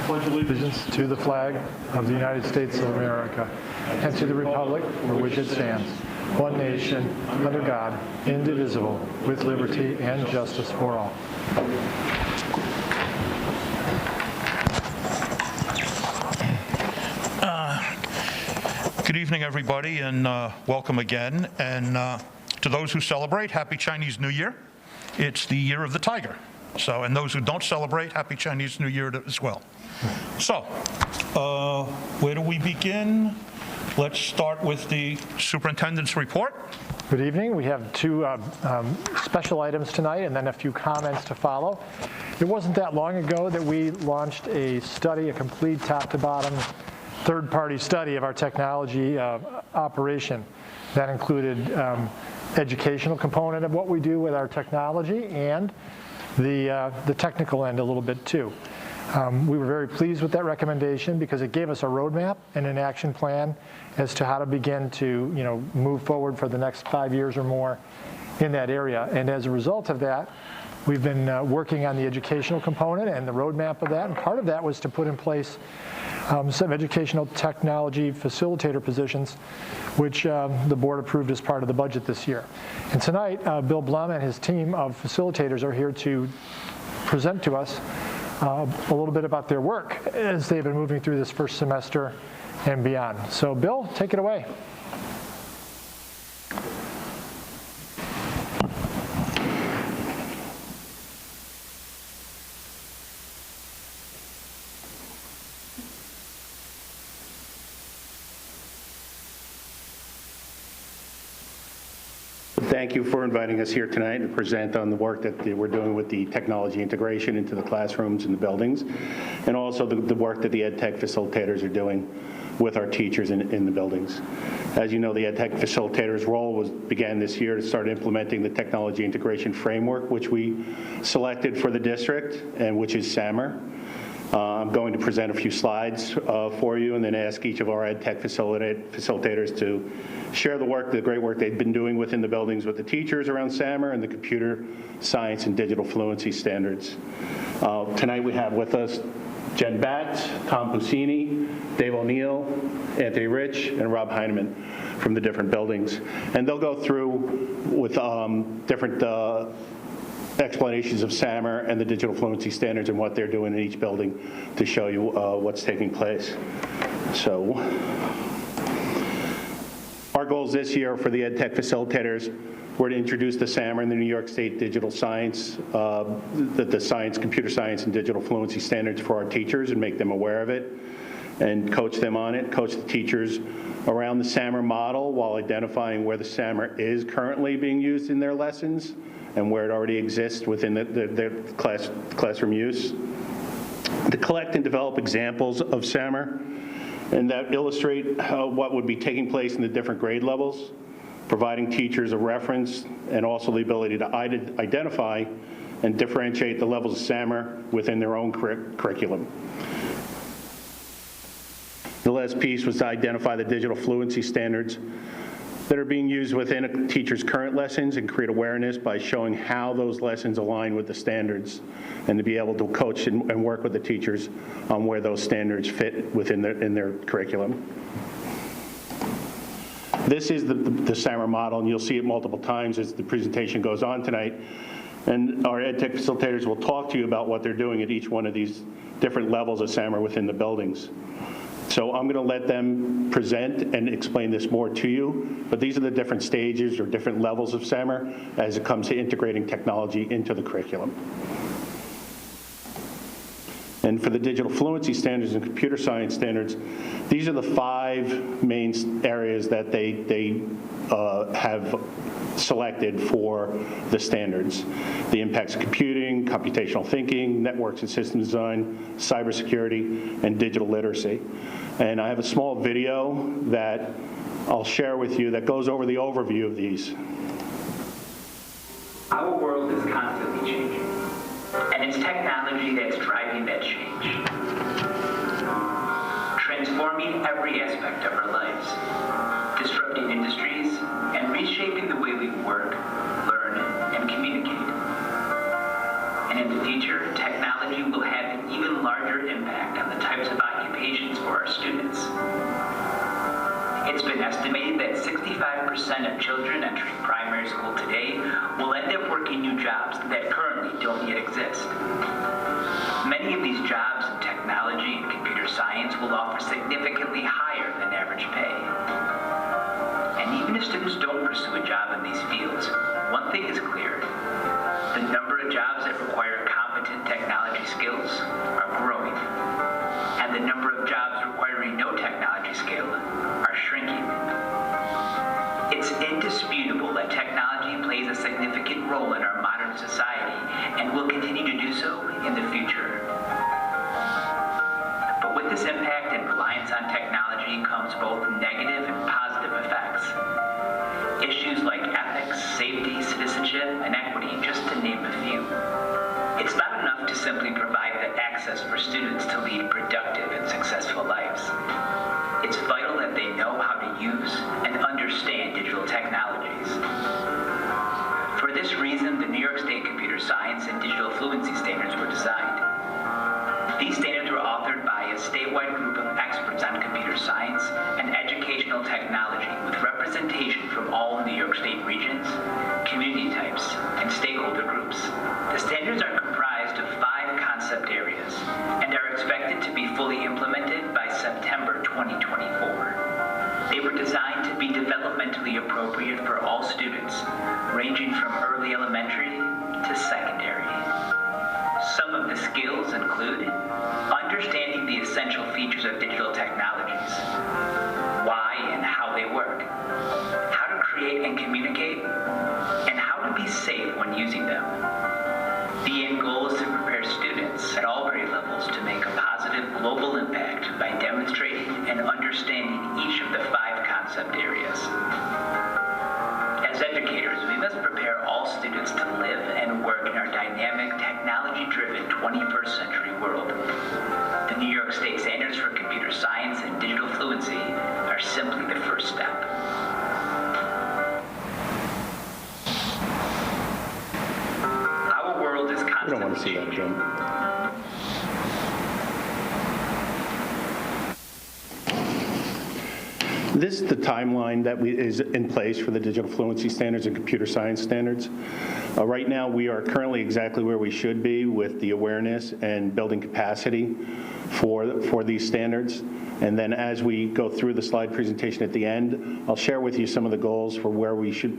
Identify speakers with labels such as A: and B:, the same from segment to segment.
A: pledge allegiance to the flag of the United States of America and to the republic for which it stands, one nation, under God, indivisible, with liberty and justice for all.
B: Good evening, everybody, and welcome again. And to those who celebrate, Happy Chinese New Year. It's the Year of the Tiger. So, and those who don't celebrate, Happy Chinese New Year as well. So, where do we begin? Let's start with the superintendent's report.
A: Good evening. We have two special items tonight and then a few comments to follow. It wasn't that long ago that we launched a study, a complete top-to-bottom third-party study of our technology operation. That included educational component of what we do with our technology and the technical end a little bit too. We were very pleased with that recommendation because it gave us a roadmap and an action plan as to how to begin to move forward for the next 5 years or more in that area. And as a result of that, we've been working on the educational component and the roadmap of that. And part of that was to put in place some educational technology facilitator positions, which the board approved as part of the budget this year. And tonight, Bill Blum and his team of facilitators are here to present to us a little bit about their work as they've been moving through this first semester and beyond. So Bill, take it away.
C: Thank you for inviting us here tonight to present on the work that we're doing with the technology integration into the classrooms and the buildings, and also the work that the Edtech facilitators are doing with our teachers in the buildings. As you know, the Edtech facilitators' role began this year to start implementing the technology integration framework, which we selected for the district, and which is SAMR. I'm going to present a few slides for you and then ask each of our Edtech facilitators to share the great work they've been doing within the buildings with the teachers around SAMR and the computer science and digital fluency standards. Tonight we have with us Jen Batts, Tom Paccini, Dave O'Neill, Anthony Rich, and Rob Heineman from the different buildings. And they'll go through with different explanations of SAMR and the digital fluency standards and what they're doing in each building to show you what's taking place. So our goals this year for the Edtech facilitators were to introduce the SAMR and the New York State digital science, computer science and digital fluency standards for our teachers and make them aware of it and coach them on it, coach the teachers around the SAMR model while identifying where the SAMR is currently being used in their lessons and where it already exists within their classroom use. To collect and develop examples of SAMR and that illustrate what would be taking place in the different grade levels, providing teachers a reference and also the ability to identify and differentiate the levels of SAMR within their own curriculum. The last piece was to identify the digital fluency standards that are being used within a teacher's current lessons and create awareness by showing how those lessons align with the standards and to be able to coach and work with the teachers on where those standards fit within their curriculum. This is the SAMR model, and you'll see it multiple times as the presentation goes on tonight. And our Edtech facilitators will talk to you about what they're doing at each one of these different levels of SAMR within the buildings. So I'm going to let them present and explain this more to you, but these are the different stages or different levels of SAMR as it comes to integrating technology into the curriculum. And for the digital fluency standards and computer science standards, these are the 5 main areas that they have selected for the standards. The impacts of computing, computational thinking, networks and system design, cybersecurity, and digital literacy. And I have a small video that I'll share with you that goes over the overview of these.
D: Our world is constantly changing, and it's technology that's driving that change, transforming every aspect of our lives, disrupting industries, and reshaping the way we work, learn, and communicate. And in the future, technology technology will have an even larger impact on the types of occupations for our students. It's been estimated that 65% of children entering primary school today will end up working new jobs that currently don't yet exist. Many of these jobs in technology and computer science will offer significantly higher than average pay. And even if students don't pursue a job in these fields, one thing is clear. The number of jobs that require competent technology skills are growing, and the number of jobs requiring no technology skill are shrinking. It's indisputable that technology plays a significant role in our modern society and will continue to do so in the future. But with this impact and reliance on technology comes both negative and positive effects. Issues like ethics, safety, citizenship, and equity, just to name a few. It's not enough to simply provide the access for students to lead productive and successful lives. It's vital that they know how to use and understand digital technologies. For this reason, the New York State Computer Science and Digital Fluency Standards were designed. These standards were authored by a statewide group of experts on computer science and educational technology with representation from all New York State regions, community types, and stakeholder groups. The standards are comprised of 5 concept areas and are expected to be fully implemented by September 2024. They were designed to be developmentally appropriate for all students, ranging from early elementary to secondary. Some of the skills include understanding the essential features of digital technologies, why and how they work, how to create and communicate, and how to be safe when using them. The end goal is to prepare students at all grade levels to make a positive global impact by demonstrating and understanding each of the 5 concept areas. As educators, we must prepare all students to live and work in our dynamic, technology-driven 21st century world. The New York State Standards for Computer Science and Digital Fluency are simply the first step. Our world is
C: I don't
D: constantly
C: want to see that
D: changing.
C: again. This is the timeline that is in place for the digital fluency standards and computer science standards. Right now, we are currently exactly where we should be with the awareness and building capacity for these standards. And then as we go through the slide presentation at the end, I'll share with you some of the goals for where we should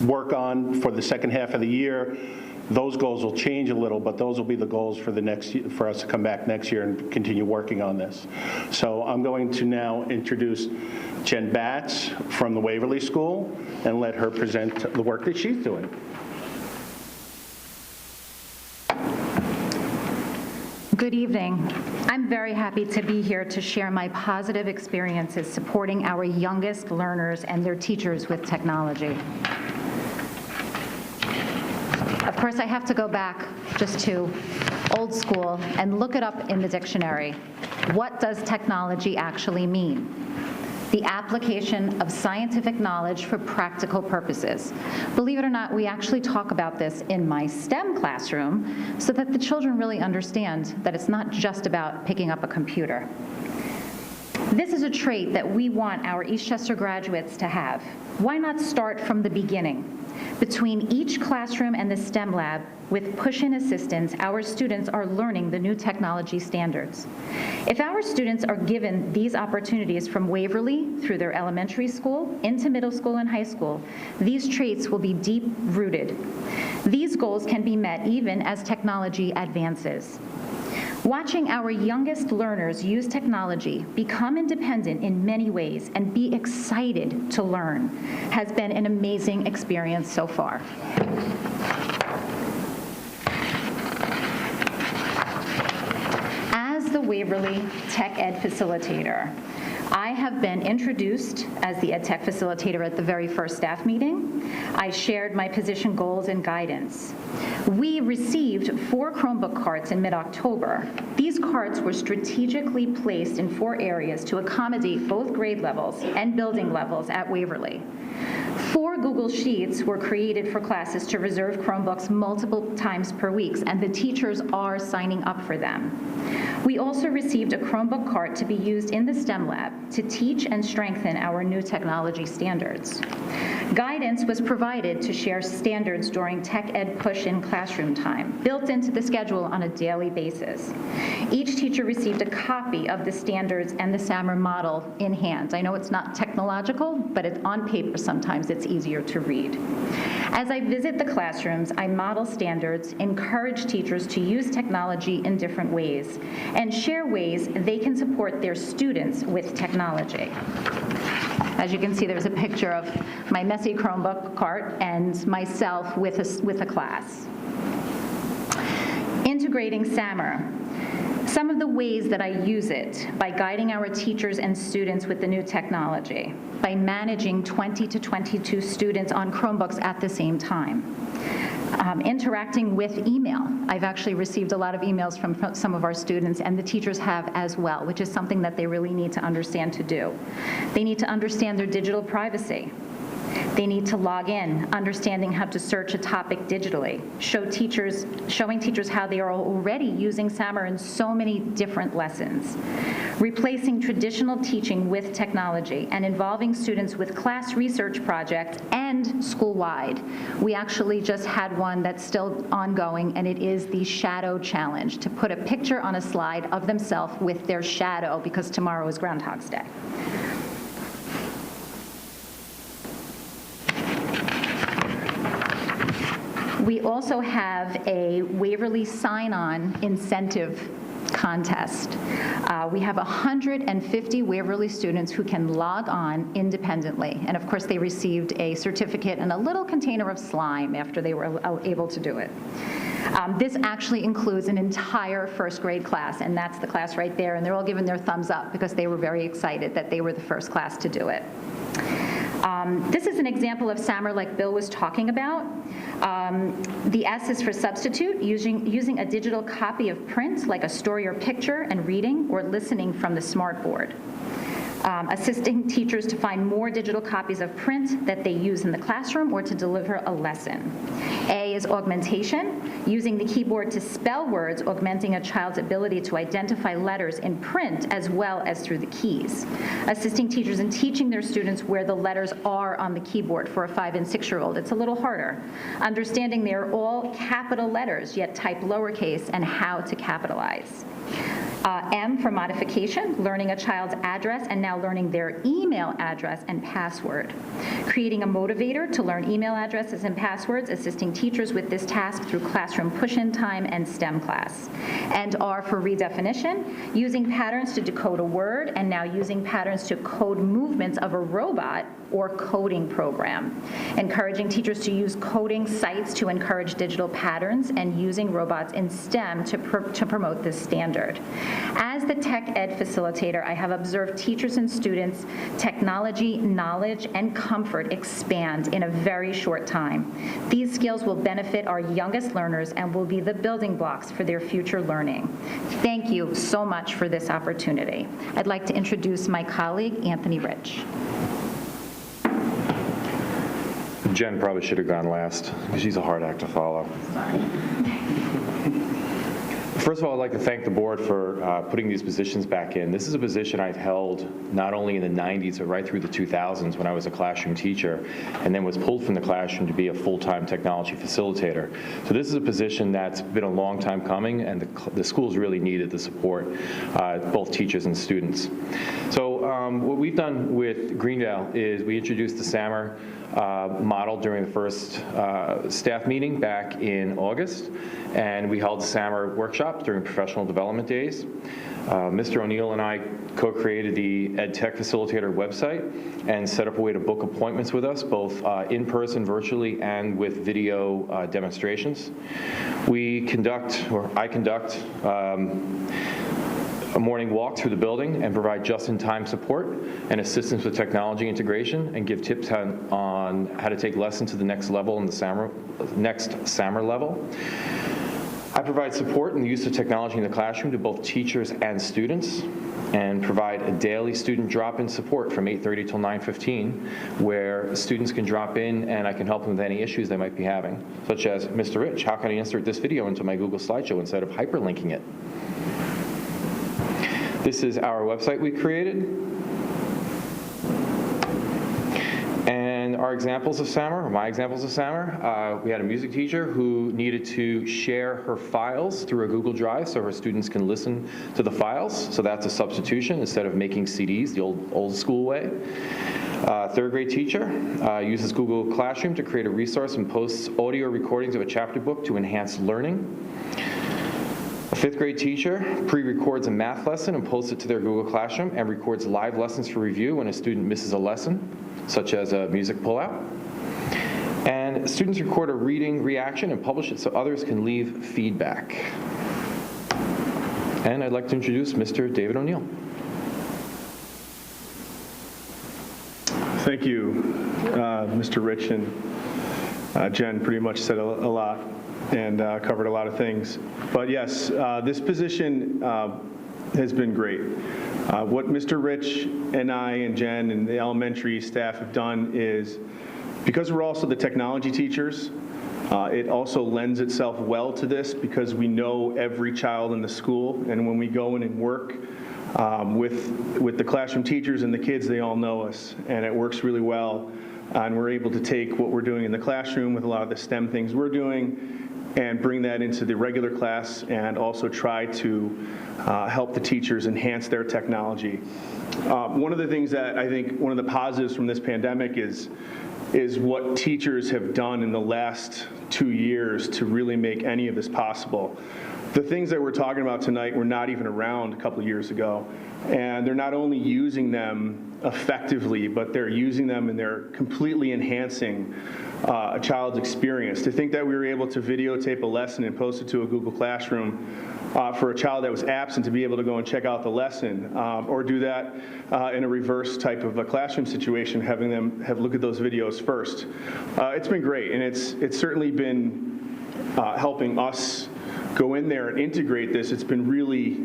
C: work on for the second half of the year. Those goals will change a little, but those will be the goals for us to come back next year and continue working on this. So I'm going to now introduce Jen Batts from the Waverly School and let her present the work that she's doing.
E: Good evening. I'm very happy to be here to share my positive experiences supporting our youngest learners and their teachers with technology. Of course, I have to go back just to old school and look it up in the dictionary. What does technology actually mean? The application of scientific knowledge for practical purposes. Believe it or not, we actually talk about this in my STEM classroom so that the children really understand that it's not just about picking up a computer. This is a trait that we want our Eastchester graduates to have. Why not start from the beginning? Between each classroom and the STEM lab, with push-in assistance, our students are learning the new technology standards. If our students are given these opportunities from Waverly through their elementary school into middle school and high school, these traits will be deep-rooted. These goals can be met even as technology advances. Watching our youngest learners use technology, become independent in many ways, and be excited to learn has been an amazing experience so far. As the Waverly Tech Ed Facilitator, I have been introduced as the Edtech Facilitator at the very first staff meeting. I shared my position goals and guidance. We received 4 Chromebook carts in mid-October. These carts were strategically placed in 4 areas to accommodate both grade levels and building levels at Waverly. 4 Google Sheets were created for classes to reserve Chromebooks multiple times per week, and the teachers are signing up for them. We also received a Chromebook cart to be used in the STEM lab to teach and strengthen our new technology standards. Guidance was provided to share standards during Tech Ed push-in classroom time, built into the schedule on a daily basis. Each teacher received a copy of the standards and the SAMR model in hand. I know it's not technological, but it's on paper sometimes it's easier to read. As I visit the classrooms, I model standards, encourage teachers to use technology in different ways, and share ways they can support their students with technology. As you can see, there's a picture of my messy Chromebook cart and myself with a class. Integrating SAMR. Some of the ways that I use it: by guiding our teachers and students with the new technology, by managing 20 to 22 students on Chromebooks at the same time, interacting with email. I've actually received a lot of emails from some of our students, and the teachers have as well, which is something that they really need to understand to do. They need to understand their digital privacy. They need to log in, understanding how to search a topic digitally, showing teachers how they are already using SAMR in so many different lessons, replacing traditional teaching with technology, and involving students with class research projects and school-wide. We actually just had one that's still ongoing, and it is the shadow challenge, to put a picture on a slide of themselves with their shadow, because tomorrow is Groundhog's Day. We also have a Waverly sign-on incentive contest. We have 150 Waverly students who can log on independently. And of course, they received a certificate and a little container of slime after they were able to do it. This actually includes an entire first grade class, and that's the class right there. And they're all giving their thumbs up because they were very excited that they were the first class to do it. This is an example of SAMR like Bill was talking about. The S is for substitute, using a digital copy of print, like a story or picture, and reading or listening from the smartboard. Assisting teachers to find more digital copies of print that they use in the classroom or to deliver a lesson. A is augmentation, using the keyboard to spell words, augmenting a child's ability to identify letters in print as well as through the keys. Assisting teachers in teaching their students where the letters are on the keyboard. For a 5- and 6-year-old, it's a little harder. Understanding they are all capital letters, yet typed lowercase, and how to capitalize. M for modification, learning a child's address and now learning their email address and password. Creating a motivator to learn email addresses and passwords, assisting teachers with this task through classroom push-in time and STEM class. And R for redefinition, using patterns to decode a word and now using patterns to code movements of a robot or coding program. Encouraging teachers to use coding sites to encourage digital patterns and using robots in STEM to promote this standard. As the Tech Ed facilitator, I have observed teachers and students' technology, knowledge, and comfort expand in a very short time. These skills will benefit our youngest learners and will be the building blocks for their future learning. Thank you so much for this opportunity. I'd like to introduce my colleague, Anthony Rich.
F: Jen probably should have gone last, because she's a hard act to follow. First of all, I'd like to thank the board for putting these positions back in. This is a position I've held not only in the 90s, but right through the 2000s when I was a classroom teacher, and then was pulled from the classroom to be a full-time technology facilitator. So this is a position that's been a long time coming, and the schools really needed the support, both teachers and students. So what we've done with Greenville is we introduced the SAMR model during the first staff meeting back in August, and we held the SAMR workshops during professional development days. Mr. O'Neill and I co-created the Edtech Facilitator website and set up a way to book appointments with us, both in person, virtually, and with video demonstrations. I conduct a morning walk through the building and provide just-in-time support and assistance with technology integration and give tips on how to take lessons to the next level in the next SAMR level. I provide support in the use of technology in the classroom to both teachers and students. and provide a daily student drop-in support from 8:30 till 9:15, where students can drop in and I can help them with any issues they might be having, such as, Mr. Rich, how can I insert this video into my Google slideshow instead of hyperlinking it? This is our website we created. And our examples of SAMR, or my examples of SAMR, we had a music teacher who needed to share her files through a Google Drive so her students can listen to the files. So that's a substitution instead of making CDs the old school way. Third grade teacher uses Google Classroom to create a resource and posts audio recordings of a chapter book to enhance learning. A fifth grade teacher pre-records a math lesson and posts it to their Google Classroom and records live lessons for review when a student misses a lesson, such as a music pullout. And students record a reading reaction and publish it so others can leave feedback. And I'd like to introduce Mr. David O'Neill.
G: Thank you, Mr. Rich, and Jen pretty much said a lot and covered a lot of things. But yes, this position has been great. What Mr. Rich and I and Jen and the elementary staff have done is, because we're also the technology teachers, it also lends itself well to this because we know every child in the school, and when we go in and work with the classroom teachers and the kids, they all know us, and it works really well. And we're able to take what we're doing in the classroom with a lot of the STEM things we're doing and bring that into the regular class and also try to help the teachers enhance their technology. One of the things that I think, one of the positives from this pandemic is what teachers have done in the last 2 years to really make any of this possible. The things that we're talking about tonight were not even around a couple of years ago, and they're not only using them effectively, but they're using them and they're completely enhancing a child's experience. To think that we were able to videotape a lesson and post it to a Google Classroom for a child that was absent to be able to go and check out the lesson, or do that in a reverse type of a classroom situation, having them have look at those videos first. It's been great, and it's certainly been helping us go in there and integrate this. It's been really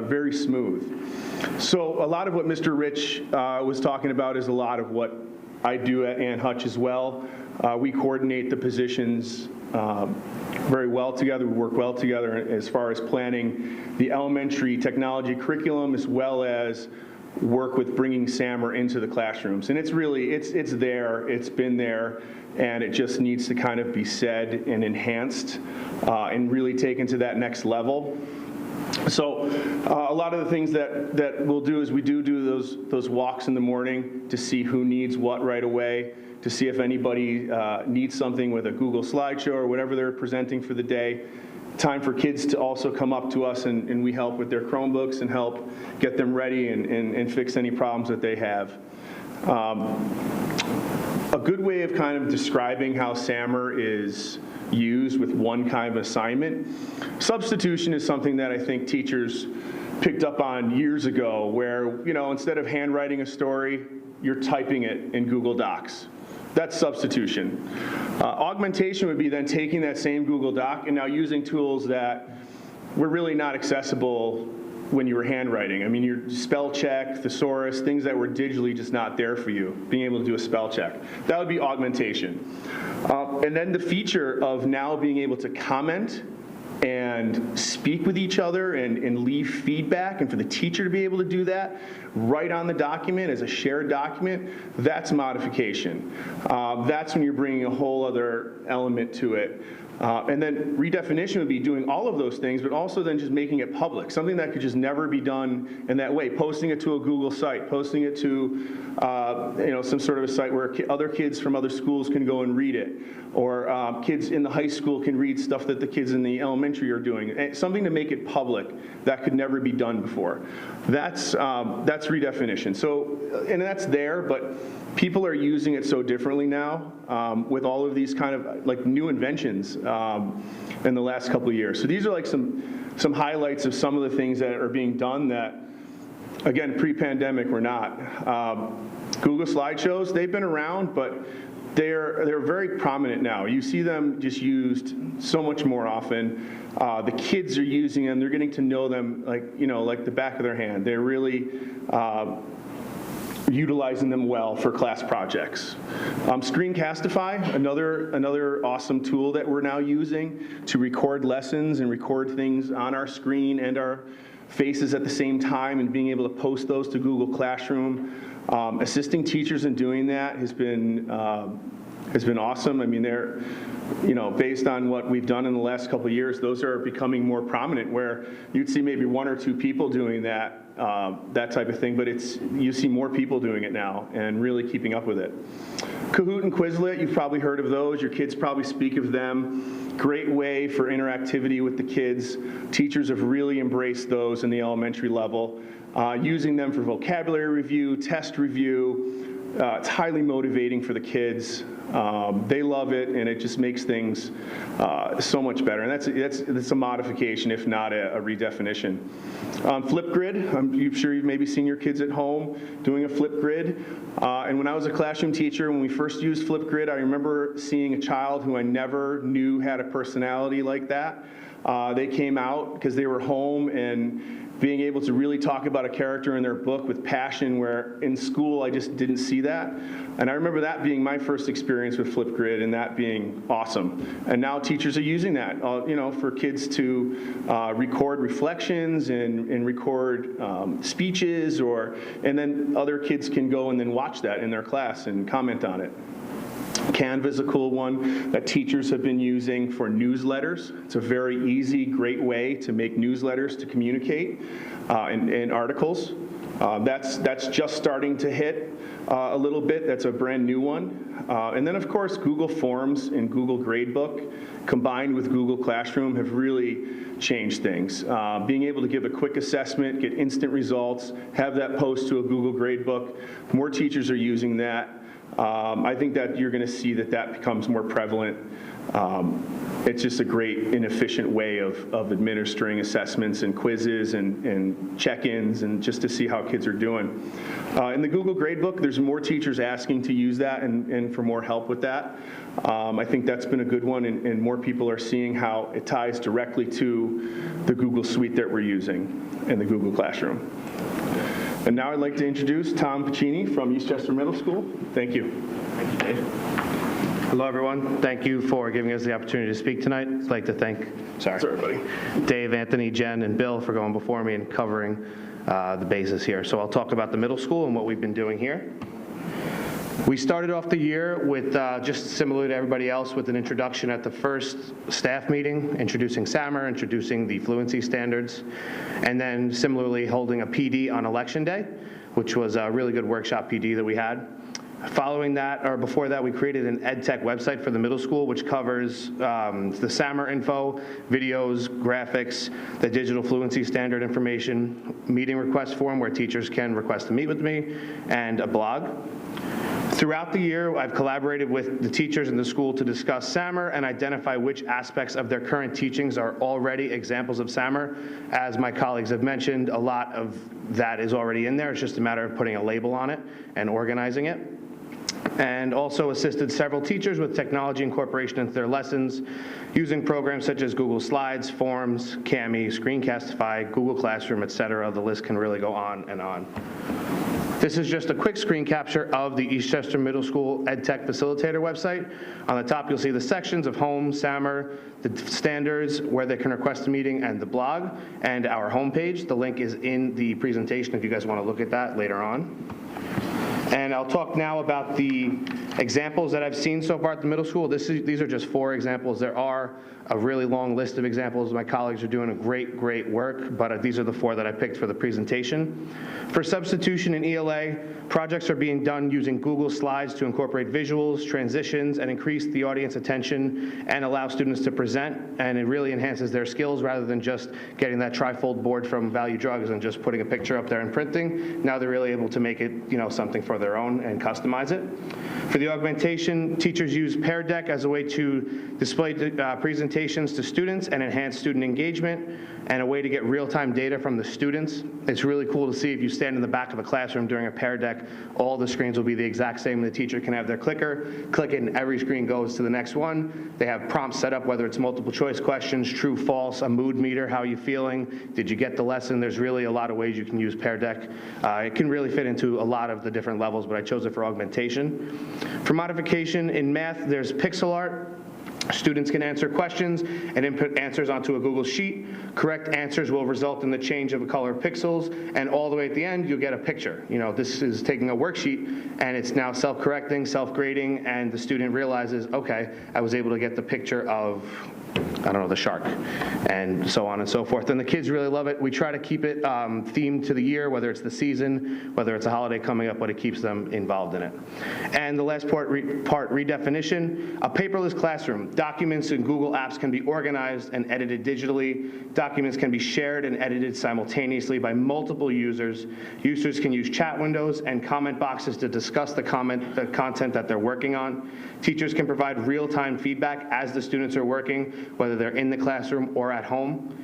G: very smooth. So a lot of what Mr. Rich was talking about is a lot of what I do at Ann Hutch as well. We coordinate the positions very well together. We work well together as far as planning the elementary technology curriculum, as well as work with bringing SAMR into the classrooms. And it's really, it's there, it's been there, and it just needs to kind of be said and enhanced and really taken to that next level. So a lot of the things that we'll do is we do those walks in the morning to see who needs what right away, to see if anybody needs something with a Google slideshow or whatever they're presenting for the day. Time for kids to also come up to us and we help with their Chromebooks and help get them ready and fix any problems that they have. A good way of kind of describing how SAMR is used with one kind of assignment. Substitution is something that I think teachers picked up on years ago, where, you know, instead of handwriting a story, you're typing it in Google Docs. That's substitution. Augmentation would be then taking that same Google Doc and now using tools that were really not accessible when you were handwriting. I mean, your spell check, thesaurus, things that were digitally just not there for you, being able to do a spell check. That would be augmentation. And then the feature of now being able to comment and speak with each other and leave feedback, and for the teacher to be able to do that right on the document as a shared document, that's modification. That's when you're bringing a whole other element to it. And then redefinition would be doing all of those things, but also then just making it public, something that could just never be done in that way, posting it to a Google site, posting it to some sort of a site where other kids from other schools can go and read it, or kids in the high school can read stuff that the kids in the elementary are doing, something to make it public that could never be done before. That's redefinition. So, and that's there, but people are using it so differently now with all of these kind of like new inventions in the last couple of years. So these are like some highlights of some of the things that are being done that, again, pre-pandemic were not. Google slideshows, they've been around, but they're very prominent now. You see them just used so much more often. The kids are using them. They're getting to know them like the back of their hand. They're really utilizing them well for class projects. Screencastify, another awesome tool that we're now using to record lessons and record things on our screen and our faces at the same time, and being able to post those to Google Classroom. Assisting teachers in doing that has been awesome. I mean, they're, based on what we've done in the last couple of years, those are becoming more prominent, where you'd see maybe 1 or 2 people doing that type of thing, but you see more people doing it now and really keeping up with it. Kahoot and Quizlet, you've probably heard of those. Your kids probably speak of them. Great way for interactivity with the kids. Teachers have really embraced those in the elementary level, using them for vocabulary review, test review. It's highly motivating for the kids. They love it, and it just makes things so much better. And that's a modification, if not a redefinition. Flipgrid, I'm sure you've maybe seen your kids at home doing a Flipgrid. And when I was a classroom teacher, when we first used Flipgrid, I remember seeing a child who I never knew had a personality like that. They came out because they were home, and being able to really talk about a character in their book with passion, where in school I just didn't see that. And I remember that being my first experience with Flipgrid, and that being awesome. And now teachers are using that, for kids to record reflections and record speeches, and then other kids can go and then watch that in their class and comment on it. Canva is a cool one that teachers have been using for newsletters. It's a very easy, great way to make newsletters to communicate and articles. That's just starting to hit a little bit. That's a brand new one. And then, of course, Google Forms and Google Gradebook combined with Google Classroom have really changed things. Being able to give a quick assessment, get instant results, have that post to a Google Gradebook. More teachers are using that. I think that you're going to see that becomes more prevalent. It's just a great and efficient way of administering assessments and quizzes and check-ins, and just to see how kids are doing. In the Google Gradebook, there's more teachers asking to use that and for more help with that. I think that's been a good one, and more people are seeing how it ties directly to the Google Suite that we're using in the Google Classroom. And now I'd like to introduce Tom Paccini from Eastchester Middle School. Thank you.
H: Thank you, Dave. Hello, everyone. Thank you for giving us the opportunity to speak tonight. I'd like to thank Dave, Anthony, Jen, and Bill for going before me and covering the basis here. So I'll talk about the middle school and what we've been doing here. We started off the year with, just similar to everybody else, with an introduction at the first staff meeting, introducing SAMR, introducing the Fluency standards, and then similarly holding a PD on Election Day, which was a really good workshop PD that we had. Following that, or before that, we created an Edtech website for the middle school, which covers the SAMR info, videos, graphics, the digital fluency standard information, meeting request form where teachers can request to meet with me, and a blog. Throughout the year, I've collaborated with the teachers in the school to discuss SAMR and identify which aspects of their current teachings are already examples of SAMR. As my colleagues have mentioned, a lot of that is already in there. It's just a matter of putting a label on it and organizing it. And also assisted several teachers with technology incorporation into their lessons using programs such as Google Slides, Forms, Cami, Screencastify, Google Classroom, etc. The list can really go on and on. This is just a quick screen capture of the Eastchester Middle School EdTech Facilitator website. On the top, you'll see the sections of home, SAMR, the standards, where they can request a meeting, and the blog, and our homepage. The link is in the presentation if you guys want to look at that later on. And I'll talk now about the examples that I've seen so far at the middle school. These are just 4 examples. There are a really long list of examples. My colleagues are doing a great work, but these are the 4 that I picked for the presentation. For substitution in ELA, projects are being done using Google Slides to incorporate visuals, transitions, and increase the audience attention and allow students to present, and it really enhances their skills rather than just getting that trifold board from Value Drugs and just putting a picture up there and printing. Now they're really able to make it, something for for their own and customize it. For the augmentation, teachers use Pear Deck as a way to display presentations to students and enhance student engagement, and a way to get real-time data from the students. It's really cool to see if you stand in the back of a classroom during a Pear Deck, all the screens will be the exact same. The teacher can have their clicker, click it, and every screen goes to the next one. They have prompts set up, whether it's multiple choice questions, true, false, a mood meter, how are you feeling, did you get the lesson? There's really a lot of ways you can use Pear Deck. It can really fit into a lot of the different levels, but I chose it for augmentation. For modification in math, there's pixel art. Students can answer questions and input answers onto a Google Sheet. Correct answers will result in the change of a color of pixels, and all the way at the end, you'll get a picture. You know, this is taking a worksheet, and it's now self-correcting, self-grading, and the student realizes, okay, I was able to get the picture of, I don't know, the shark, and so on and so forth. And the kids really love it. We try to keep it themed to the year, whether it's the season, whether it's a holiday coming up, but it keeps them involved in it. And the last part, redefinition. A paperless classroom. Documents in Google Apps can be organized and edited digitally. Documents can be shared and edited simultaneously by multiple users. Users can use chat windows and comment boxes to discuss the content that they're working on. Teachers can provide real-time feedback as the students are working, whether they're in the classroom or at home.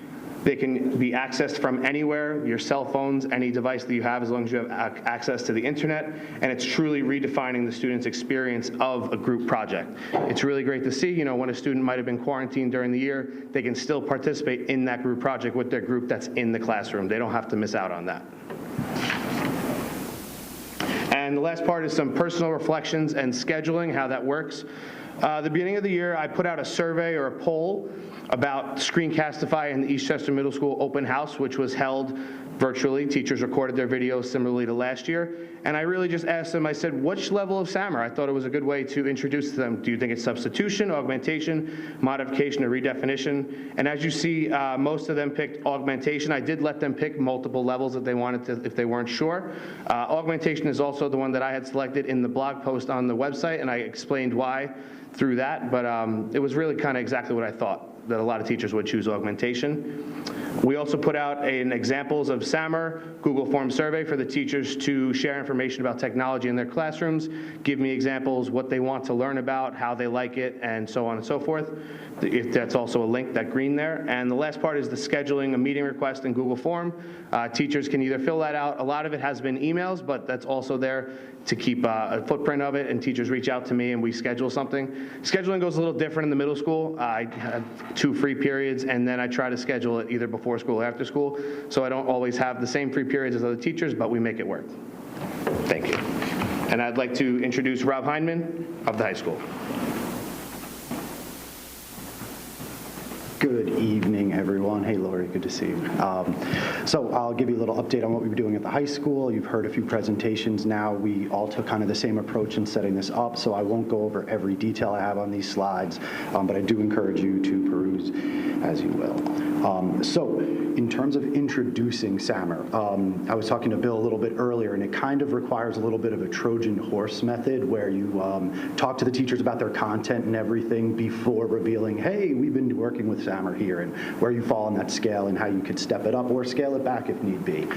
H: They can be accessed from anywhere, your cell phones, any device that you have, as long as you have access to the internet, and it's truly redefining the student's experience of a group project. It's really great to see, you know, when a student might have been quarantined during the year, they can still participate in that group project with their group that's in the classroom. They don't have to miss out on that. And the last part is some personal reflections and scheduling, how that works. The beginning of the year, I put out a survey or a poll about Screencastify and the Eastchester Middle School open house, which was held virtually. Teachers recorded their videos similarly to last year. And I really just asked them, I said, which level of SAMR? I thought it was a good way to introduce them. Do you think it's substitution, augmentation, modification, or redefinition? And as you see, most of them picked augmentation. I did let them pick multiple levels if they wanted to, if they weren't sure. Augmentation is also the one that I had selected in the blog post on the website, and I explained why through that, but it was really kind of exactly what I thought, that a lot of teachers would choose augmentation. We also put out examples of SAMR Google Form survey for the teachers to share information about technology in their classrooms, give me examples, what they want to learn about, how they like it, and so on and so forth. If that's also a link, that green there. And the last part is the scheduling a meeting request in Google Form. Teachers can either fill that out. A lot of it has been emails, but that's also there to keep a footprint of it, and teachers reach out to me and we schedule something. Scheduling goes a little different in the middle school. I have 2 free periods, and then I try to schedule it either before school or after school, so I don't always have the same free periods as other teachers, but we make it work. Thank you. And I'd like to introduce Rob Heinman of the high school.
I: Good evening, everyone. Hey, Lori, good to see you. So I'll give you a little update on what we were doing at the high school. You've heard a few presentations now. We all took kind of the same approach in setting this up, so I won't go over every detail I have on these slides, but I do encourage you to peruse as you will. So in terms of introducing SAMR, I was talking to Bill a little bit earlier, and it kind of requires a little bit of a Trojan horse method where you talk to the teachers about their content and everything before revealing, hey, we've been working with SAMR here, and where you fall on that scale and how you could step it up or scale it back if need be.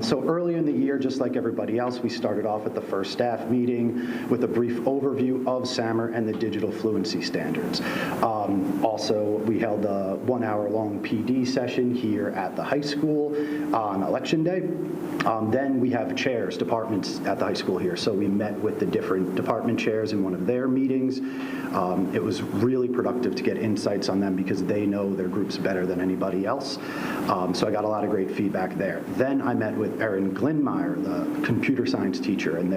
I: So early in the year, just like everybody else, we started off at the first staff meeting with a brief overview of SAMR and the digital fluency standards. Also, we held a 1-hour-long PD session here at the high school on election day. Then we have chairs, departments at the high school here. So we met with the different department chairs in one of their meetings. It was really productive to get insights on them because they know their groups better than anybody else. So I got a lot of great feedback there. Then I met with Erin Glinmeyer, the computer science teacher, and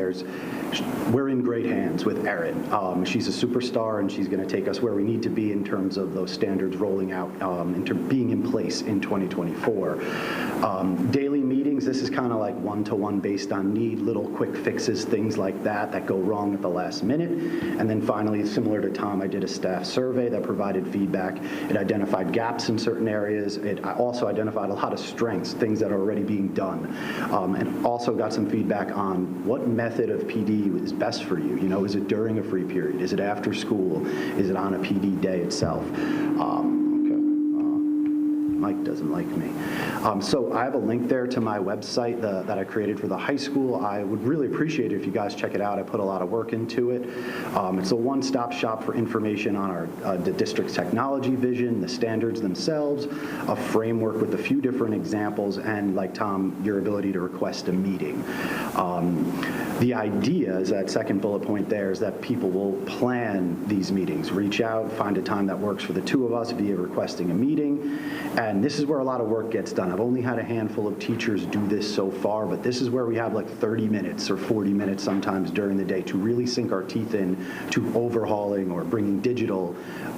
I: we're in great hands with Erin. She's a superstar, and she's going to take us where we need to be in terms of those standards rolling out into being in place in 2024. Daily meetings, this is kind of like one-to-one based on need, little quick fixes, things like that go wrong at the last minute. And then finally, similar to Tom, I did a staff survey that provided feedback. It identified gaps in certain areas. It also identified a lot of strengths, things that are already being done. And also got some feedback on what method of PD is best for you. You know, is it during a free period? Is it after school? Is it on a PD day itself? Mike doesn't like me. So I have a link there to my website that I created for the high school. I would really appreciate it if you guys check it out. I put a lot of work into it. It's a one-stop shop for information on the district's technology vision, the standards themselves, a framework with a few different examples, and like Tom, your ability to request a meeting. The idea is that second bullet point there is that people will plan these meetings, reach out, find a time that works for the two of us via requesting a meeting, and this is where a lot of work gets done. I've only had a handful of teachers do this so far, but this is where we have like 30 minutes or 40 minutes sometimes during the day to really sink our teeth in to overhauling or bringing digital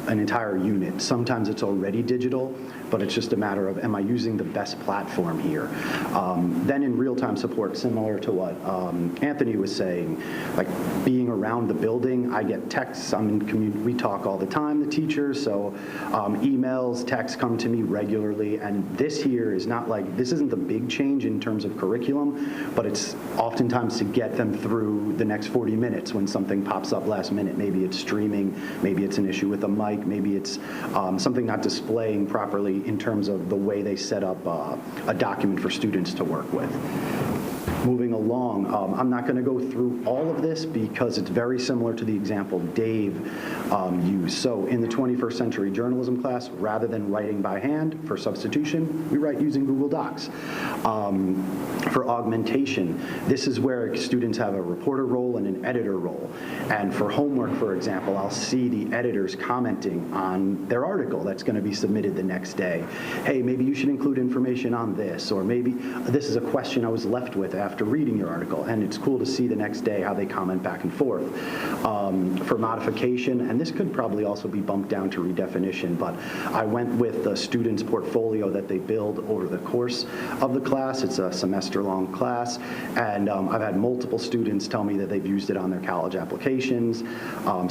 I: an entire unit. Sometimes it's already digital, but it's just a matter of, am I using the best platform here? Then in real-time support, similar to what Anthony was saying, like being around the building, I get texts, we talk all the time, the teachers, so emails, texts come to me regularly, and this here is not like, this isn't the big change in terms of curriculum, but it's oftentimes to get them through the next 40 minutes when something pops up last minute. Maybe it's streaming, maybe it's an issue with a mic, maybe it's something not displaying properly in terms of the way they set up a document for students to work with. Moving along, I'm not going to go through all of this because it's very similar to the example Dave used. So in the 21st century journalism class, rather than writing by hand for substitution, we write using Google Docs. For augmentation, this is where students have a reporter role and an editor role. And for homework, for example, I'll see the editors commenting on their article that's going to be submitted the next day. Hey, maybe you should include information on this, or maybe this is a question I was left with after reading your article, and it's cool to see the next day how they comment back and forth. For modification, and this could probably also be bumped down to redefinition, but I went with the student's portfolio that they build over the course of the class. It's a semester-long class, and I've had multiple students tell me that they've used it on their college applications,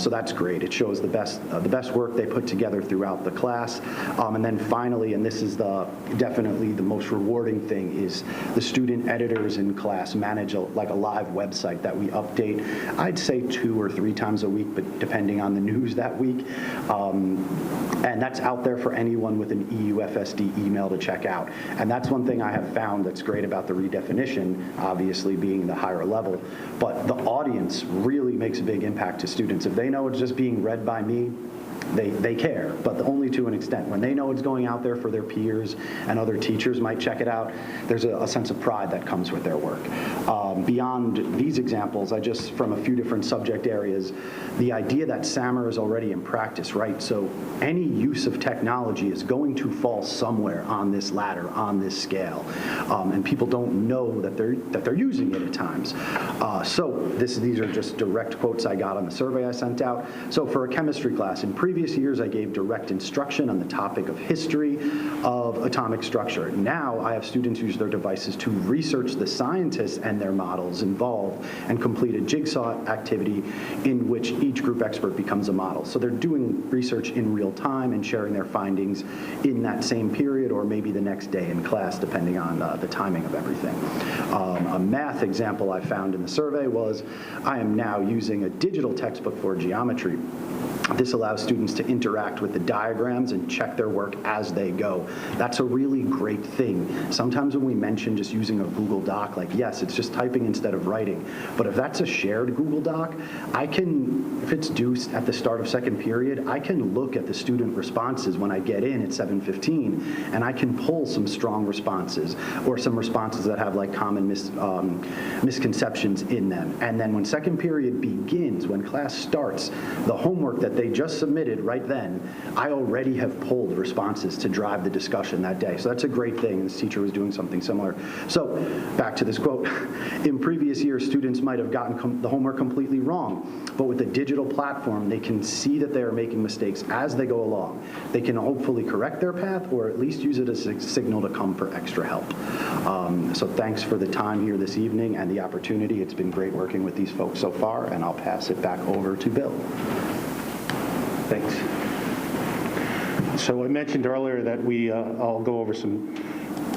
I: so that's great. It shows the best work they put together throughout the class. And then finally, and this is definitely the most rewarding thing, is the student editors in class manage a live website that we update, I'd say 2 or 3 times a week, but depending on the news that week. And that's out there for anyone with an EUFSD email to check out. And that's one thing I have found that's great about the redefinition, obviously being the higher level, but the audience really makes a big impact to students. If they know it's just being read by me, they care, but only to an extent. When they know it's going out there for their peers and other teachers might check it out, there's a sense of pride that comes with their work. Beyond these examples, from a few different subject areas, the idea that SAMR is already in practice, right? So any use of technology is going to fall somewhere on this ladder, on this scale, and people don't know that they're using it at times. So these are just direct quotes I got on the survey I sent out. So for a chemistry class, in previous years I gave direct instruction on the topic of history of atomic structure. Now I have students use their devices to research the scientists and their models involved and complete a jigsaw activity in which each group expert becomes a model. So they're doing research in real time and sharing their findings in that same period or maybe the next day in class, depending on the timing of everything. A math example I found in the survey was I am now using a digital textbook for geometry. This allows students to interact with the diagrams and check their work as they go. That's a really great thing. Sometimes when we mention just using a Google Doc, like yes, it's just typing instead of writing, but if that's a shared Google Doc, if it's due at the start of second period, I can look at the student responses when I get in at 7:15, and I can pull some strong responses or some responses that have like common misconceptions in them. And then when second period begins, when class starts, the homework that they just submitted right then, I already have pulled responses to drive the discussion that day. So that's a great thing. This teacher was doing something similar. So back to this quote. In previous years, students might have gotten the homework completely wrong, but with the digital platform, they can see that they are making mistakes as they go along. They can hopefully correct their path or at least use it as a signal to come for extra help. So thanks for the time here this evening and the opportunity. It's been great working with these folks so far, and I'll pass it back over to Bill.
C: Thanks. So I mentioned earlier that I'll go over some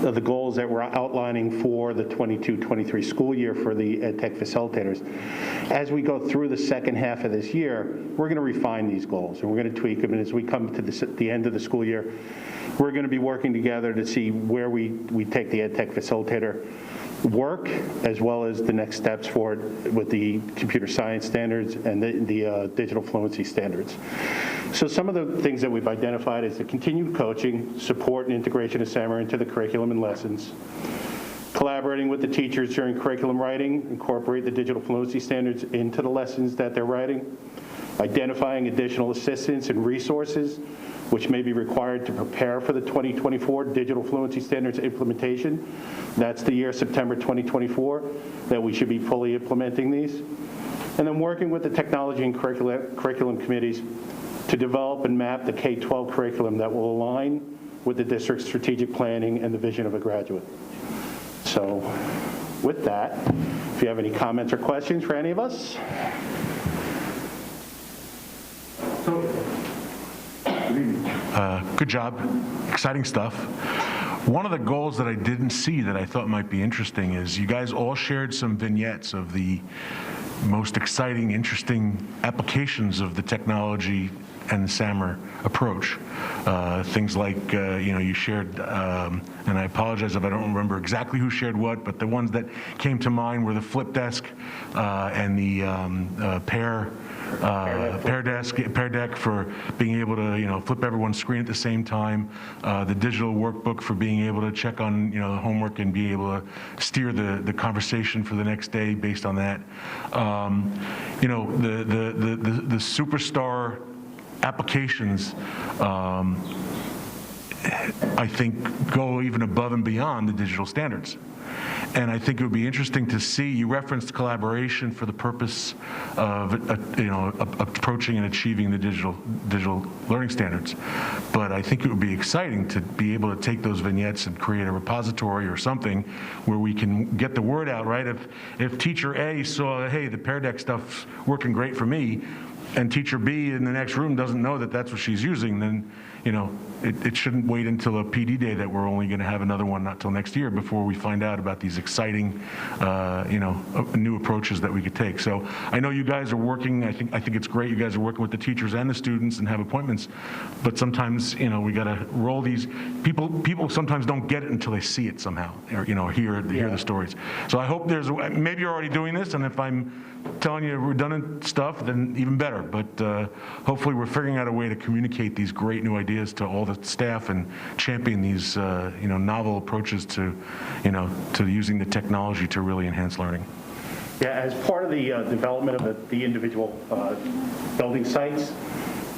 C: of the goals that we're outlining for the 22-23 school year for the EdTech facilitators. As we go through the second half of this year, we're going to refine these goals, and we're going to tweak them, and as we come to the end of the school year, we're going to be working together to see where we take the EdTech facilitator work, as well as the next steps for it with the computer science standards and the digital fluency standards. So some of the things that we've identified is the continued coaching, support, and integration of SAMR into the curriculum and lessons, collaborating with the teachers during curriculum writing, incorporate the digital fluency standards into the lessons that they're writing, identifying additional assistance and resources which may be required to prepare for the 2024 digital fluency standards implementation. That's the year September 2024 that we should be fully implementing these. And then working with the technology and curriculum committees to develop and map the K-12 curriculum that will align with the district's strategic planning and the vision of a graduate. So with that, if you have any comments or questions for any of us.
J: Good job. Exciting stuff. One of the goals that I didn't see that I thought might be interesting is you guys all shared some vignettes of the most exciting, interesting applications of the technology and the SAMR approach. Things like, you shared, and I apologize if I don't remember exactly who shared what, but the ones that came to mind were the flip desk and the pair deck for being able to, flip everyone's screen at the same time. The digital workbook for being able to check on, the homework and be able to steer the conversation for the next day based on that. The superstar applications, I think, go even above and beyond the digital standards. And I think it would be interesting to see, you referenced collaboration for the purpose of, approaching and achieving the digital learning standards. But I think it would be exciting to be able to take those vignettes and create a repository or something where we can get the word out, right? If teacher A saw, hey, the Pear Deck stuff's working great for me, and teacher B in the next room doesn't know that that's what she's using, then, it shouldn't wait until a PD day that we're only going to have another one not till next year before we find out about these exciting, new approaches that we could take. So I know you guys are working. I think it's great. You guys are working with the teachers and the students and have appointments. But sometimes, we got to roll these. People sometimes don't get it until they see it somehow, or hear the stories. So I hope maybe you're already doing this, and if I'm telling you redundant stuff, then even better. But hopefully we're figuring out a way to communicate these great new ideas to all the staff and champion these novel approaches to using the technology to really enhance learning.
C: Yeah, as part of the development of the individual building sites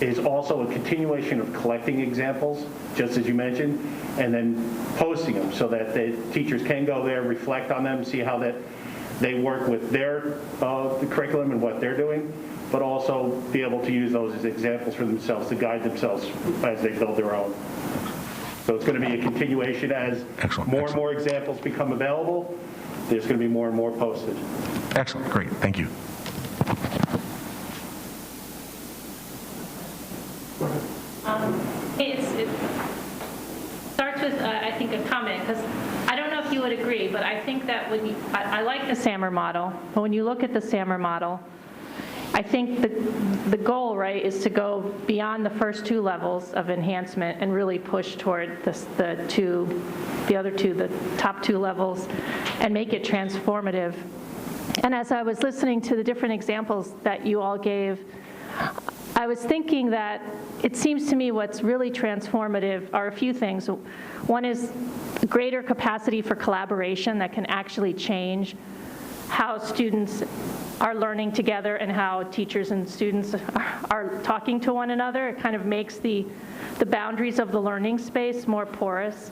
C: is also a continuation of collecting examples, just as you mentioned, and then posting them so that the teachers can go there, reflect on them, see how that they work with their the curriculum and what they're doing, but also be able to use those as examples for themselves to guide themselves as they build their own. So it's going to be a continuation as more and more examples become available. There's going to be more and more posted.
J: Excellent. Great. Thank you.
K: It starts with, I think, a comment, because I don't know if you would agree, but I think that I like the SAMR model, but when you look at the SAMR model, I think the goal, right, is to go beyond the first two levels of enhancement and really push toward the top two levels, and make it transformative. And as I was listening to the different examples that you all gave, I was thinking that it seems to me what's really transformative are a few things. One is greater capacity for collaboration that can actually change how students are learning together and how teachers and students are talking to one another. It kind of makes the boundaries of the learning space more porous.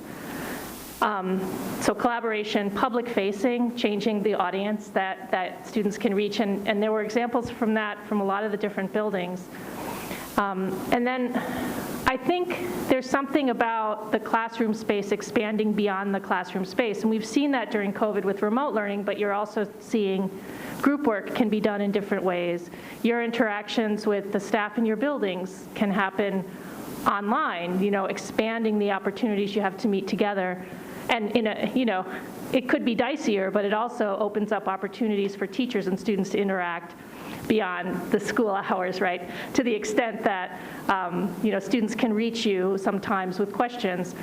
K: So collaboration, public-facing, changing the audience that students can reach, and there were examples from that from a lot of the different buildings. And then I think there's something about the classroom space expanding beyond the classroom space, and we've seen that during COVID with remote learning, but you're also seeing group work can be done in different ways. Your interactions with the staff in your buildings can happen online, expanding the opportunities you have to meet together. And it could be dicier, but it also opens up opportunities for teachers and students to interact beyond the school hours, right? To the extent that, students can reach you sometimes with questions.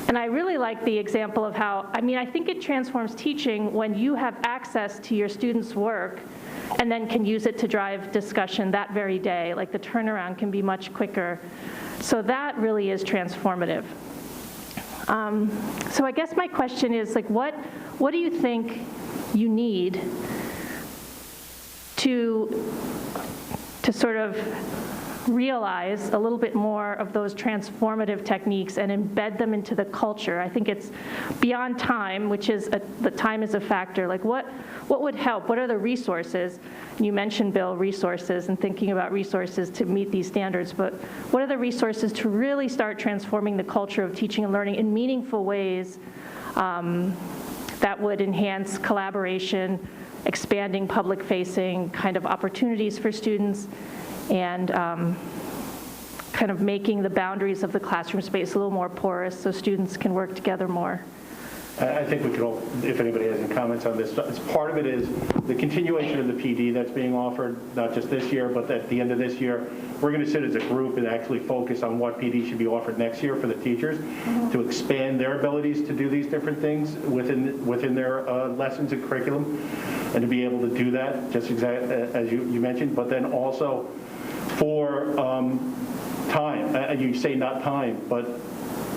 K: And I really like the example of how, I think it transforms teaching when you have access to your students' work and then can use it to drive discussion that very day. Like the turnaround can be much quicker. So that really is transformative. So I guess my question is, like, what do you think you need to sort of realize a little bit more of those transformative techniques and embed them into the culture? I think it's beyond time, which is the time is a factor. Like what would help? What are the resources? You mentioned, Bill, resources and thinking about resources to meet these standards, but what are the resources to really start transforming the culture of teaching and learning in meaningful ways that would enhance collaboration, expanding public-facing kind of opportunities for students, and kind of making the boundaries of the classroom space a little more porous so students can work together more?
C: I think we could all, if anybody has any comments on this, part of it is the continuation of the PD that's being offered, not just this year, but at the end of this year, we're going to sit as a group and actually focus on what PD should be offered next year for the teachers to expand their abilities to do these different things within their lessons and curriculum, and to be able to do that, just exactly as you mentioned, but then also for time. You say not time, but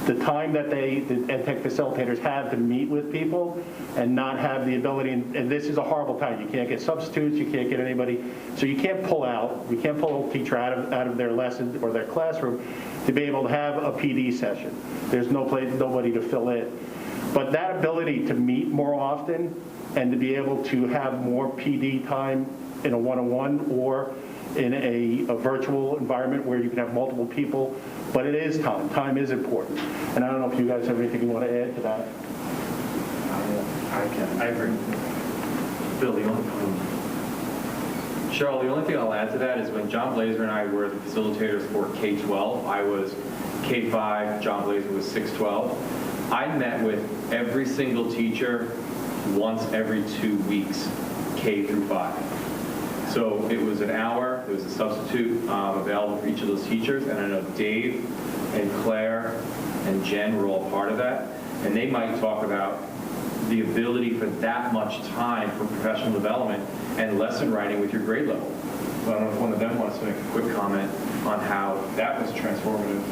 C: the time that the EdTech facilitators have to meet with people and not have the ability, and this is a horrible time. You can't get substitutes, you can't get anybody, so you can't pull a teacher out of their lesson or their classroom to be able to have a PD session. There's nobody to fill in. But that ability to meet more often and to be able to have more PD time in a one-on-one or in a virtual environment where you can have multiple people, but it is time. Time is important. And I don't know if you guys have anything you want to add to that.
F: I agree. Bill, Cheryl, the only thing I'll add to that is when John Blazer and I were the facilitators for K-12, I was K-5, John Blazer was 6-12. I met with every single teacher once every 2 weeks, K through 5. So it was an hour, there was a substitute available for each of those teachers, and I know Dave and Claire and Jen were all part of that, and they might talk about the ability for that much time for professional development and lesson writing with your grade level. So I don't know if one of them wants to make a quick comment on how that was transformative.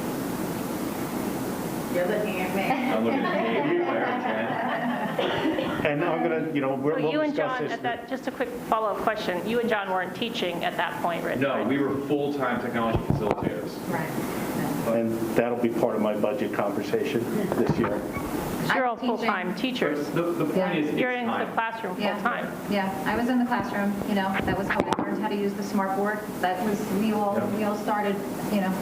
E: You're looking at me.
F: I'm looking at Dave, Claire, and Jen.
C: And I'm going to, we'll
K: you and
C: discuss
K: John,
C: this.
K: just a quick follow-up question. You and John weren't teaching at that point, right?
F: No, we were full-time technology facilitators.
E: Right.
C: And that'll be part of my budget conversation this year.
K: You're all full-time teachers.
F: The point is,
K: You're
F: it's
K: in the
F: time.
K: classroom full-time.
E: Yeah, I was in the classroom, that was how I learned how to use the smart board. That was, we all started,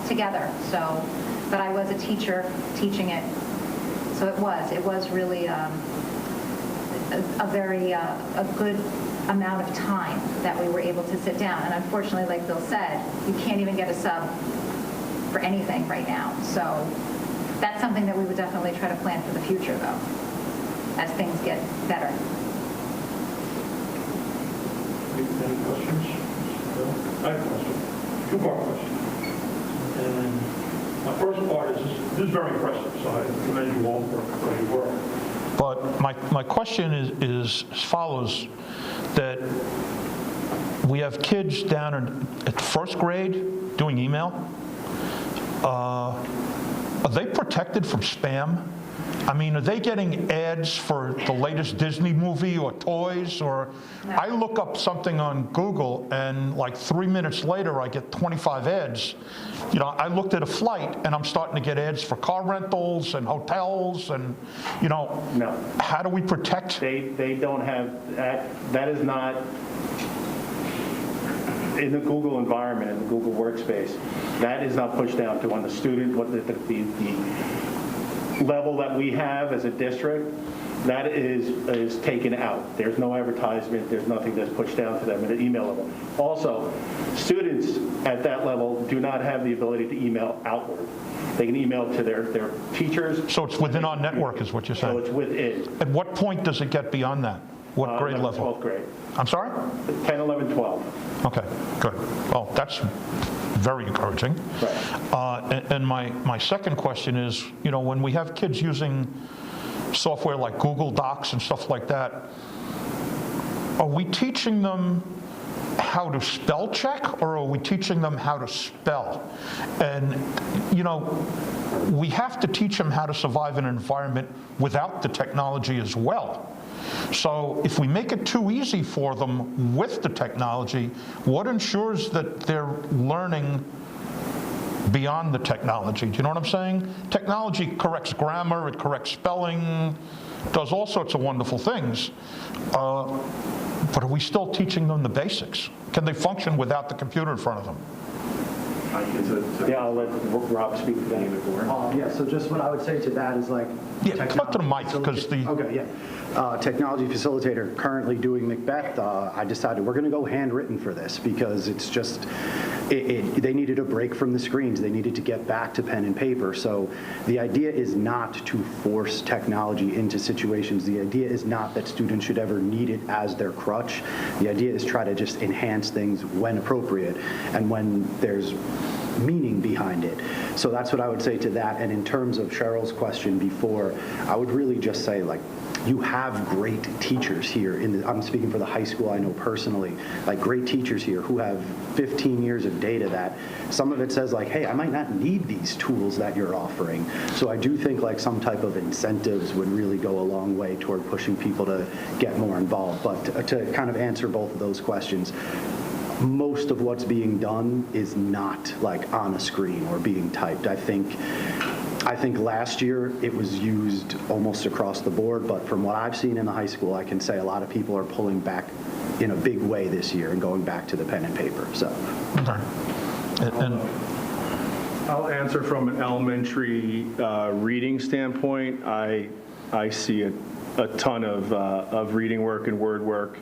E: together. So, but I was a teacher teaching it. So it was really a very good amount of time that we were able to sit down. And unfortunately, like Bill said, you can't even get a sub for anything right now. So that's something that we would definitely try to plan for the future, though, as things get better.
L: Any questions? I have a question. Two-part question. And my first part is, this is very impressive, so I commend you all for your work.
B: But my question is as follows, that we have kids down at first grade doing email. Are they protected from spam? I mean, are they getting ads for the latest Disney movie or toys? Or I look up something on Google and like 3 minutes later I get 25 ads. I looked at a flight and I'm starting to get ads for car rentals and hotels and,
C: No.
B: How do we protect?
C: They don't have, that is not, in the Google environment, in the Google workspace, that is not pushed down to on the student, what the level that we have as a district, that is taken out. There's no advertisement, there's nothing that's pushed down to them at an email level. Also, students at that level do not have the ability to email outward. They can email to their teachers.
B: So it's within our network is what you're
C: So
B: saying?
C: it's within.
B: At what point does it get beyond that? What grade
C: 11th,
B: level?
C: 12th grade.
B: I'm sorry?
C: 10, 11, 12.
B: Okay, good. Well, that's very encouraging.
C: Right.
B: And my second question is, you know, when we have kids using software like Google Docs and stuff like that, are we teaching them how to spell check, or are we teaching them how to spell? And, you know, we have to teach them how to survive in an environment without the technology as well. So if we make it too easy for them with the technology, what ensures that they're learning beyond the technology? Do you know what I'm saying? Technology corrects grammar, it corrects spelling, does all sorts of wonderful things. But are we still teaching them the basics? Can they function without the computer in front of them?
C: Yeah, I'll let Rob speak to that.
I: Yeah, so just what I would say to that is like.
B: Yeah, talk to the mic, because the...
I: Okay, yeah. Technology facilitator currently doing Macbeth, I decided we're going to go handwritten for this because it's just, they needed a break from the screens. They needed to get back to pen and paper. So the idea is not to force technology into situations. The idea is not that students should ever need it as their crutch. The idea is try to just enhance things when appropriate and when there's meaning behind it. So that's what I would say to that. And in terms of Cheryl's question before, I would really just say, like, you have great teachers here. I'm speaking for the high school I know personally, like great teachers here who have 15 years of data that some of it says like, hey, I might not need these tools that you're offering. So I do think like some type of incentives would really go a long way toward pushing people to get more involved. But to kind of answer both of those questions, most of what's being done is not like on a screen or being typed. I think last year it was used almost across the board, but from what I've seen in the high school, I can say a lot of people are pulling back in a big way this year and going back to the pen and paper. So.
B: Okay. And
G: I'll answer from an elementary reading standpoint. I see a ton of reading work and word work.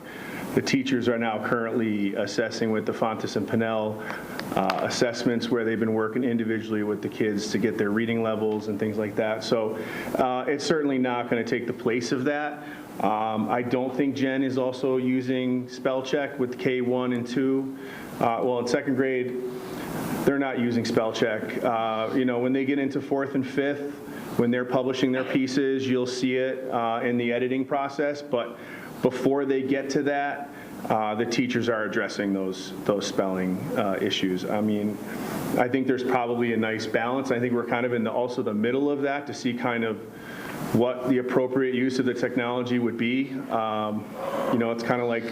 G: The teachers are now currently assessing with the Fontes and Pinnell assessments where they've been working individually with the kids to get their reading levels and things like that. So it's certainly not going to take the place of that. I don't think Jen is also using spell check with K1 and 2. Well, in second grade, they're not using spell check. You know, when they get into fourth and fifth, when they're publishing their pieces, you'll see it in the editing process. But before they get to that, the teachers are addressing those spelling issues. I mean, I think there's probably a nice balance. I think we're kind of in also the middle of that to see kind of what the appropriate use of the technology would be. You know, it's kind of like,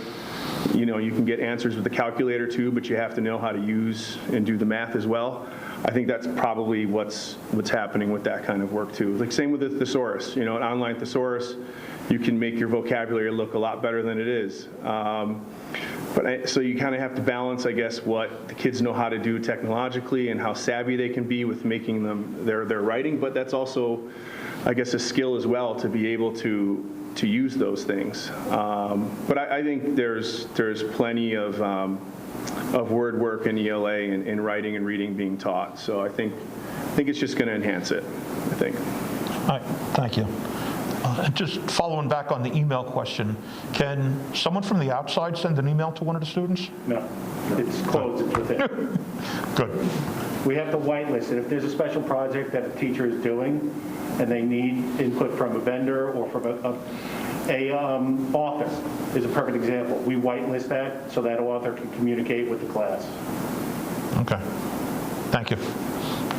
G: you know, you can get answers with the calculator too, but you have to know how to use and do the math as well. I think that's probably what's happening with that kind of work too. Like same with the thesaurus, you know, an online thesaurus, you can make your vocabulary look a lot better than it is. So you kind of have to balance, I guess, what the kids know how to do technologically and how savvy they can be with making them their writing, but that's also, I guess, a skill as well to be able to use those things. But I think there's plenty of word work and ELA and writing and reading being taught. So I think it's just going to enhance it, I think.
B: all right, thank you. Just following back on the email question, can someone from the outside send an email to one of the students?
C: No, it's closed, it's within.
B: Good.
C: We have to whitelist it. If there's a special project that a teacher is doing and they need input from a vendor or from a author is a perfect example. We whitelist that so that author can communicate with the class.
B: Okay. Thank you.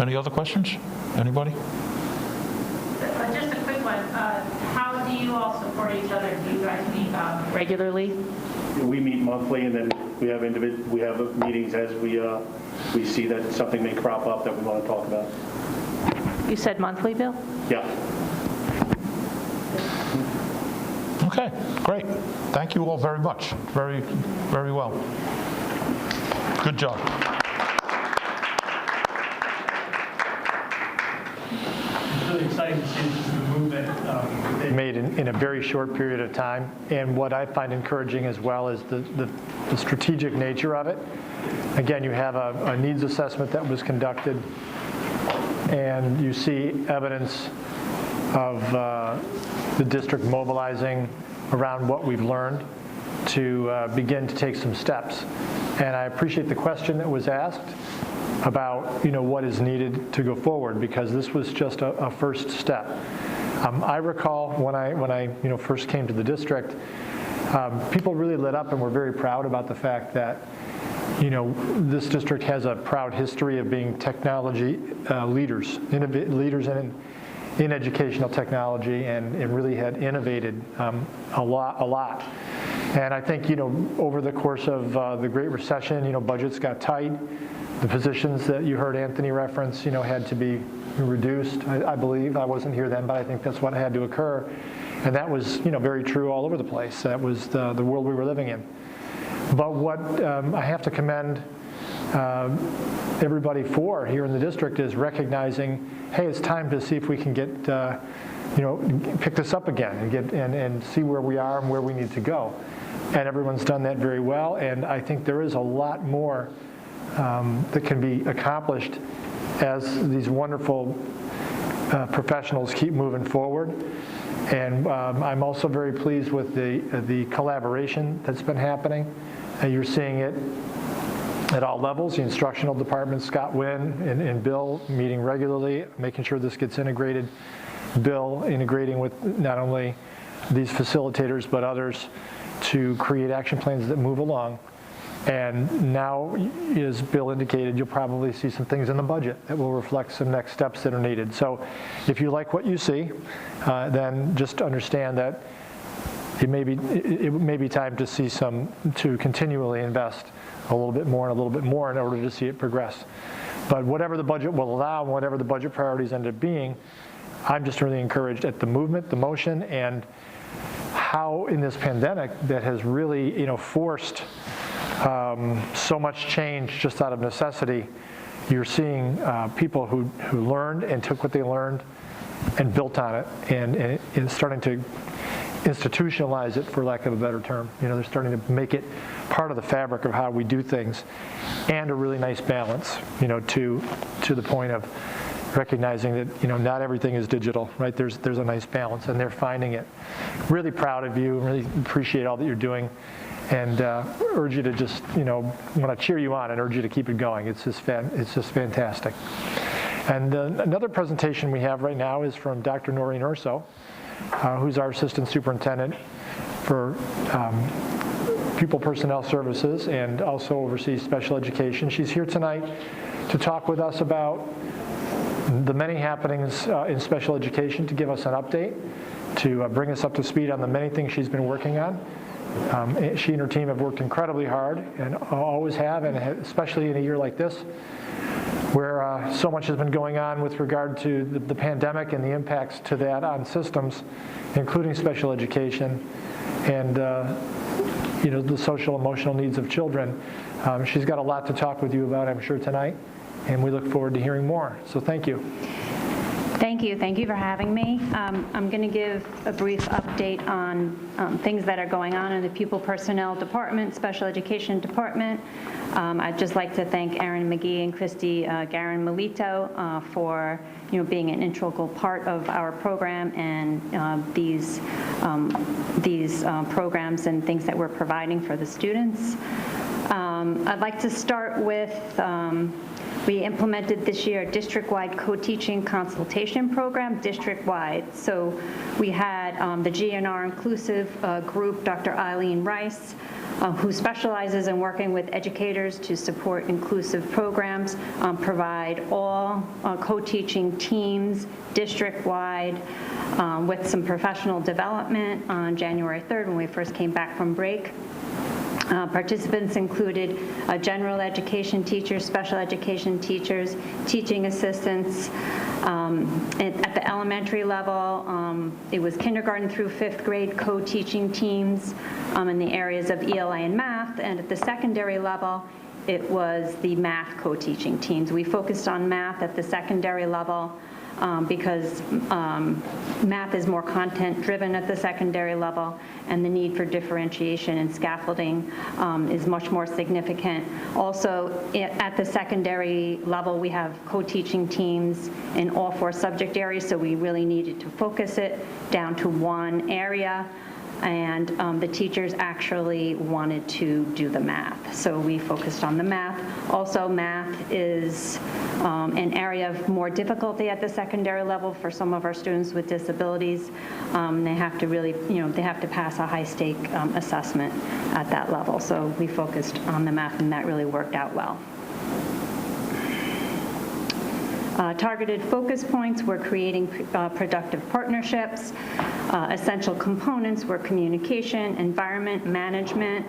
B: Any other questions? Anybody?
K: Just a quick one. How do you all support each other? Do you guys meet regularly?
C: We meet monthly, and then we have meetings as we see that something may crop up that we want to talk about.
K: You said monthly, Bill?
C: Yeah.
B: Okay, great. Thank you all very much. Very, very well. Good job.
L: It's really exciting to see the movement
A: Made in a very short period of time. And what I find encouraging as well is the strategic nature of it. Again, you have a needs assessment that was conducted. and you see evidence of the district mobilizing around what we've learned to begin to take some steps. And I appreciate the question that was asked about, what is needed to go forward, because this was just a first step. I recall when I first came to the district, people really lit up and were very proud about the fact that this district has a proud history of being technology leaders in educational technology, and really had innovated a lot. And I think, over the course of the Great Recession, budgets got tight. The positions that you heard Anthony reference, had to be reduced, I believe. I wasn't here then, but I think that's what had to occur. And that was, very true all over the place. That was the world we were living in. But what I have to commend everybody for here in the district is recognizing, hey, it's time to see if we can get, pick this up again and see where we are and where we need to go. And everyone's done that very well. And I think there is a lot more that can be accomplished as these wonderful professionals keep moving forward. And I'm also very pleased with the collaboration that's been happening. You're seeing it at all levels. The instructional department, Scott Wynn and Bill meeting regularly, making sure this gets integrated. Bill integrating with not only these facilitators but others to create action plans that move along. And now, as Bill indicated, you'll probably see some things in the budget that will reflect some next steps that are needed. So if you like what you see, then just understand that it may be time to continually invest a little bit more and a little bit more in order to see it progress. But whatever the budget will allow, whatever the budget priorities end up being, I'm just really encouraged at the movement, the motion, and how in this pandemic that has really, forced so much change just out of necessity. You're seeing people who learned and took what they learned and built on it, and starting to institutionalize it, for lack of a better term. They're starting to make it part of the fabric of how we do things, and a really nice balance, to the point of recognizing that, not everything is digital, right? There's a nice balance, and they're finding it. Really proud of you, really appreciate all that you're doing, and urge you to just, want to cheer you on and urge you to keep it going. It's just fantastic. And another presentation we have right now is from Dr. Noreen Urso, who's our Assistant Superintendent for Pupil Personnel Services and also oversees special education. She's here tonight to talk with us about the many happenings in special education, to give us an update, to bring us up to speed on the many things she's been working on. She and her team have worked incredibly hard and always have, and especially in a year like this, where so much has been going on with regard to the pandemic and the impacts to that on systems, including special education and the social emotional needs of children. She's got a lot to talk with you about, I'm sure, tonight, and we look forward to hearing more. So thank you.
M: Thank you. Thank you for having me. I'm going to give a brief update on things that are going on in the Pupil Personnel Department, Special Education Department. I'd just like to thank Erin McGee and Christy Garin Melito for being an integral part of our program and these programs and things that we're providing for the students. I'd like to start with we implemented this year a district-wide co-teaching consultation program, district-wide. So we had the GNR Inclusive group, Dr. Eileen Rice, who specializes in working with educators to support inclusive programs, provide all co-teaching teams district-wide with some professional development on January 3rd when we first came back from break. Participants included general education teachers, special education teachers, teaching assistants. At the elementary level, it was kindergarten through 5th grade co-teaching teams in the areas of ELA and math. And at the secondary level, it was the math co-teaching teams. We focused on math at the secondary level. because math is more content-driven at the secondary level, and the need for differentiation and scaffolding is much more significant. Also, at the secondary level, we have co-teaching teams in all 4 subject areas, so we really needed to focus it down to one area. And the teachers actually wanted to do the math, so we focused on the math. Also, math is an area of more difficulty at the secondary level for some of our students with disabilities. They have to really, they have to pass a high-stake assessment at that level, so we focused on the math, and that really worked out well. Targeted focus points were creating productive partnerships. Essential components were communication, environment, management.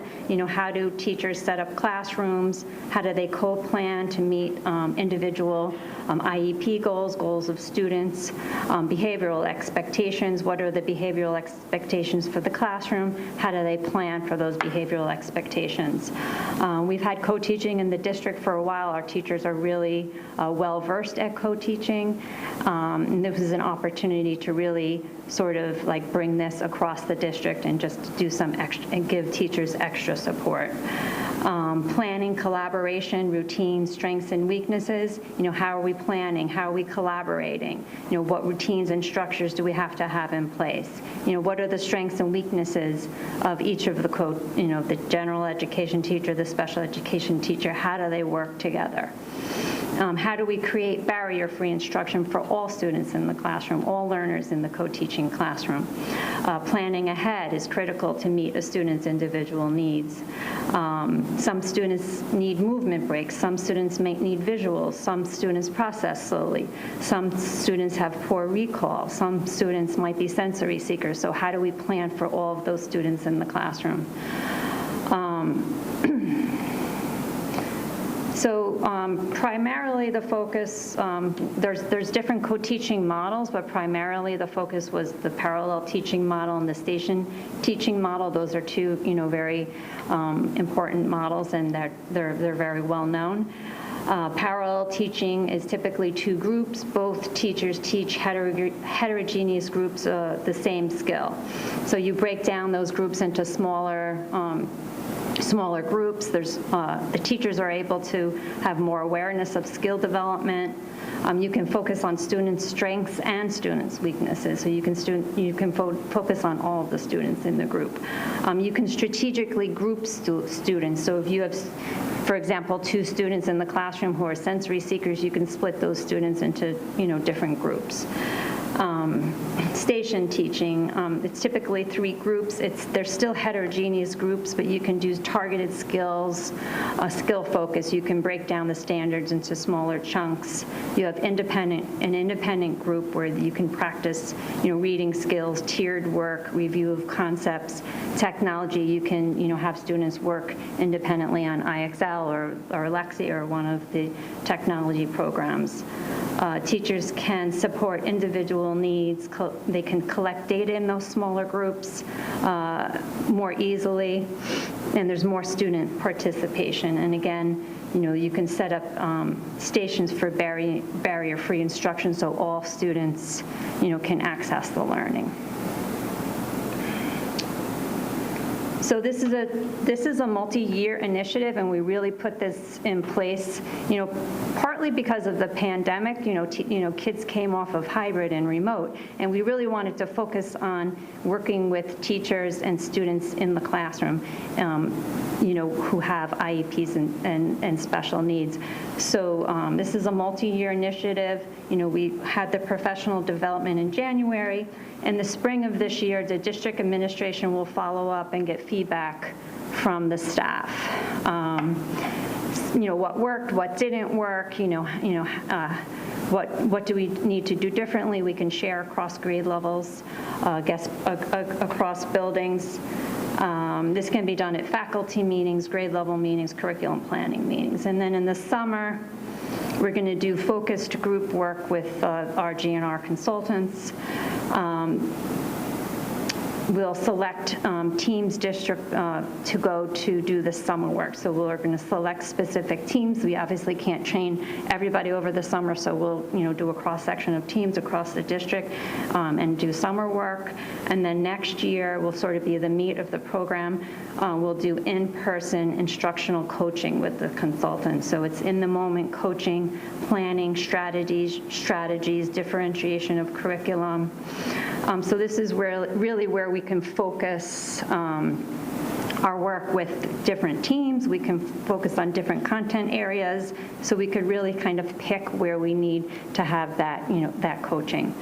M: How do teachers set up classrooms? How do they co-plan to meet individual IEP goals of students? Behavioral expectations. What are the behavioral expectations for the classroom? How do they plan for those behavioral expectations? We've had co-teaching in the district for a while. Our teachers are really well-versed at co-teaching. And this is an opportunity to really sort of like bring this across the district and just do some extra and give teachers extra support. Planning, collaboration, routines, strengths and weaknesses. How are we planning? How are we collaborating? What routines and structures do we have to have in place? What are the strengths and weaknesses of each of the the general education teacher, the special education teacher? How do they work together? How do we create barrier-free instruction for all students in the classroom, all learners in the co-teaching classroom? Planning ahead is critical to meet a student's individual needs. Some students need movement breaks. Some students may need visuals. Some students process slowly. Some students have poor recall. Some students might be sensory seekers. So how do we plan for all of those students in the classroom? Primarily the focus, there's different co-teaching models, but primarily the focus was the parallel teaching model and the station teaching model. Those are two, very important models, and they're very well known. Parallel teaching is typically 2 groups. Both teachers teach heterogeneous groups the same skill. So you break down those groups into smaller groups. The teachers are able to have more awareness of skill development. You can focus on students' strengths and students' weaknesses, so you can focus on all of the students in the group. You can strategically group students, so if you have, for example, 2 students in the classroom who are sensory seekers, you can split those students into different groups. Station teaching, it's typically 3 groups. They're still heterogeneous groups, but you can do targeted skills, skill focus. You can break down the standards into smaller chunks. You have an independent group where you can practice, reading skills, tiered work, review of concepts, technology. You can, have students work independently on IXL or Lexi or one of the technology programs. Teachers can support individual needs. They can collect data in those smaller groups more easily, and there's more student participation. And again, you can set up stations for barrier-free instruction so all students, can access the learning. So this is a multi-year initiative, and we really put this in place, partly because of the pandemic. Kids came off of hybrid and remote, and we really wanted to focus on working with teachers and students in the classroom, who have IEPs and special needs. So this is a multi-year initiative. We had the professional development in January. In the spring of this year, the district administration will follow up and get feedback from the staff. What worked, what didn't work, what do we need to do differently? We can share across grade levels, across buildings. This can be done at faculty meetings, grade level meetings, curriculum planning meetings. And then in the summer, we're going to do focused group work with our GNR consultants. we'll select teams district to go to do the summer work. So we're going to select specific teams. We obviously can't train everybody over the summer, so we'll do a cross-section of teams across the district and do summer work. And then next year will sort of be the meat of the program. We'll do in-person instructional coaching with the consultant. So it's in-the-moment coaching, planning, strategies, differentiation of curriculum. So this is really where we can focus our work with different teams. We can focus on different content areas, so we could really kind of pick where we need to have that, that coaching.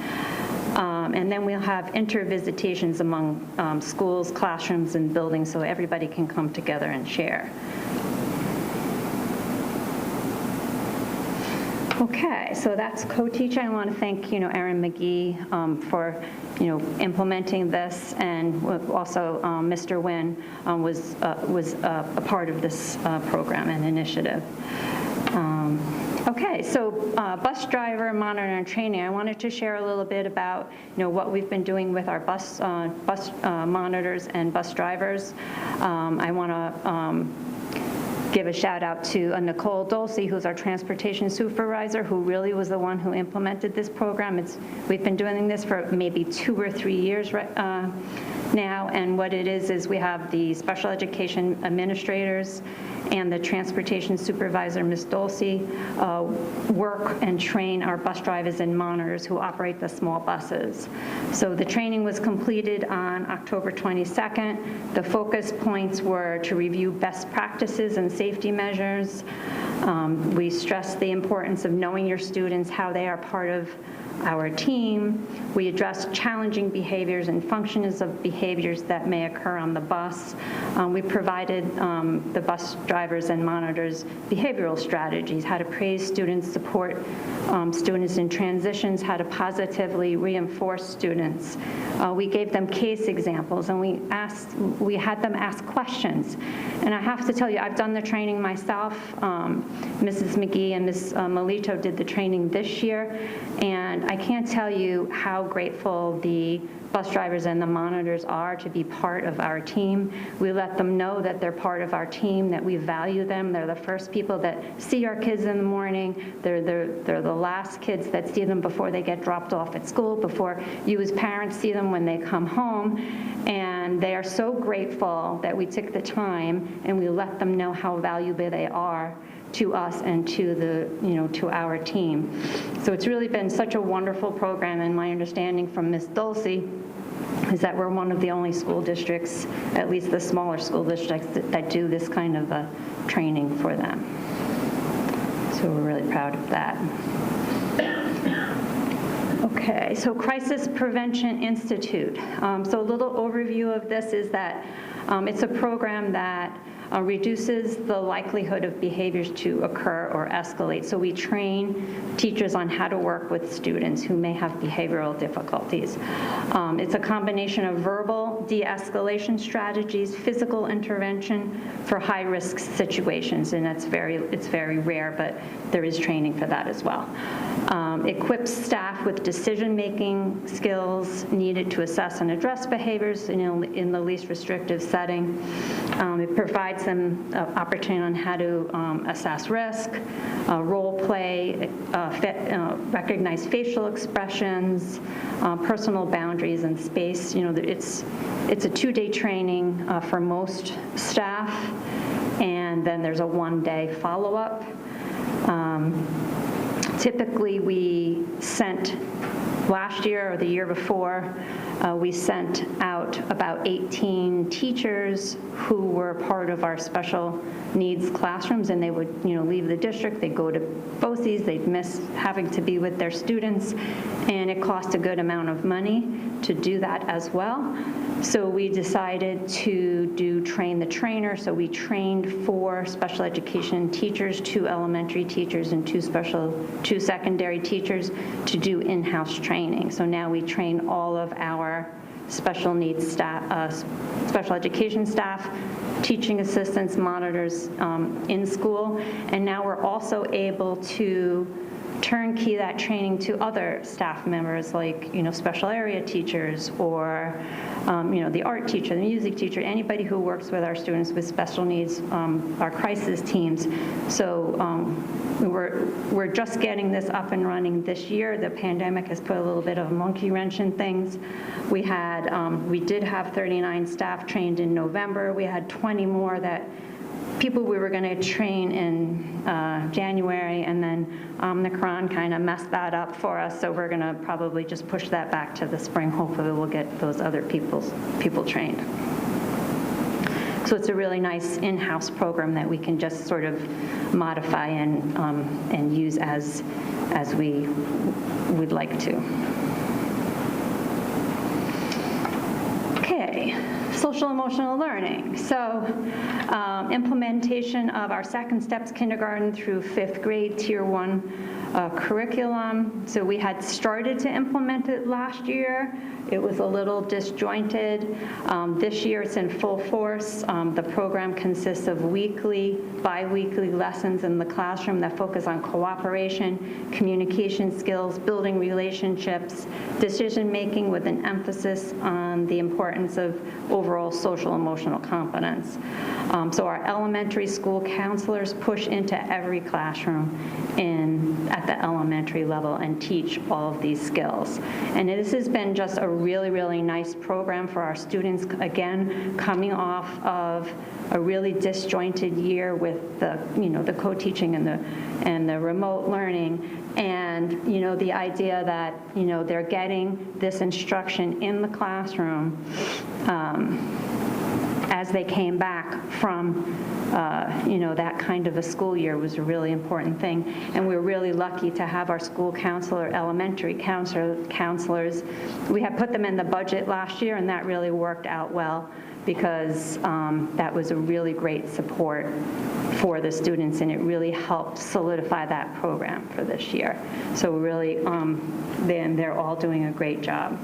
M: And then we'll have inter-visitations among schools, classrooms, and buildings, so everybody can come together and share. Okay, so that's co-teaching. I want to thank, Erin McGee for, implementing this, and also Mr. Nguyen was a part of this program and initiative. Okay, so bus driver monitor and training. I wanted to share a little bit about, what we've been doing with our bus monitors and bus drivers. I want to give a shout out to Nicole Dulce, who's our transportation supervisor, who really was the one who implemented this program. We've been doing this for maybe 2 or 3 years now, and what it is we have the special education administrators and the transportation supervisor, Ms. Dulce, work and train our bus drivers and monitors who operate the small buses. So the training was completed on October 22nd. The focus points were to review best practices and safety measures. We stressed the importance of knowing your students, how they are part of our team. We addressed challenging behaviors and functions of behaviors that may occur on the bus. We provided the bus drivers and monitors behavioral strategies, how to praise students, support students in transitions, how to positively reinforce students. We gave them case examples, and we had them ask questions. And I have to tell you, I've done the training myself. Mrs. McGee and Ms. Melito did the training this year, and I can't tell you how grateful the bus drivers and the monitors are to be part of our team. We let them know that they're part of our team, that we value them. They're the first people that see our kids in the morning. They're the last kids that see them before they get dropped off at school, before you as parents see them when they come home. And they are so grateful that we took the time and we let them know how valuable they are to us and to to our team. So it's really been such a wonderful program, and my understanding from Ms. Dulce is that we're one of the only school districts, at least the smaller school districts, that do this kind of a training for them. So we're really proud of that. Okay, so Crisis Prevention Institute. So a little overview of this is that it's a program that reduces the likelihood of behaviors to occur or escalate. So we train teachers on how to work with students who may have behavioral difficulties. It's a combination of verbal de-escalation strategies, physical intervention for high-risk situations, and it's very rare, but there is training for that as well. Equips staff with decision-making skills needed to assess and address behaviors in the least restrictive setting. It provides them opportunity on how to assess risk, role play, recognize facial expressions, personal boundaries and space. It's a 2-day training for most staff, and then there's a 1-day follow-up. Typically, we sent last year or the year before, we sent out about 18 teachers who were part of our special needs classrooms, and they would leave the district, they'd go to BOCES, they'd miss having to be with their students, and it cost a good amount of money to do that as well. So we decided to train the trainer. So we trained 4 special education teachers, 2 elementary teachers, and 2 secondary teachers to do in-house training. So now we train all of our special needs staff, special education staff, teaching assistants, monitors in school, and now we're also able to turnkey that training to other staff members, like, special area teachers, or, the art teacher, the music teacher, anybody who works with our students with special needs, our crisis teams. So we're just getting this up and running this year. The pandemic has put a little bit of a monkey wrench in things. We did have 39 staff trained in November. We had 20 more people we were going to train in January, and then Omicron kind of messed that up for us, so we're going to probably just push that back to the spring. Hopefully we'll get those other people trained. So it's a really nice in-house program that we can just sort of modify and use as we would like to. Okay. Social emotional learning. So implementation of our second steps kindergarten through 5th grade tier 1 curriculum. So we had started to implement it last year. It was a little disjointed. This year it's in full force. The program consists of weekly, bi-weekly lessons in the classroom that focus on cooperation, communication skills, building relationships, decision-making with an emphasis on the importance of overall social emotional competence. So our elementary school counselors push into every classroom at the elementary level and teach all of these skills. And this has been just a really, really nice program for our students, again, coming off of a really disjointed year with the co-teaching and the remote learning, and the idea that they're getting this instruction in the classroom as they came back from that kind of a school year was a really important thing. And we're really lucky to have our school counselor, elementary counselors. We had put them in the budget last year, and that really worked out well, because that was a really great support for the students, and it really helped solidify that program for this year. So really, they're all doing a great job.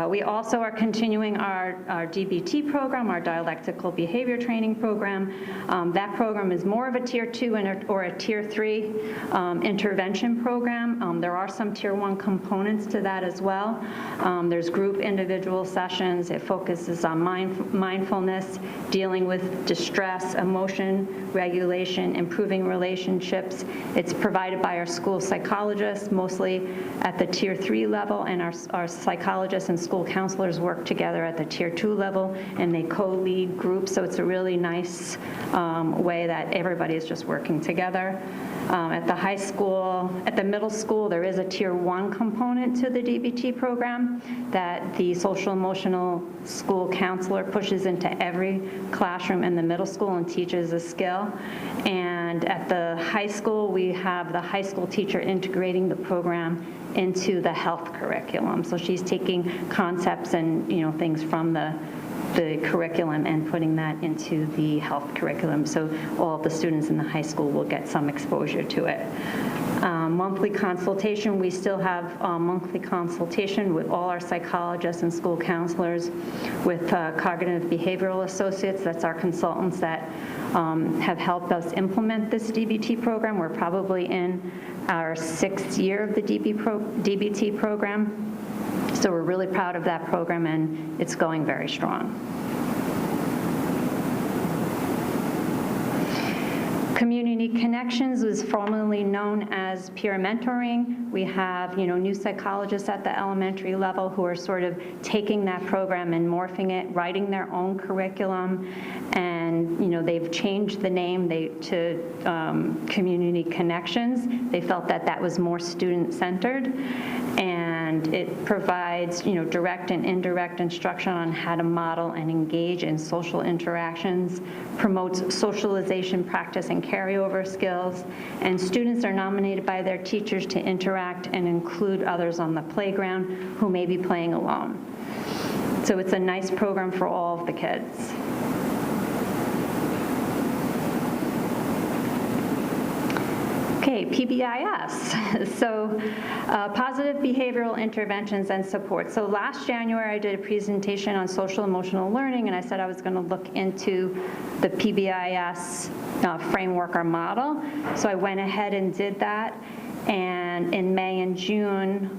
M: We also are continuing our Dbt program, our dialectical behavior training program. That program is more of a tier 2 or a tier 3 intervention program. There are some tier 1 components to that as well. There's group individual sessions. It focuses on mindfulness, dealing with distress, emotion regulation, improving relationships. It's provided by our school psychologists, mostly at the tier 3 level, and our psychologists and school counselors work together at the tier 2 level, and they co-lead groups. So it's a really nice way that everybody is just working together. At the high school, at the middle school, there is a tier 1 component to the DBT program that the social emotional school counselor pushes into every classroom in the middle school and teaches a skill. And at the high school, we have the high school teacher integrating the program into the health curriculum. So she's taking concepts and things from the curriculum and putting that into the health curriculum. So all of the students in the high school will get some exposure to it. Monthly consultation, we still have monthly consultation with all our psychologists and school counselors, with cognitive behavioral associates. That's our consultants that have helped us implement this DBT program. We're probably in our 6th year of the DBT program. So we're really proud of that program, and it's going very strong. Community Connections was formerly known as peer mentoring. We have, new psychologists at the elementary level who are sort of taking that program and morphing it, writing their own curriculum, and, they've changed the name to Community Connections. They felt that that was more student-centered, and it provides, direct and indirect instruction on how to model and engage in social interactions, promotes socialization practice and carryover skills, and students are nominated by their teachers to interact and include others on the playground who may be playing alone. So it's a nice program for all of the kids. Okay, PBIS. So positive behavioral interventions and support. So last January, I did a presentation on social emotional learning, and I said I was going to look into the PBIS framework or model. So I went ahead and did that. And in May and June,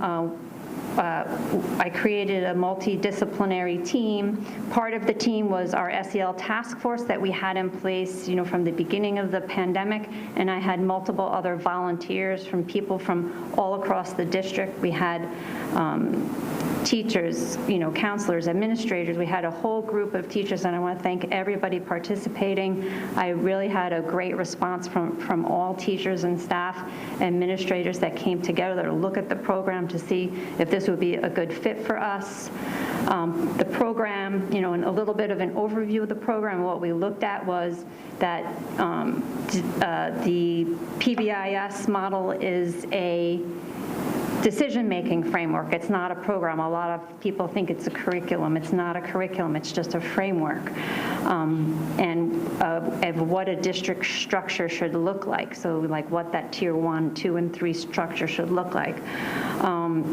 M: I created a multidisciplinary team. Part of the team was our SEL task force that we had in place, from the beginning of the pandemic, and I had multiple other volunteers from people from all across the district. We had teachers, counselors, administrators. We had a whole group of teachers, and I want to thank everybody participating. I really had a great response from all teachers and staff, administrators that came together to look at the program to see if this would be a good fit for us. The program, and a little bit of an overview of the program, what we looked at was that the PBIS model is a decision-making framework. It's not a program. A lot of people think it's a curriculum. It's not a curriculum. It's just a framework of what a district structure should look like. So like what that tier 1, 2, and 3 structure should look like.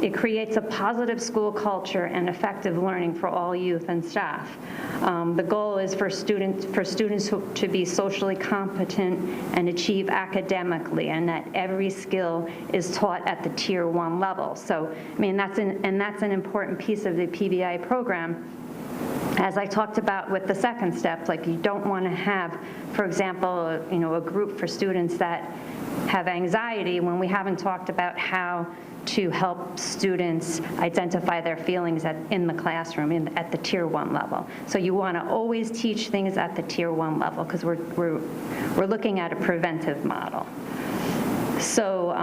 M: It creates a positive school culture and effective learning for all youth and staff. The goal is for students to be socially competent and achieve academically, and that every skill is taught at the tier 1 level. So, that's an important piece of the PBI program. As I talked about with the second step, like you don't want to have, for example, a group for students that have anxiety when we haven't talked about how to help students identify their feelings in the classroom at the tier 1 level. So you want to always teach things at the tier 1 level because we're looking at a preventive model. So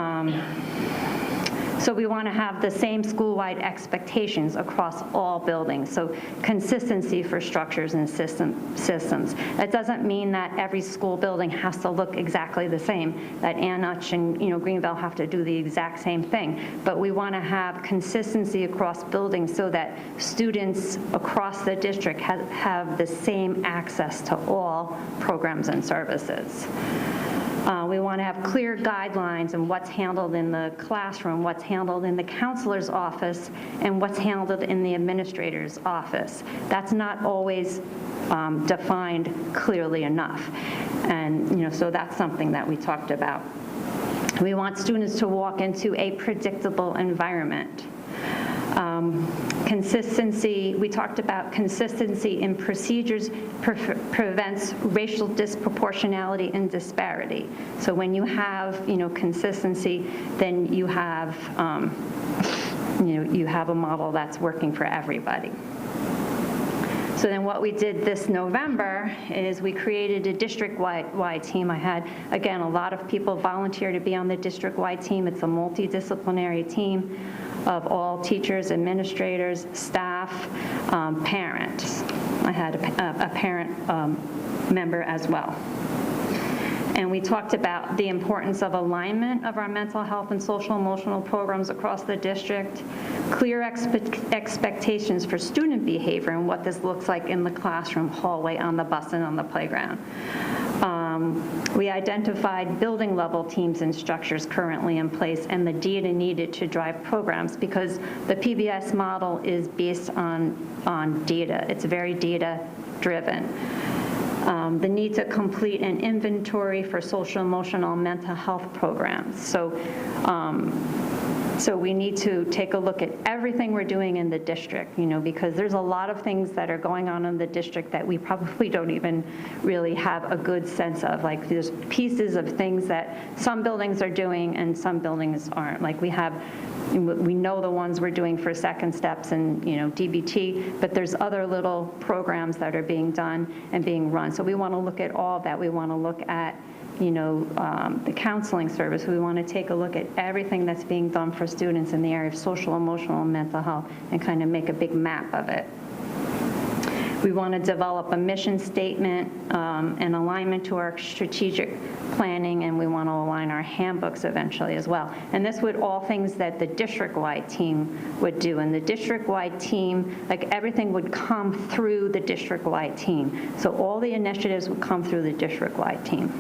M: we want to have the same school-wide expectations across all buildings, so consistency for structures and systems. That doesn't mean that every school building has to look exactly the same, that Annuch and Greenville have to do the exact same thing, but we want to have consistency across buildings so that students across the district have the same access to all programs and services. We want to have clear guidelines on what's handled in the classroom, what's handled in the counselor's office, and what's handled in the administrator's office. That's not always defined clearly enough. And so that's something that we talked about. We want students to walk into a predictable environment. Consistency, we talked about consistency in procedures prevents racial disproportionality and disparity. So when you have, consistency, then you have, you have a model that's working for everybody. So then what we did this November is we created a district-wide team. I had, again, a lot of people volunteer to be on the district-wide team. It's a multidisciplinary team of all teachers, administrators, staff, parents. I had a parent member as well. And we talked about the importance of alignment of our mental health and social emotional programs across the district, clear expectations for student behavior and what this looks like in the classroom, hallway, on the bus, and on the playground. We identified building level teams and structures currently in place and the data needed to drive programs because the PBS model is based on data. It's very data driven. The need to complete an inventory for social, emotional, and mental health programs. So we need to take a look at everything we're doing in the district, because there's a lot of things that are going on in the district that we probably don't even really have a good sense of. Like there's pieces of things that some buildings are doing and some buildings aren't. Like we know the ones we're doing for second steps and DBT, but there's other little programs that are being done and being run. So we want to look at all of that. We want to look at the counseling service. We want to take a look at everything that's being done for students in the area of social, emotional, and mental health and kind of make a big map of it. We want to develop a mission statement and alignment to our strategic planning, and we want to align our handbooks eventually as well. And this would all things that the district-wide team would do. And the district-wide team, like everything would come through the district-wide team. So all the initiatives would come through the district-wide team.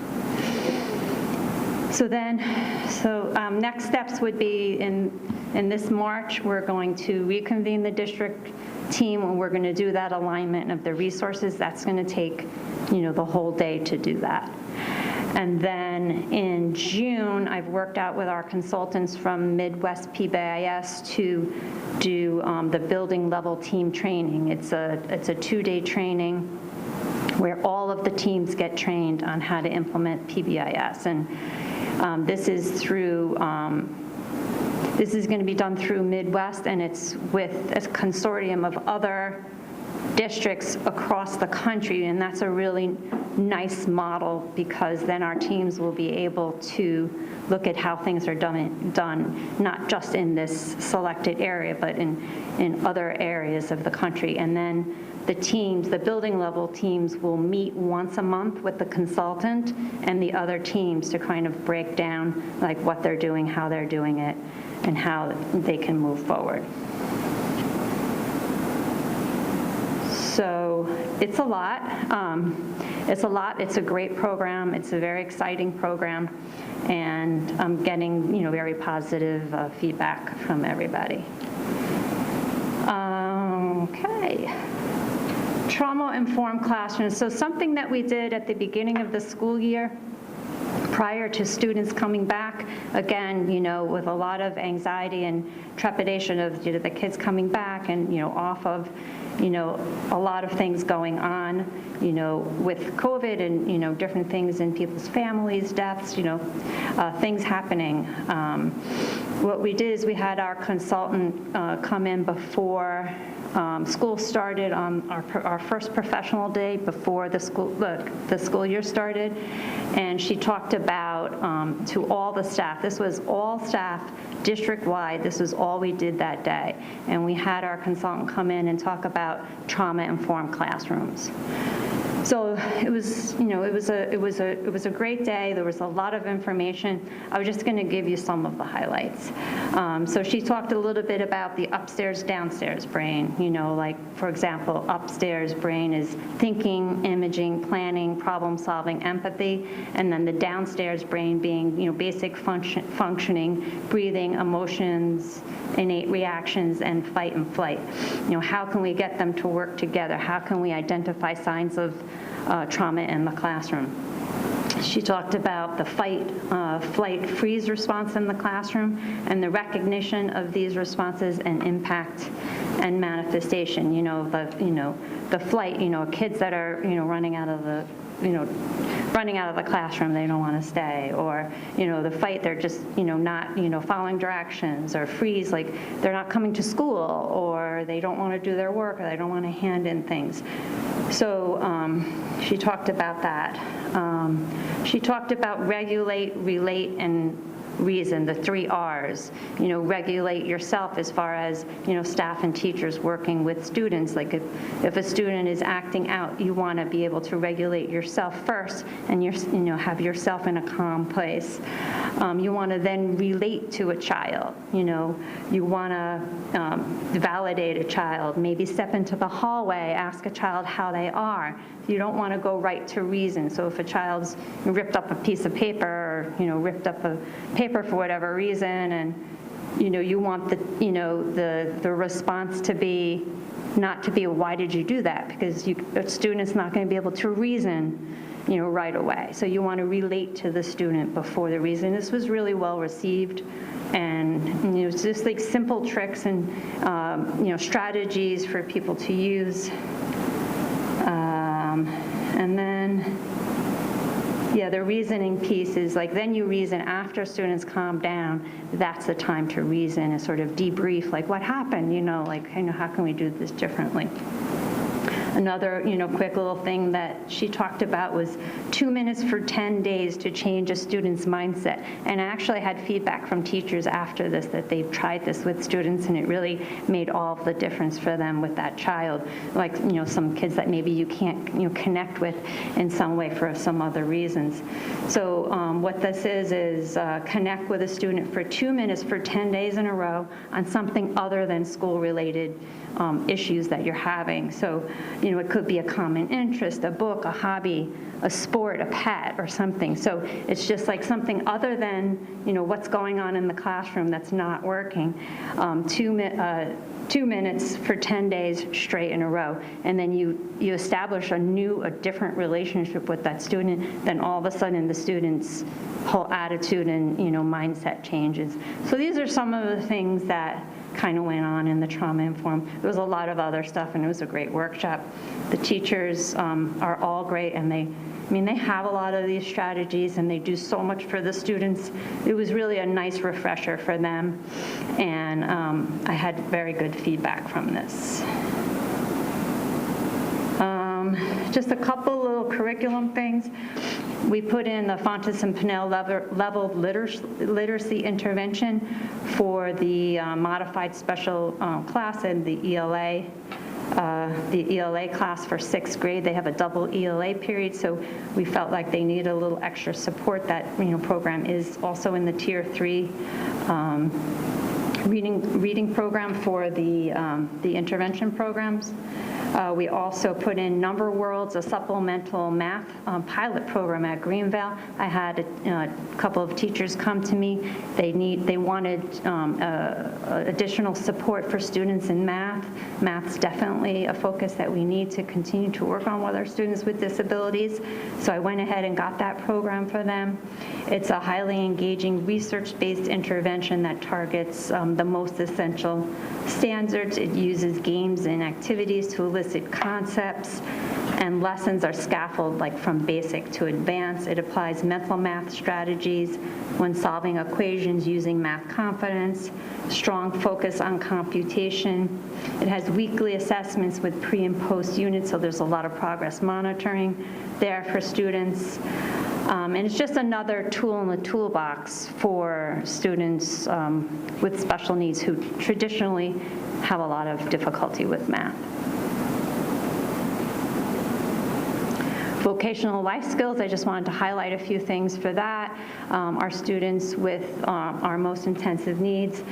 M: Next steps would be in this March, we're going to reconvene the district team, and we're going to do that alignment of the resources. That's going to take, the whole day to do that. And then in June, I've worked out with our consultants from Midwest Pbis to do the building level team training. It's a 2-day training where all of the teams get trained on how to implement Pbis. And this is going to be done through Midwest, and it's with a consortium of other districts across the country, and that's a really nice model because then our teams will be able to look at how things are done not just in this selected area, but in other areas of the country. And then the teams, the building level teams, will meet once a month with the consultant and the other teams to kind of break down like what they're doing, how they're doing it, and how they can move forward. So it's a lot. It's a great program. It's a very exciting program, and I'm getting very positive feedback from everybody. Okay. Trauma-informed classrooms. So something that we did at the beginning of the school year, prior to students coming back, again, with a lot of anxiety and trepidation of the kids coming back and off of a lot of things going on with COVID and different things in people's families, deaths, things happening. What we did is we had our consultant come in before school started on our first professional day before the school year started, and she talked about to all the staff. This was all staff district-wide. This was all we did that day, and we had our consultant come in and talk about trauma-informed classrooms. So it was, it was a great day. There was a lot of information. I was just going to give you some of the highlights. So she talked a little bit about the upstairs, downstairs brain. Like for example, upstairs brain is thinking, imaging, planning, problem solving, empathy, and then the downstairs brain being, basic functioning, breathing, emotions, innate reactions, and fight and flight. How can we get them to work together? How can we identify signs of trauma in the classroom? She talked about the fight, flight, freeze response in the classroom and the recognition of these responses and impact and manifestation. The flight, kids that are, running out of the classroom, they don't want to stay, or the fight, they're just not following directions, or freeze, like they're not coming to school, or they don't want to do their work, or they don't want to hand in things. So she talked about that. She talked about regulate, relate, and reason, the 3 R's. Regulate yourself as far as, staff and teachers working with students. Like if a student is acting out, you want to be able to regulate yourself first and have yourself in a calm place. You want to then relate to a child. You want to validate a child, maybe step into the hallway, ask a child how they are. You don't want to go right to reason. So if a child's ripped up a piece of paper, or ripped up a paper for whatever reason, and you want the response to be not to be, why did you do that? Because a student's not going to be able to reason right away. So you want to relate to the student before the reason. This was really well received, and it's just like simple tricks and strategies for people to use. And then, the reasoning piece is like, then you reason after students calm down. That's the time to reason and sort of debrief, like what happened, how can we do this differently? Another, quick little thing that she talked about was 2 minutes for 10 days to change a student's mindset. And I actually had feedback from teachers after this that they've tried this with students, and it really made all the difference for them with that child. Like, some kids that maybe you can't, connect with in some way for some other reasons. So So what this is connect with a student for 2 minutes for 10 days in a row on something other than school-related issues that you're having. So, it could be a common interest, a book, a hobby, a sport, a pet, or something. So it's just like something other than, what's going on in the classroom that's not working. 2 minutes for 10 days straight in a row. And then you establish a different relationship with that student, then all of a sudden the student's whole attitude and, mindset changes. So these are some of the things that kind of went on in the trauma informed. There was a lot of other stuff, and it was a great workshop. The teachers are all great, and they have a lot of these strategies, and they do so much for the students. It was really a nice refresher for them, and I had very good feedback from this. Just a couple little curriculum things. We put in the Fontes and Pinnell level literacy intervention for the modified special class and the ELA class for 6th grade. They have a double ELA period, so we felt like they need a little extra support. That program is also in the Tier 3 reading program for the intervention programs. We also put in Number Worlds, a supplemental math pilot program at Greenville. I had a couple of teachers come to me. They wanted additional support for students in math. Math's definitely a focus that we need to continue to work on with our students with disabilities. So I went ahead and got that program for them. It's a highly engaging research-based intervention that targets the most essential standards. It uses games and activities to elicit concepts, and lessons are scaffolded like from basic to advanced. It applies mental math strategies when solving equations using math confidence, strong focus on computation. It has weekly assessments with pre and post units, so there's a lot of progress monitoring there for students. And it's just another tool in the toolbox for students with special needs who traditionally have a lot of difficulty with math. Vocational life skills, I just wanted to highlight a few things for that. Our students with our most intensive needs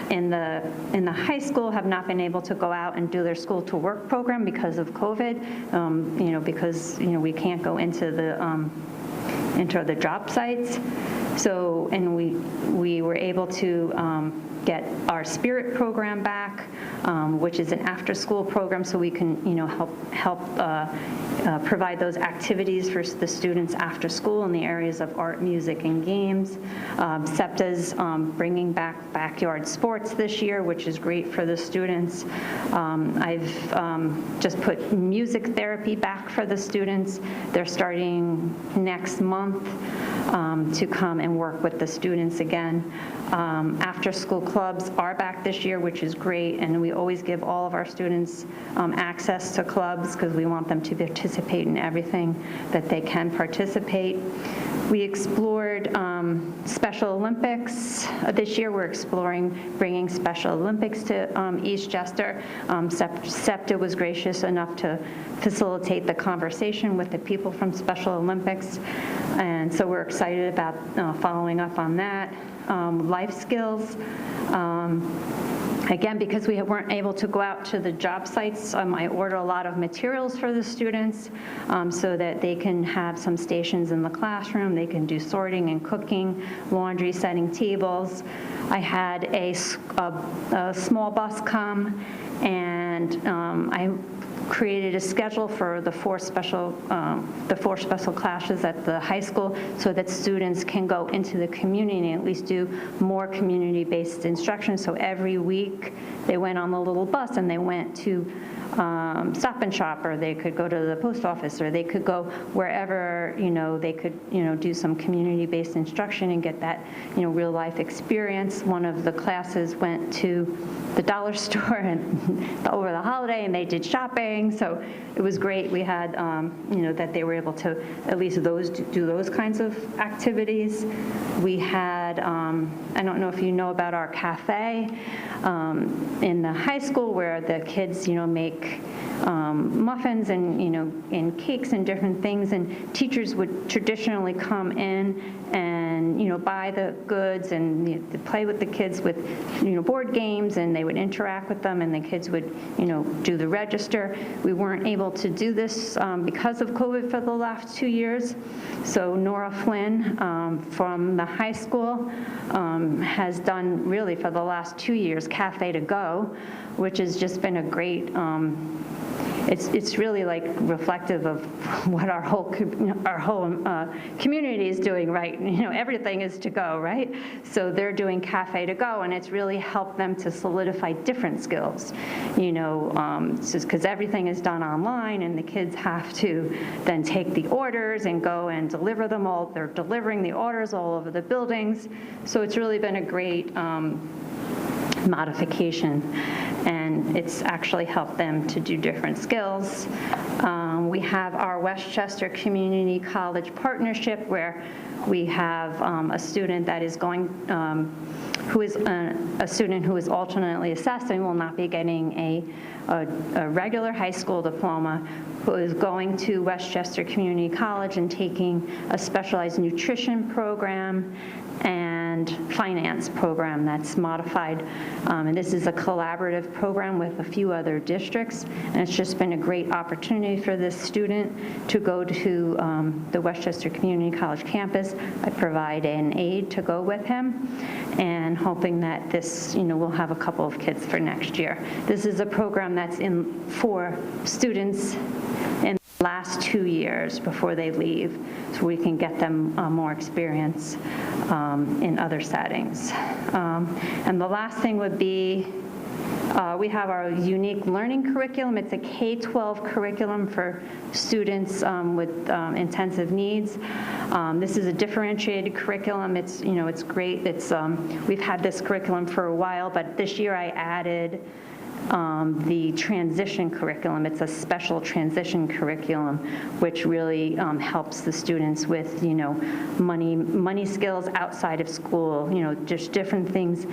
M: in the high school have not been able to go out and do their school to work program because of COVID, because we can't go into the job sites. So, and we were able to get our Spirit program back, which is an after-school program, so we can, help provide those activities for the students after school in the areas of art, music, and games. SEPTA's bringing back backyard sports this year, which is great for the students. I've just put music therapy back for the students. They're starting next month to come and work with the students again. After-school clubs are back this year, which is great, and we always give all of our students access to clubs because we want them to participate in everything that they can participate. We explored Special Olympics. This year we're exploring bringing Special Olympics to Eastchester. SEPTA was gracious enough to facilitate the conversation with the people from Special Olympics, and so we're excited about following up on that. Life skills. Again, because we weren't able to go out to the job sites, I ordered a lot of materials for the students so that they can have some stations in the classroom. They can do sorting and cooking, laundry, setting tables. I had a small bus come, and I created a schedule for the four special classes at the high school so that students can go into the community and at least do more community-based instruction. So every week they went on the little bus and they went to Stop and Shop, or they could go to the post office, or they could go wherever, they could, do some community-based instruction and get that, real life experience. One of the classes went to the dollar store and over the holiday, and they did shopping. So it was great. We had, that they were able to at least do those kinds of activities. We had, I don't know if you know about our cafe in the high school where the kids, make muffins and, and cakes and different things, and teachers would traditionally come in and, buy the goods and play with the kids with, board games, and they would interact with them, and the kids would, do the register. We weren't able to do this because of COVID for the last 2 years. So Nora Flynn from the high school has done really for the last 2 years Cafe to Go, which has just been a great, it's really like reflective of what our whole community is doing, right? Everything is to go, right? So they're doing Cafe to Go, and it's really helped them to solidify different skills, because everything is done online, and the kids have to then take the orders and go and deliver them all. They're delivering the orders all over the buildings. So it's really been a great modification, and it's actually helped them to do different skills. We have our Westchester Community College partnership, where we have a student that is going, who is a student who is alternately assessed and will not be getting a regular high school diploma, who is going to Westchester Community College and taking a specialized nutrition program and finance program that's modified. And this is a collaborative program with a few other districts, and it's just been a great opportunity for this student to go to the Westchester Community College campus. I provide an aide to go with him, and hoping that this, we'll have a couple of kids for next year. This is a program that's in for students in the last 2 years before they leave, so we can get them more experience in other settings. And the last thing would be, we have our unique learning curriculum. It's a K-12 curriculum for students with intensive needs. This is a differentiated curriculum. It's, it's great. It's, we've had this curriculum for a while, but this year I added the transition curriculum. It's a special transition curriculum, which really helps the students with, money skills outside of school, just different things,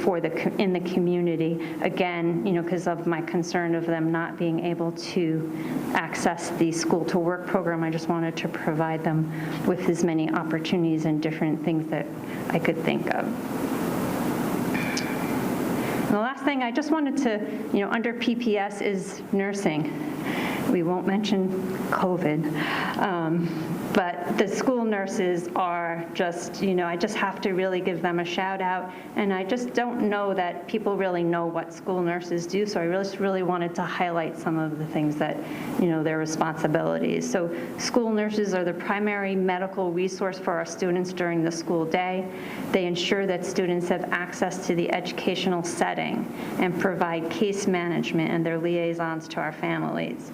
M: for in the community. Again, because of my concern of them not being able to access the school to work program, I just wanted to provide them with as many opportunities and different things that I could think of. And the last thing I just wanted to, under PPS is nursing. We won't mention COVID, but the school nurses are just, I just have to really give them a shout out. And I just don't know that people really know what school nurses do, so I really wanted to highlight some of the things that, their responsibilities. So school nurses are the primary medical resource for our students during the school day. They ensure that students have access to the educational setting and provide case management and their liaisons to our families.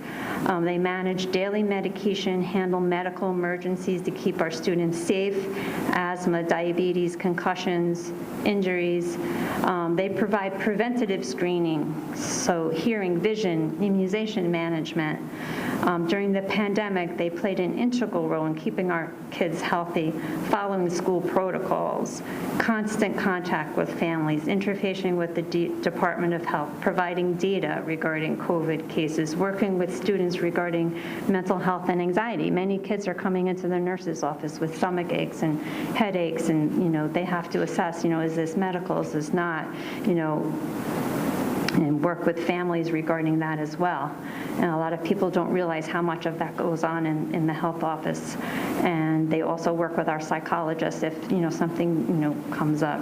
M: They manage daily medication, handle medical emergencies to keep our students safe, asthma, diabetes, concussions, injuries. They provide preventative screening, so hearing, vision, immunization management. During the pandemic, they played an integral role in keeping our kids healthy, following the school protocols, constant contact with families, interfacing with the Department of Health, providing data regarding COVID cases, working with students regarding mental health and anxiety. Many kids are coming into the nurse's office with stomach aches and headaches, and they have to assess, is this medical, is this not, and work with families regarding that as well. And a lot of people don't realize how much of that goes on in the health office. And they also work with our psychologists if, something, comes up.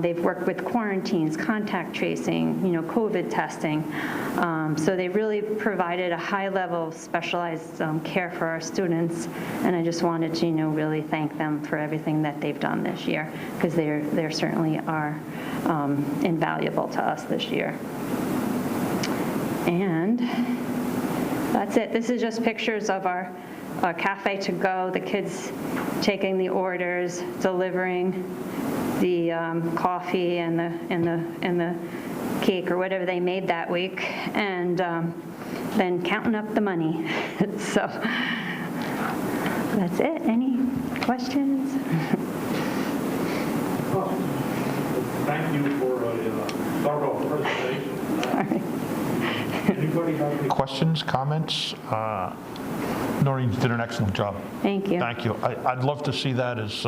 M: They've worked with quarantines, contact tracing, COVID testing. So they really provided a high level of specialized care for our students. And I just wanted to, really thank them for everything that they've done this year, because they certainly are invaluable to us this year. And that's it. This is just pictures of our cafe to go, the kids taking the orders, delivering the coffee and the cake or whatever they made that week, and then counting up the money. So that's it. Any questions?
L: Thank you for a thorough presentation.
K: Sorry.
L: Any Anybody have any
B: Questions, comments? Noreen did an excellent job.
M: Thank you.
B: Thank you. I'd love to see that as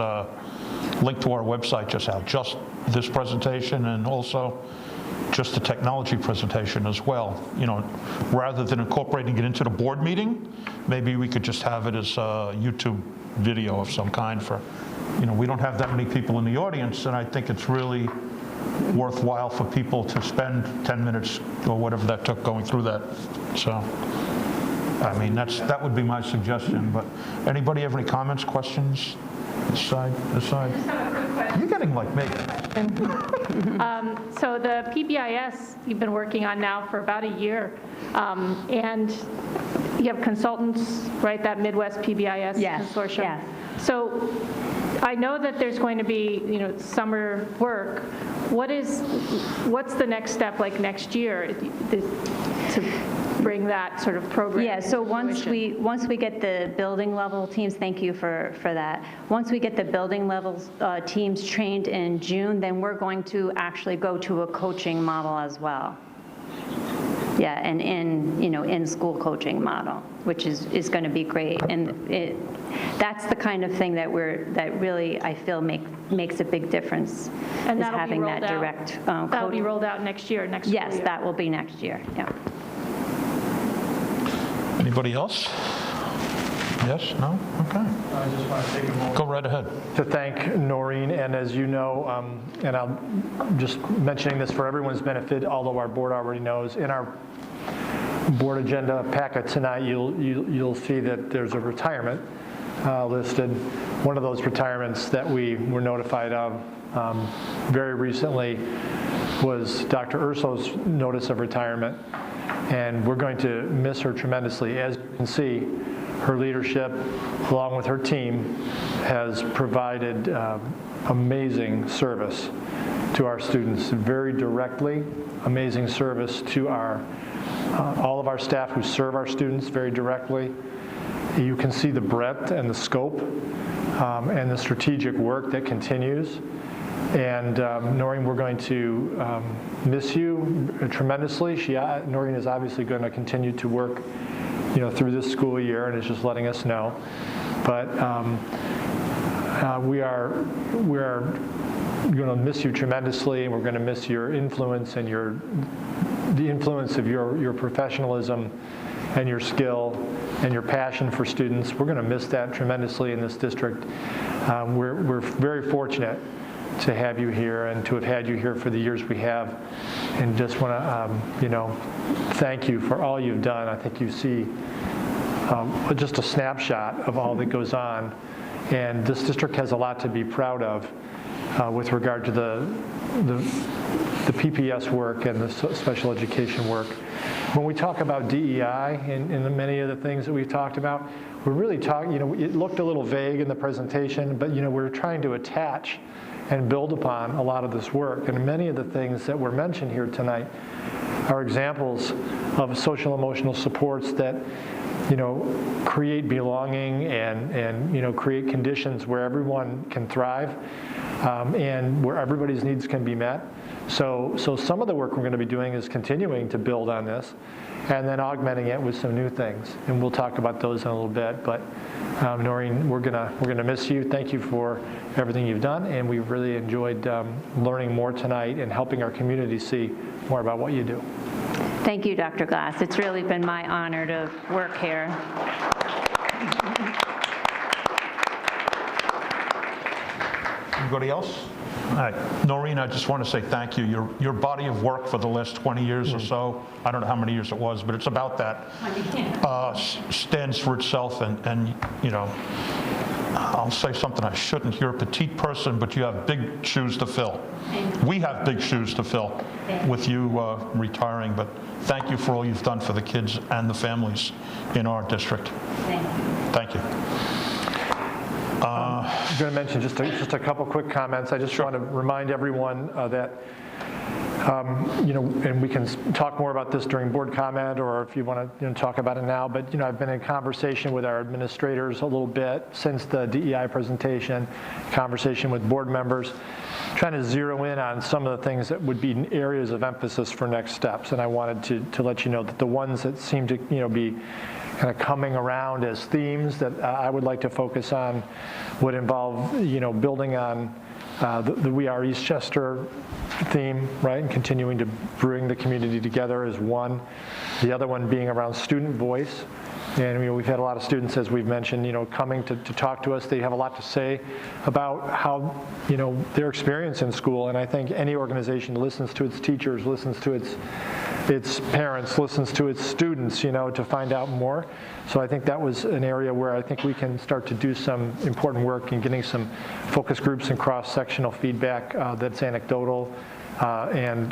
B: linked to our website, just this presentation and also just the technology presentation as well. You know, rather than incorporating it into the board meeting, maybe we could just have it as a YouTube video of some kind for, you know, we don't have that many people in the audience, and I think it's really worthwhile for people to spend 10 minutes or whatever that took going through that. So, I mean, that would be my suggestion, but anybody have any comments, questions? This side, this side?
K: I just have a quick question.
B: You're getting like me.
K: So the Pbis you've been working on now for about a year, and you have consultants, right, that Midwest Pbis
M: Yes,
K: consortium?
M: yes.
K: So I know that there's going to be, you know, summer work. What's the next step like next year to bring that sort of program?
M: Yeah, so
K: into fruition?
M: once we get the building level teams, thank you for that. Once we get the building levels teams trained in June, then we're going to actually go to a coaching model as well. Yeah, and in-school coaching model, which is going to be great. And that's the kind of thing that really I feel makes a big difference.
K: And
M: is
K: that'll
M: having
K: be rolled
M: that
K: out.
M: direct
K: That'll be rolled out next year, next school
M: Yes,
K: year.
M: that will be next year. Yeah.
B: Anybody else? Yes, no? Okay.
L: I just want to take a moment.
B: Go right ahead.
A: To thank Noreen, and as you know, and I'm just mentioning this for everyone's benefit, although our board already knows, in our board agenda packet tonight, you'll see that there's a retirement listed. One of those retirements that we were notified of very recently was Dr. Ursula's notice of retirement, and we're going to miss her tremendously. As you can see, her leadership, along with her team, has provided amazing service to our students, very directly, amazing service to all of our staff who serve our students very directly. You can see the breadth and the scope and the strategic work that continues. And Noreen, we're going to miss you tremendously. Noreen is obviously going to continue to work, you know, through this school year, and is just letting us know. But we are going to miss you tremendously, and we're going to miss your influence and the influence of your professionalism and your skill and your passion for students. We're going to miss that tremendously in this district. We're very fortunate to have you here and to have had you here for the years we have, and just want to thank you for all you've done. I think you see just a snapshot of all that goes on, and this district has a lot to be proud of with regard to the PPS work and the special education work. When we talk about DEI and many of the things that we've talked about, we're really talking, it looked a little vague in the presentation, but we're trying to attach and build upon a lot of this work. And many of the things that were mentioned here tonight are examples of social emotional supports that create belonging and create conditions where everyone can thrive and where everybody's needs can be met. So some of the work we're going to be doing is continuing to build on this and then augmenting it with some new things. And we'll talk about those in a little bit. But Noreen, we're gonna miss you. Thank you for everything you've done, and we've really enjoyed learning more tonight and helping our community see more about what you do.
M: Thank you, Dr. Glass. It's really been my honor to work here.
B: Anybody else? All right. Noreen, I just want to say thank you. Your body of work for the last 20 years or so, I don't know how many years it was, but it's about that, stands for itself. And I'll say something I shouldn't. You're a petite person, but you have big shoes to fill. We have big shoes to fill with you retiring, but thank you for all you've done for the kids and the families in our district. Thank you.
A: I'm going to mention just a couple quick comments. I just want to remind everyone that, and we can talk more about this during board comment, or if you want to talk about it now, but I've been in conversation with our administrators a little bit since the DEI presentation, conversation with board members. trying to zero in on some of the things that would be areas of emphasis for next steps. And I wanted to let you know that the ones that seem to be kind of coming around as themes that I would like to focus on would involve building on the We Are Eastchester theme, right, and continuing to bring the community together is one. The other one being around student voice. And we've had a lot of students, as we've mentioned, coming to talk to us. They have a lot to say about how, their experience in school. And I think any organization listens to its teachers, listens to its parents, listens to its students, to find out more. So I think that was an area where I think we can start to do some important work in getting some focus groups and cross-sectional feedback that's anecdotal. And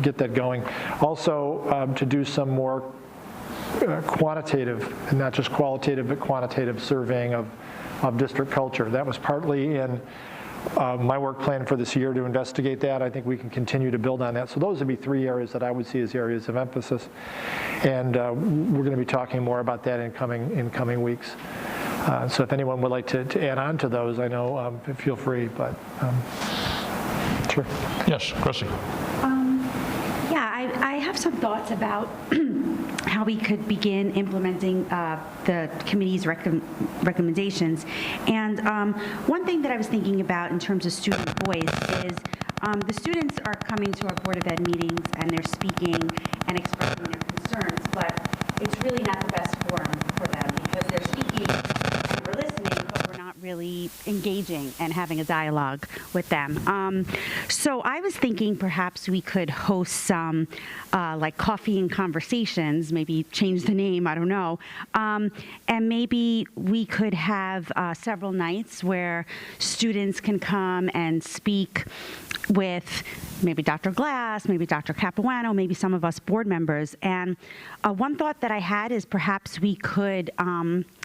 A: get that going. Also, to do some more quantitative, and not just qualitative, but quantitative surveying of district culture. That was partly in my work plan for this year to investigate that. I think we can continue to build on that. So those would be 3 areas that I would see as areas of emphasis. And we're going to be talking more about that in coming weeks. So if anyone would like to add on to those, I know, feel free, but sure.
B: Yes, Chrissy.
N: I have some thoughts about how we could begin implementing the committee's recommendations. And one thing that I was thinking about in terms of student voice is the students are coming to our Board of Ed meetings and they're speaking and expressing their concerns, but it's really not the best forum for them because they're speaking and we're listening, but we're not really engaging and having a dialogue with them. So I was thinking perhaps we could host some like coffee and conversations, maybe change the name, I don't know. And maybe we could have several nights where students can come and speak with maybe Dr. Glass, maybe Dr. Capuano, maybe some of us board members. And one thought that I had is perhaps we could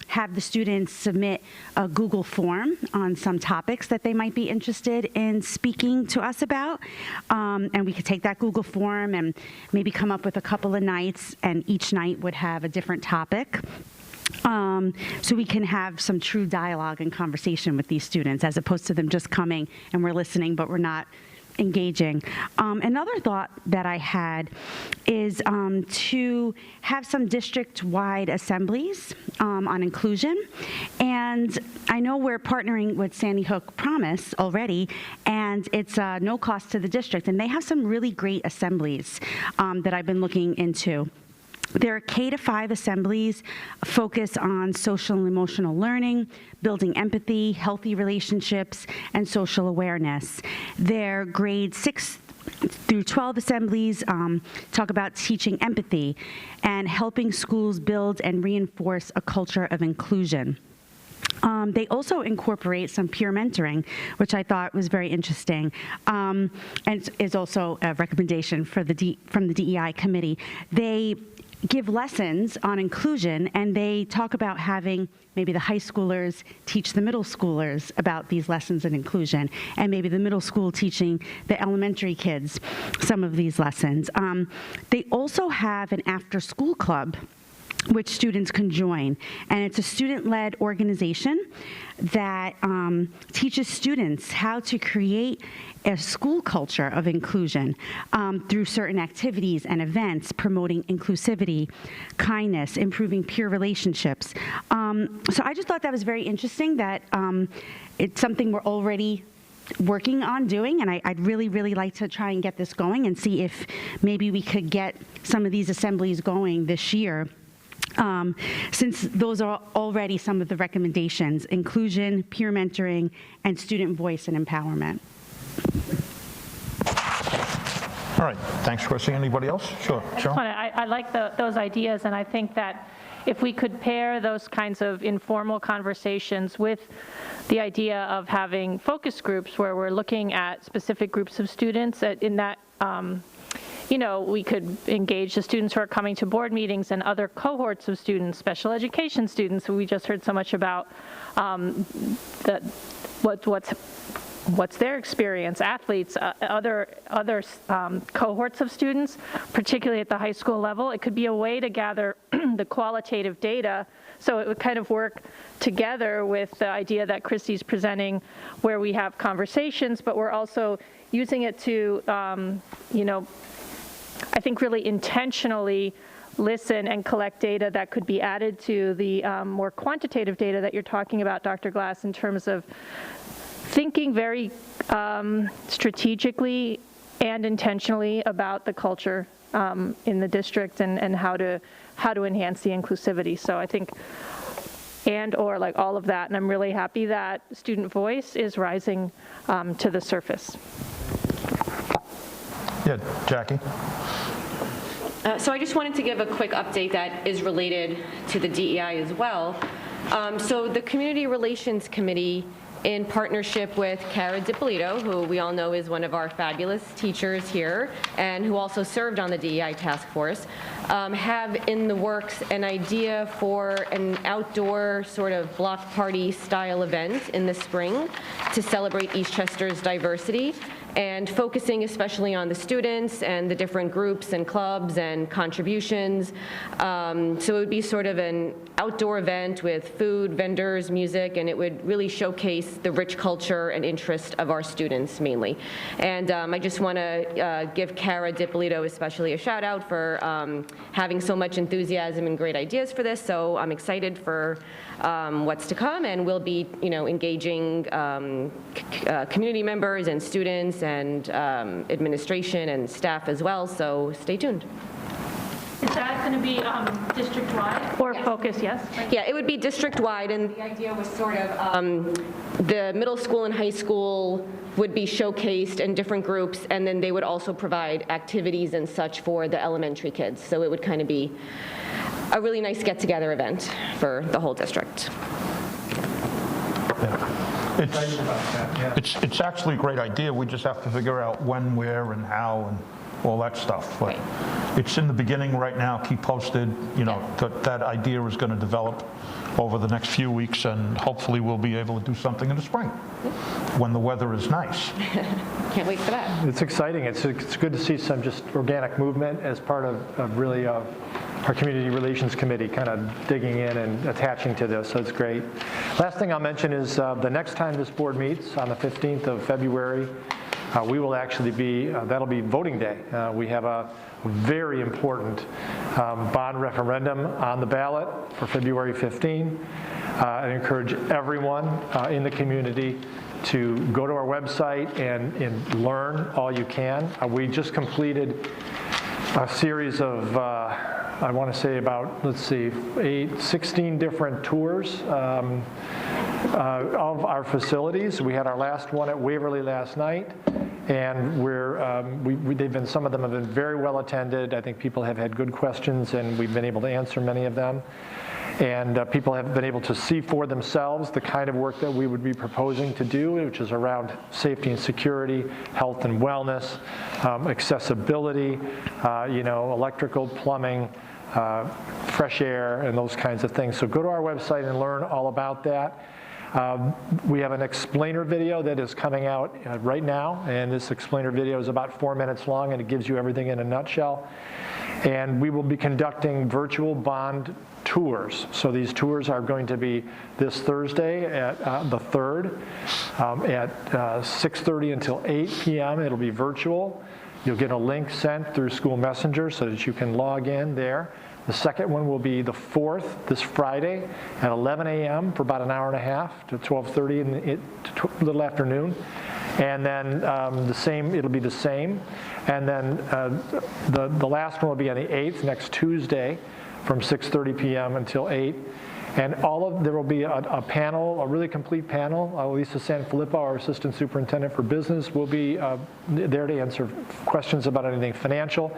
N: have the students submit a Google form on some topics that they might be interested in speaking to us about. And we could take that Google form and maybe come up with a couple of nights, and each night would have a different topic. So we can have some true dialogue and conversation with these students as opposed to them just coming and we're listening, but we're not engaging. Another thought that I had is to have some district-wide assemblies on inclusion. And I know we're partnering with Sandy Hook Promise already, and it's no cost to the district. And they have some really great assemblies that I've been looking into. Their K-5 assemblies focus on social and emotional learning, building empathy, healthy relationships, and social awareness. Their grade 6 through 12 assemblies talk about teaching empathy and helping schools build and reinforce a culture of inclusion. They also incorporate some peer mentoring, which I thought was very interesting, and is also a recommendation for from the DEI committee. They give lessons on inclusion, and they talk about having maybe the high schoolers teach the middle schoolers about these lessons in inclusion, and maybe the middle school teaching the elementary kids some of these lessons. They also have an after-school club which students can join. And it's a student-led organization that teaches students how to create a school culture of inclusion through certain activities and events, promoting inclusivity, kindness, improving peer relationships. So I just thought that was very interesting that it's something we're already working on doing, and I'd really, really like to try and get this going and see if maybe we could get some of these assemblies going this year. Since those are already some of the recommendations: inclusion, peer mentoring, and student voice and empowerment.
B: All right, thanks, Chrissy. Anybody else? Sure, Cheryl.
K: I like those ideas, and I think that if we could pair those kinds of informal conversations with the idea of having focus groups where we're looking at specific groups of students in that we could engage the students who are coming to board meetings and other cohorts of students, special education students, who we just heard so much about, what's what's their experience, athletes, other cohorts of students, particularly at the high school level. It could be a way to gather the qualitative data, so it would kind of work together with the idea that Christy's presenting, where we have conversations, but we're also using it to, I think really intentionally listen and collect data that could be added to the more quantitative data that you're talking about, Dr. Glass, in terms of thinking very strategically and intentionally about the culture in the district and how to enhance the inclusivity. So I think or like all of that, and I'm really happy that student voice is rising to the surface.
B: Yeah, Jackie?
O: So I just wanted to give a quick update that is related to the DEI as well. So the Community Relations Committee, in partnership with Cara Dippolito, who we all know is one of our fabulous teachers here, and who also served on the DEI task force, have in the works an idea for an outdoor sort of block party style event in the spring to celebrate Eastchester's diversity, and focusing especially on the students and the different groups and clubs and contributions. So it would be sort of an outdoor event with food, vendors, music, and it would really showcase the rich culture and interest of our students mainly. And I just want to give Cara Dippolito especially a shout out for having so much enthusiasm and great ideas for this. So I'm excited for what's to come, and we'll be, engaging community members and students and administration and staff as well. So stay tuned.
K: Is that going to be district-wide or focus, yes?
O: Yeah, it would be district-wide, and the idea was sort of the middle school and high school would be showcased in different groups, and then they would also provide activities and such for the elementary kids. So it would kind of be a really nice get-together event for the whole district.
B: It's actually a great idea. We just have to figure out when, where, and how, and all that stuff. But it's in the beginning right now. Keep posted. That idea is going to develop over the next few weeks, and hopefully we'll be able to do something in the spring when the weather is nice.
O: Can't wait for that.
A: It's exciting. It's good to see some just organic movement as part of really our Community Relations Committee kind of digging in and attaching to this, so it's great. Last thing I'll mention is the next time this board meets on the 15th of February, we will actually be, that'll be voting day. We have a very important bond referendum on the ballot for February 15. I encourage everyone in the community to go to our website and learn all you can. We just completed a series of, I want to say about, 16 different tours of our facilities. We had our last one at Waverly last night, and some of them have been very well attended. I think people have had good questions, and we've been able to answer many of them. And people have been able to see for themselves the kind of work that we would be proposing to do, which is around safety and security, health and wellness, accessibility, electrical, plumbing, fresh air, and those kinds of things. So go to our website and learn all about that. We have an explainer video that is coming out right now, and this explainer video is about 4 minutes long, and it gives you everything in a nutshell. And we will be conducting virtual bond tours. So these tours are going to be this Thursday at the 3rd at 6:30 until 8 p.m. It'll be virtual. You'll get a link sent through School Messenger so that you can log in there. The second one will be the 4th, this Friday, at 11 a.m. for about an hour and a half to 12:30 in the little afternoon. And then it'll be the same. And then the last one will be on the 8th, next Tuesday, from 6:30 p.m. until 8. And there will be a panel, a really complete panel. Lisa Sanfilippo, our Assistant Superintendent for Business, will be there to answer questions about anything financial.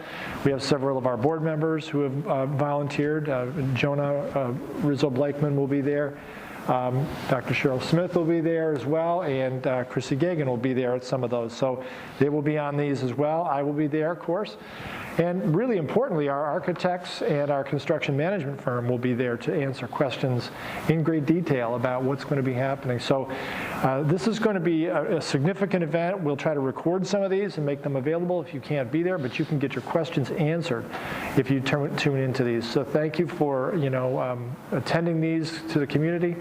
A: We have several of our board members who have volunteered. Jonah Rizzo-Blakeman will be there. Dr. Cheryl Smith will be there as well, and Chrissy Gagan will be there at some of those. So they will be on these as well. I will be there, of course. And really importantly, our architects and our construction management firm will be there to answer questions in great detail about what's going to be happening. So this is going to be a significant event. We'll try to record some of these and make them available if you can't be there, but you can get your questions answered if you tune into these. So thank you for attending these to the community.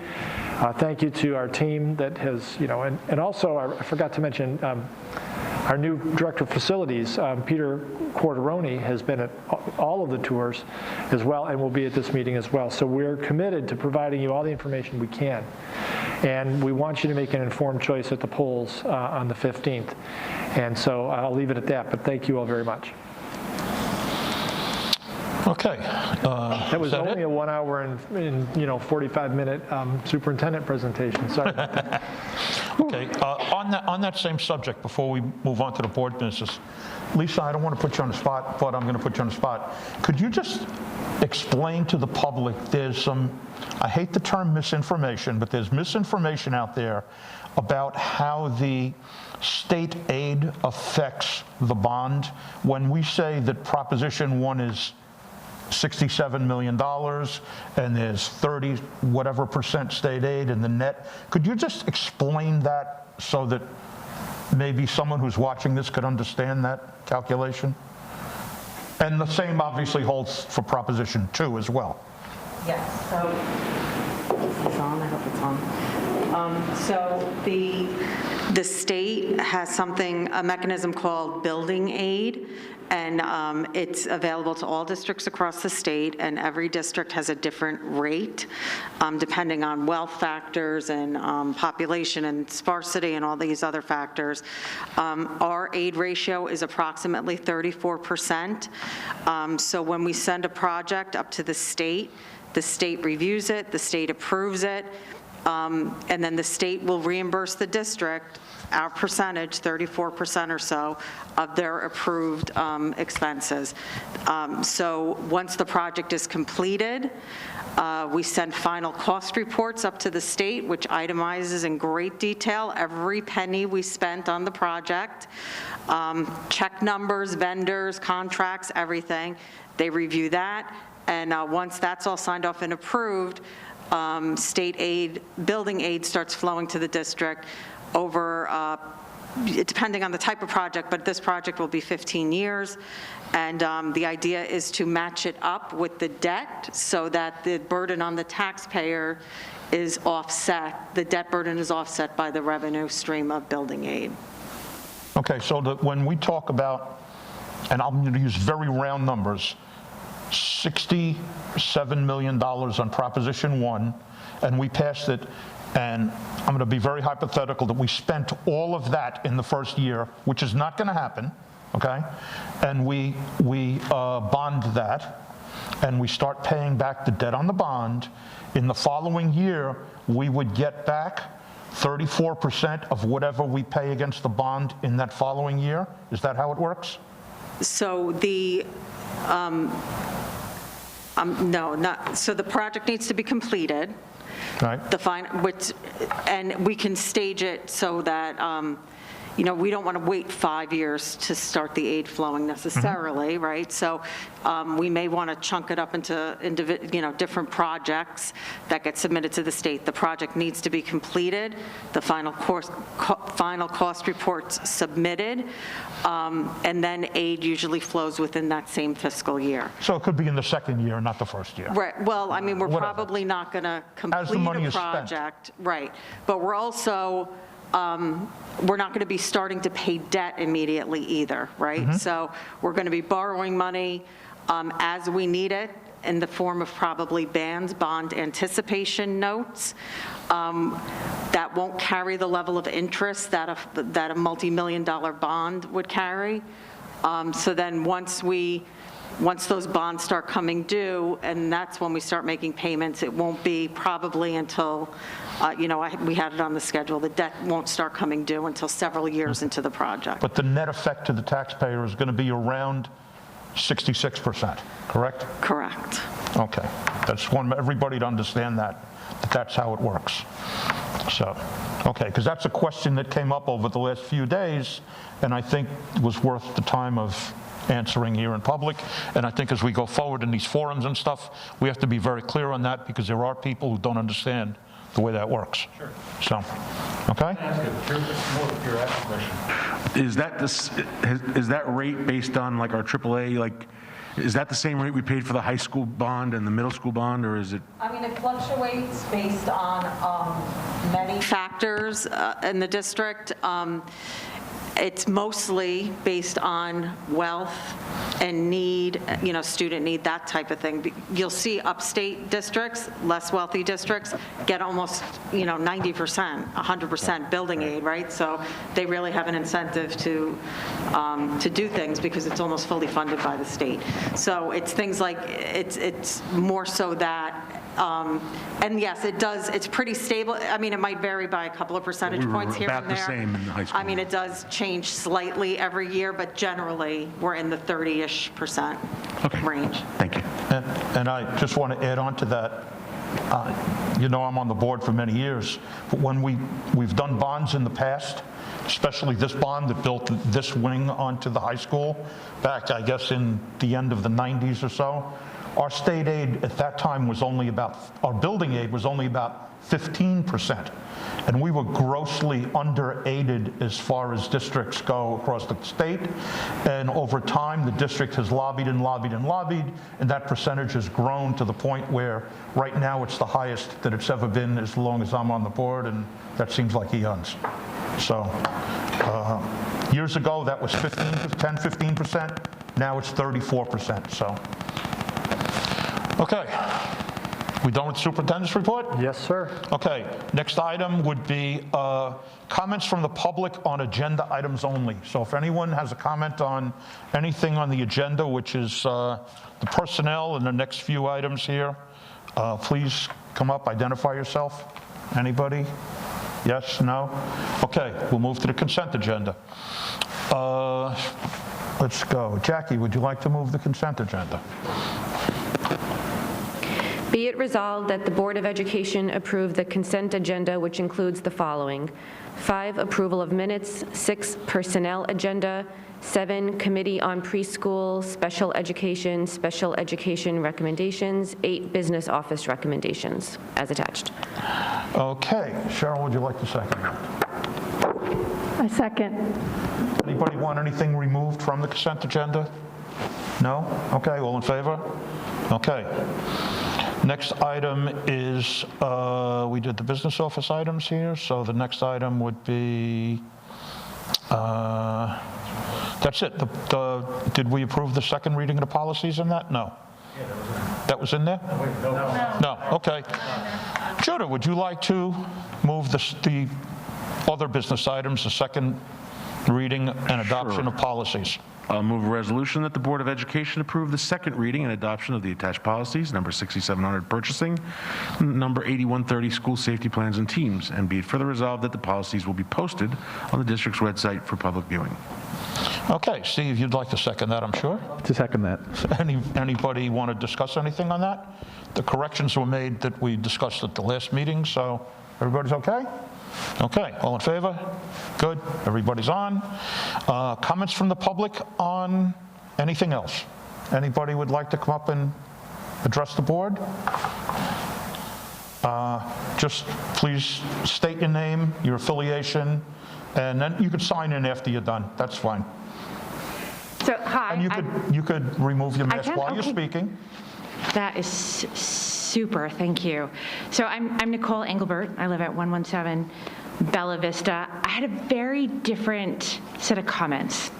A: Thank you to our team that has, and also I forgot to mention our new Director of Facilities, Peter Quarteroni, has been at all of the tours as well and will be at this meeting as well. So we're committed to providing you all the information we can. And we want you to make an informed choice at the polls on the 15th. And so I'll leave it at that, but thank you all very much.
B: Okay.
A: That was only a 1 hour and 45-minute superintendent presentation. Sorry.
B: Okay. On that same subject, before we move on to the board business, Lisa, I don't want to put you on the spot, but I'm going to put you on the spot. Could you just explain to the public, there's some, I hate the term misinformation, but there's misinformation out there about how the state aid affects the bond. When we say that Proposition 1 is $67 million and there's 30 whatever percent state aid in the net. Could you just explain that so that maybe someone who's watching this could understand that calculation? And the same obviously holds for Proposition 2 as well.
P: Yes, so, is on, I hope it's on. So the state has a mechanism called building aid, and it's available to all districts across the state, and every district has a different rate depending on wealth factors and population and sparsity and all these other factors. Our aid ratio is approximately 34%. So when we send a project up to the state reviews it, the state approves it, and then the state will reimburse the district our percentage, 34% or so, of their approved expenses. So once the project is completed, we send final cost reports up to the state, which itemizes in great detail every penny we spent on the project, check numbers, vendors, contracts, everything. They review that, and once that's all signed off and approved, state aid, building aid starts flowing to the district over, depending on the type of project, but this project will be 15 years. And the idea is to match it up with the debt so that the burden on the taxpayer is offset. The debt burden is offset by the revenue stream of building aid.
B: Okay, so when we talk about, and I'm going to use very round numbers, $67 million on Proposition 1, and we passed it, and I'm going to be very hypothetical that we spent all of that in the first year, which is not going to happen, okay? And we bond that, and we start paying back the debt on the bond. In the following year, we would get back 34% of whatever we pay against the bond in that following year? Is that how it works?
P: So the, no, not, so the project needs to be completed.
B: Right.
P: And we can stage it so that, we don't want to wait 5 years to start the aid flowing necessarily, right? So we may want to chunk it up into different projects that get submitted to the state. The project needs to be completed, the final cost reports submitted, and then aid usually flows within that same fiscal year.
B: So it could be in the second year, not the first year.
P: Right. Well, I mean, we're
B: Whatever.
P: Probably not going to complete
B: As the money
P: a
B: is spent.
P: project, right? But we're also we're not going to be starting to pay debt immediately either, right? So we're going to be borrowing money as we need it in the form of probably bond anticipation notes that won't carry the level of interest that a multi-million-dollar bond would carry. So then once those bonds start coming due, and that's when we start making payments, it won't be probably until, we had it on the schedule, the debt won't start coming due until several years into the project.
B: But the net effect to the taxpayer is going to be around 66%, correct?
P: Correct.
B: Okay. That's one, everybody to understand that's how it works. So, okay, because that's a question that came up over the last few days, and I think was worth the time of answering here in public. And I think as we go forward in these forums and stuff, we have to be very clear on that, because there are people who don't understand the way that works. Sure. So, okay?
J: Is that rate based on like our AAA, like, is that the same rate we paid for the high school bond and the middle school bond, or is it?
P: I mean, it fluctuates based on many factors in the district. It's mostly based on wealth and need, student need, that type of thing. You'll see upstate districts, less wealthy districts, get almost, 90%, 100% building aid, right? So they really have an incentive to do things because it's almost fully funded by the state. So it's things like, it's more so that, and yes, it does, it's pretty stable. I mean, it might vary by a couple of percentage points here and there.
J: About the same in high school.
P: I mean, it does change slightly every year, but generally, we're in the 30-ish% range.
J: Thank you.
B: And I just want to add on to that. I'm on the board for many years, but when we've done bonds in the past, especially this bond that built this wing onto the high school back, I guess, in the end of the 90s or so, our state aid at that time was only our building aid was only about 15%. And we were grossly under-aided as far as districts go across the state. And over time, the district has lobbied and lobbied and lobbied, and that percentage has grown to the point where right now it's the highest that it's ever been as long as I'm on the board, and that seems like eons. So years ago, that was 15%. Now it's 34%. So, okay. We done with the superintendent's report?
A: Yes, sir.
B: Okay, next item would be comments from the public on agenda items only. So if anyone has a comment on anything on the agenda, which is the personnel and the next few items here, please come up, identify yourself. Anybody? Yes, no? Okay, we'll move to the consent agenda. Let's go. Jackie, would you like to move the consent agenda?
O: Be it resolved that the Board of Education approve the consent agenda, which includes the following: 5, approval of minutes; 6, personnel agenda; 7, committee on preschool, special education recommendations; 8, business office recommendations, as attached.
B: Okay, Cheryl, would you like to second that?
K: I second.
B: Anybody want anything removed from the consent agenda? No? Okay, all in favor? Okay. Next item is, we did the business office items here, so the next item would be, that's it. Did we approve the second reading of the policies in that? No. Yeah, that was in there. No, okay. Judah, would you like to move the other business items, the second reading and adoption of policies?
J: I'll move a resolution that the Board of Education approve the second reading and adoption of the attached policies, number 6700 purchasing, number 8130 school safety plans and teams, and be it further resolved that the policies will be posted on the district's website for public viewing.
B: Okay, Steve, you'd like to second that, I'm sure?
Q: To second that.
B: Anybody want to discuss anything on that? The corrections were made that we discussed at the last meeting, so everybody's okay? Okay, all in favor? Good, everybody's on. Comments from the public on anything else? Anybody would like to come up and address the board? Just please state your name, your affiliation, and then you could sign in after you're done. That's fine.
R: So, hi.
B: And you could remove your mask while you're speaking.
R: That is super, thank you. So I'm Nicole Engelbert. I live at 117 Bella Vista. I had a very different set of comments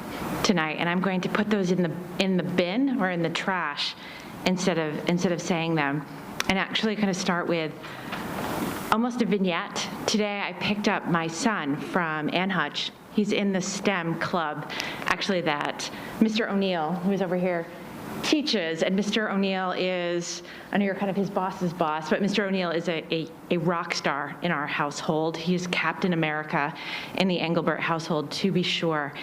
R: tonight, and I'm going to put those in the bin or in the trash instead of saying them, and actually kind of start with almost a vignette. Today I picked up my son from Ann Hutch. He's in the STEM club, actually, that Mr. O'Neill, who is over here, teaches. And Mr. O'Neill is, I know you're kind of his boss's boss, but Mr. O'Neill is a rock star in our household. He is Captain America in the Engelbert household, to be sure.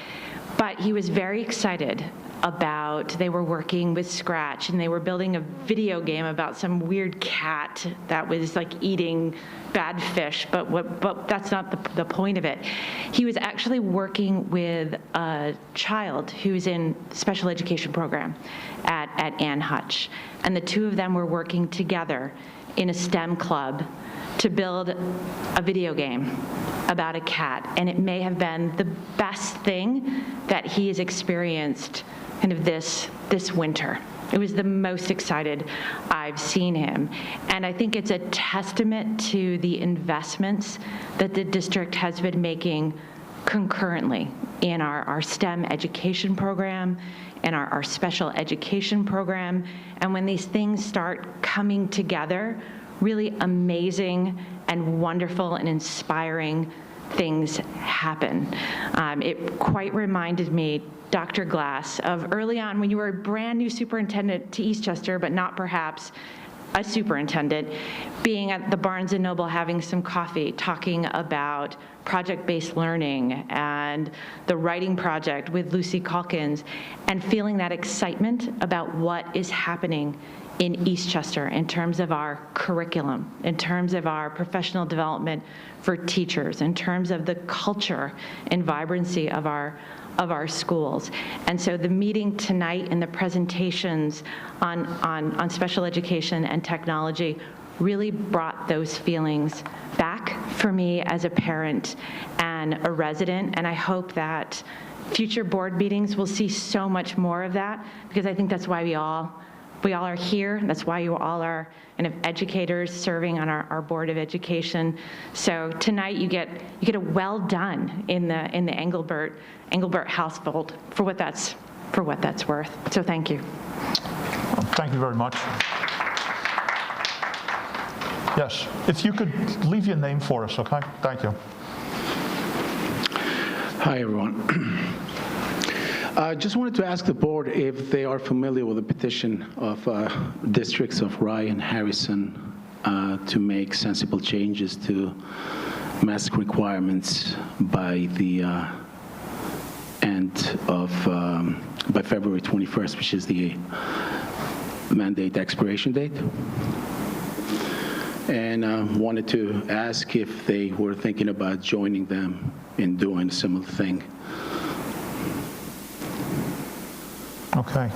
R: But he was very excited about, they were working with Scratch and they were building a video game about some weird cat that was like eating bad fish, but that's not the point of it. He was actually working with a child who's in special education program at Ann Hutch, and the two of them were working together in a STEM club to build a video game about a cat, and it may have been the best thing that he has experienced kind of this winter. It was the most excited I've seen him. And I think it's a testament to the investments that the district has been making concurrently in our STEM education program and our special education program. And when these things start coming together, really amazing and wonderful and inspiring things happen. It quite reminded me, Dr. Glass, of early on when you were a brand new superintendent to Eastchester, but not perhaps a superintendent, being at the Barnes & Noble having some coffee, talking about project-based learning and the writing project with Lucy Calkins, and feeling that excitement about what is happening in Eastchester in terms of our curriculum, in terms of our professional development for teachers, in terms of the culture and vibrancy of our schools. And so the meeting tonight and the presentations on special education and technology really brought those feelings back for me as a parent and a resident. And I hope that future board meetings will see so much more of that, because I think that's why we all are here. That's why you all are kind of educators serving on our Board of Education. So tonight you get a well done in the Engelbert household for what that's worth. So thank you.
B: Thank you very much. Yes, if you could leave your name for us, okay? Thank you.
Q: Hi, everyone. I just wanted to ask the board if they are familiar with the petition of districts of Rye and Harrison to make sensible changes to mask requirements by the end of, by February 21st, which is the mandate expiration date. And wanted to ask if they were thinking about joining them in doing a similar thing.
B: Okay.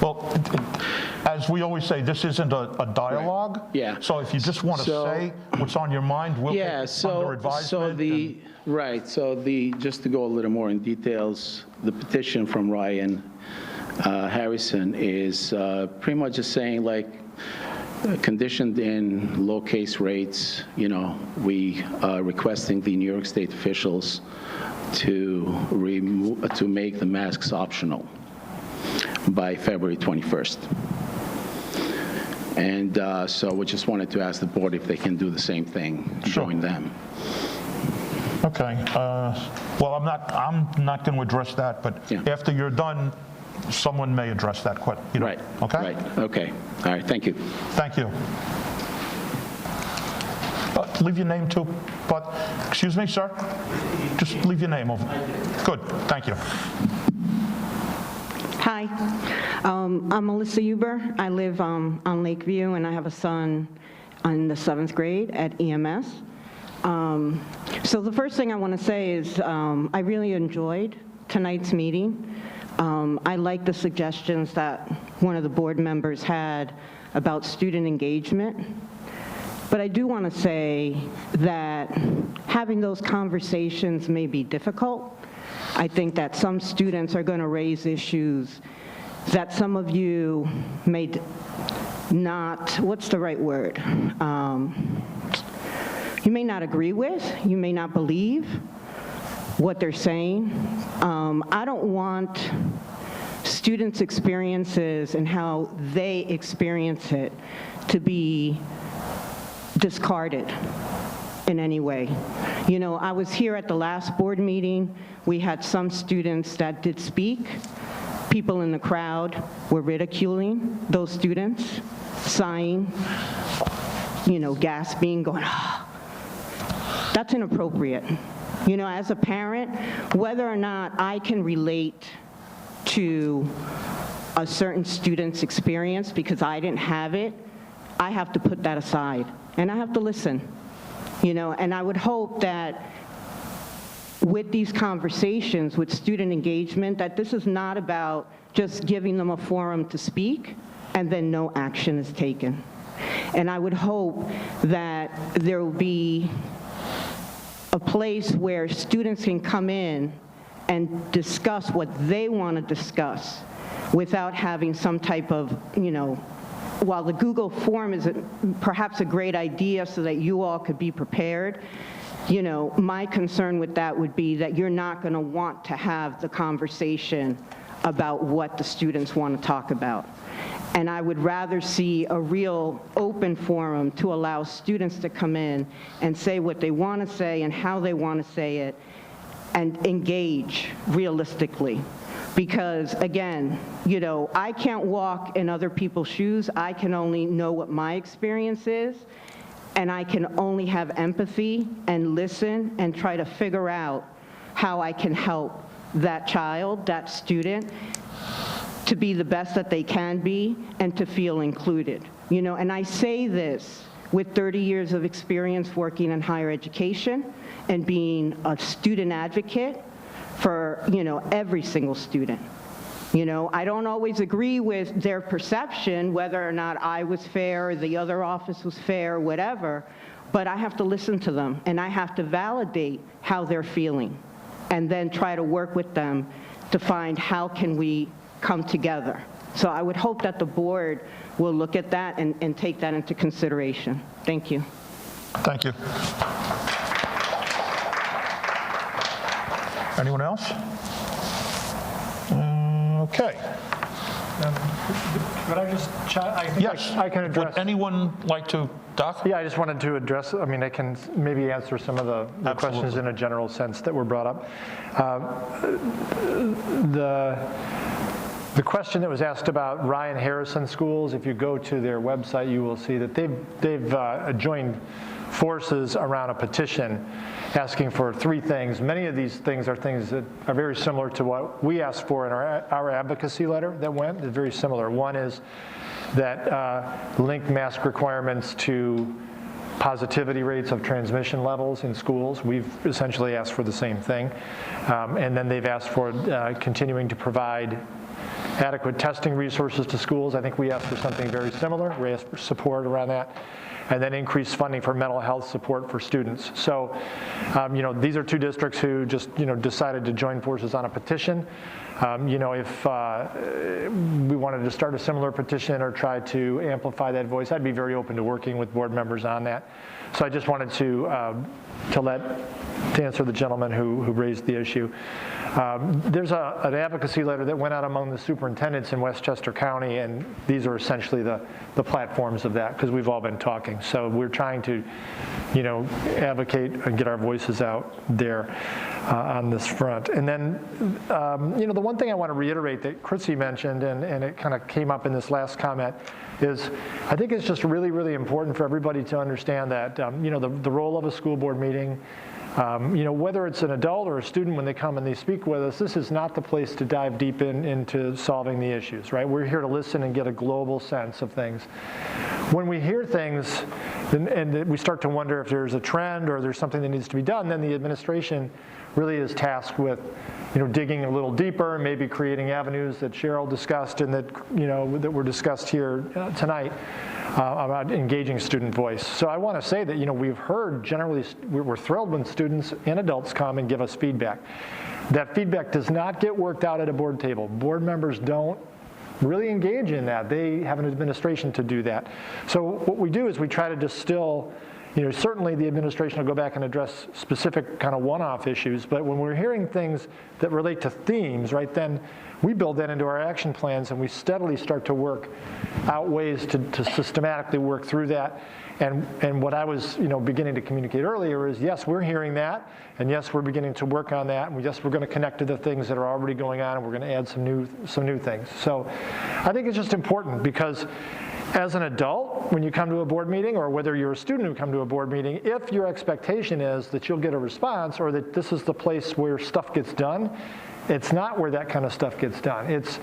B: Well, as we always say, this isn't a dialogue.
Q: Right. Yeah.
B: So if you just want to say what's on your mind, we'll take it under advisement.
Q: Just to go a little more in details, the petition from Ryan Harrison is pretty much just saying, like, conditioned in low case rates, we are requesting the New York State officials to make the masks optional by February 21st. And so we just wanted to ask the board if they can do the same thing, join them.
B: Okay. Well, I'm not going to address that, but after you're done, someone may address that question.
Q: Right.
B: Okay?
Q: Right. Okay. All right. Thank you.
B: Thank you. Leave your name too, but, excuse me, sir? Just leave your name over. Good. Thank you.
S: Hi, I'm Melissa Huber. I live on Lakeview, and I have a son in the 7th grade at EMS. So the first thing I want to say is I really enjoyed tonight's meeting. I like the suggestions that one of the board members had about student engagement. But I do want to say that having those conversations may be difficult. I think that some students are going to raise issues that some of you may not, what's the right word? You may not agree with, you may not believe what they're saying. I don't want students' experiences and how they experience it to be discarded in any way. I was here at the last board meeting. We had some students that did speak. People in the crowd were ridiculing those students, sighing, gasping, going, oh. That's inappropriate. As a parent, whether or not I can relate to a certain student's experience because I didn't have it, I have to put that aside, and I have to listen, and I would hope that with these conversations, with student engagement, that this is not about just giving them a forum to speak and then no action is taken. And I would hope that there will be a place where students can come in and discuss what they want to discuss without having some type of, while the Google form is perhaps a great idea so that you all could be prepared, my concern with that would be that you're not going to want to have the conversation about what the students want to talk about. And I would rather see a real open forum to allow students to come in and say what they want to say and how they want to say it and engage realistically. Because again, I can't walk in other people's shoes. I can only know what my experience is, and I can only have empathy and listen and try to figure out how I can help that child, that student, to be the best that they can be and to feel included. And I say this with 30 years of experience working in higher education and being a student advocate for, every single student. I don't always agree with their perception, whether or not I was fair or the other office was fair or whatever, but I have to listen to them and I have to validate how they're feeling and then try to work with them to find how can we come together. So I would hope that the board will look at that and take that into consideration. Thank you.
B: Thank you. Anyone else? Okay.
A: Could I just chat? I think
B: Yes.
A: I can address.
B: Would anyone like to, Doc?
A: Yeah, I just wanted to address, I can maybe answer some of the questions in a general sense that were brought up. The question that was asked about Ryan Harrison schools, if you go to their website, you will see that they've joined forces around a petition asking for 3 things. Many of these things are things that are very similar to what we asked for in our advocacy letter that went. They're very similar. One is that link mask requirements to positivity rates of transmission levels in schools. We've essentially asked for the same thing. And then they've asked for continuing to provide adequate testing resources to schools. I think we asked for something very similar. We asked for support around that. And then increased funding for mental health support for students. So, these are 2 districts who just, decided to join forces on a petition. If we wanted to start a similar petition or try to amplify that voice, I'd be very open to working with board members on that. So I just wanted to answer the gentleman who raised the issue. There's an advocacy letter that went out among the superintendents in Westchester County, and these are essentially the platforms of that, because we've all been talking. So we're trying to, advocate and get our voices out there on this front. And then, the one thing I want to reiterate that Chrissy mentioned, and it kind of came up in this last comment, is I think it's just really, really important for everybody to understand that, the role of a school board meeting, whether it's an adult or a student, when they come and they speak with us, this is not the place to dive deep into solving the issues, right? We're here to listen and get a global sense of things. When we hear things and we start to wonder if there's a trend or there's something that needs to be done, then the administration really is tasked with, digging a little deeper, maybe creating avenues that Cheryl discussed and that, that were discussed here tonight about engaging student voice. So I want to say that, we've heard generally, we're thrilled when students and adults come and give us feedback. That feedback does not get worked out at a board table. Board members don't really engage in that. They have an administration to do that. So what we do is we try to distill, certainly the administration will go back and address specific kind of one-off issues, but when we're hearing things that relate to themes, right, then we build that into our action plans and we steadily start to work out ways to systematically work through that. And what I was, beginning to communicate earlier is, yes, we're hearing that, and yes, we're beginning to work on that, and yes, we're going to connect to the things that are already going on, and we're going to add some new things. So I think it's just important because as an adult, when you come to a board meeting, or whether you're a student who come to a board meeting, if your expectation is that you'll get a response or that this is the place where stuff gets done, it's not where that kind of stuff gets done. It's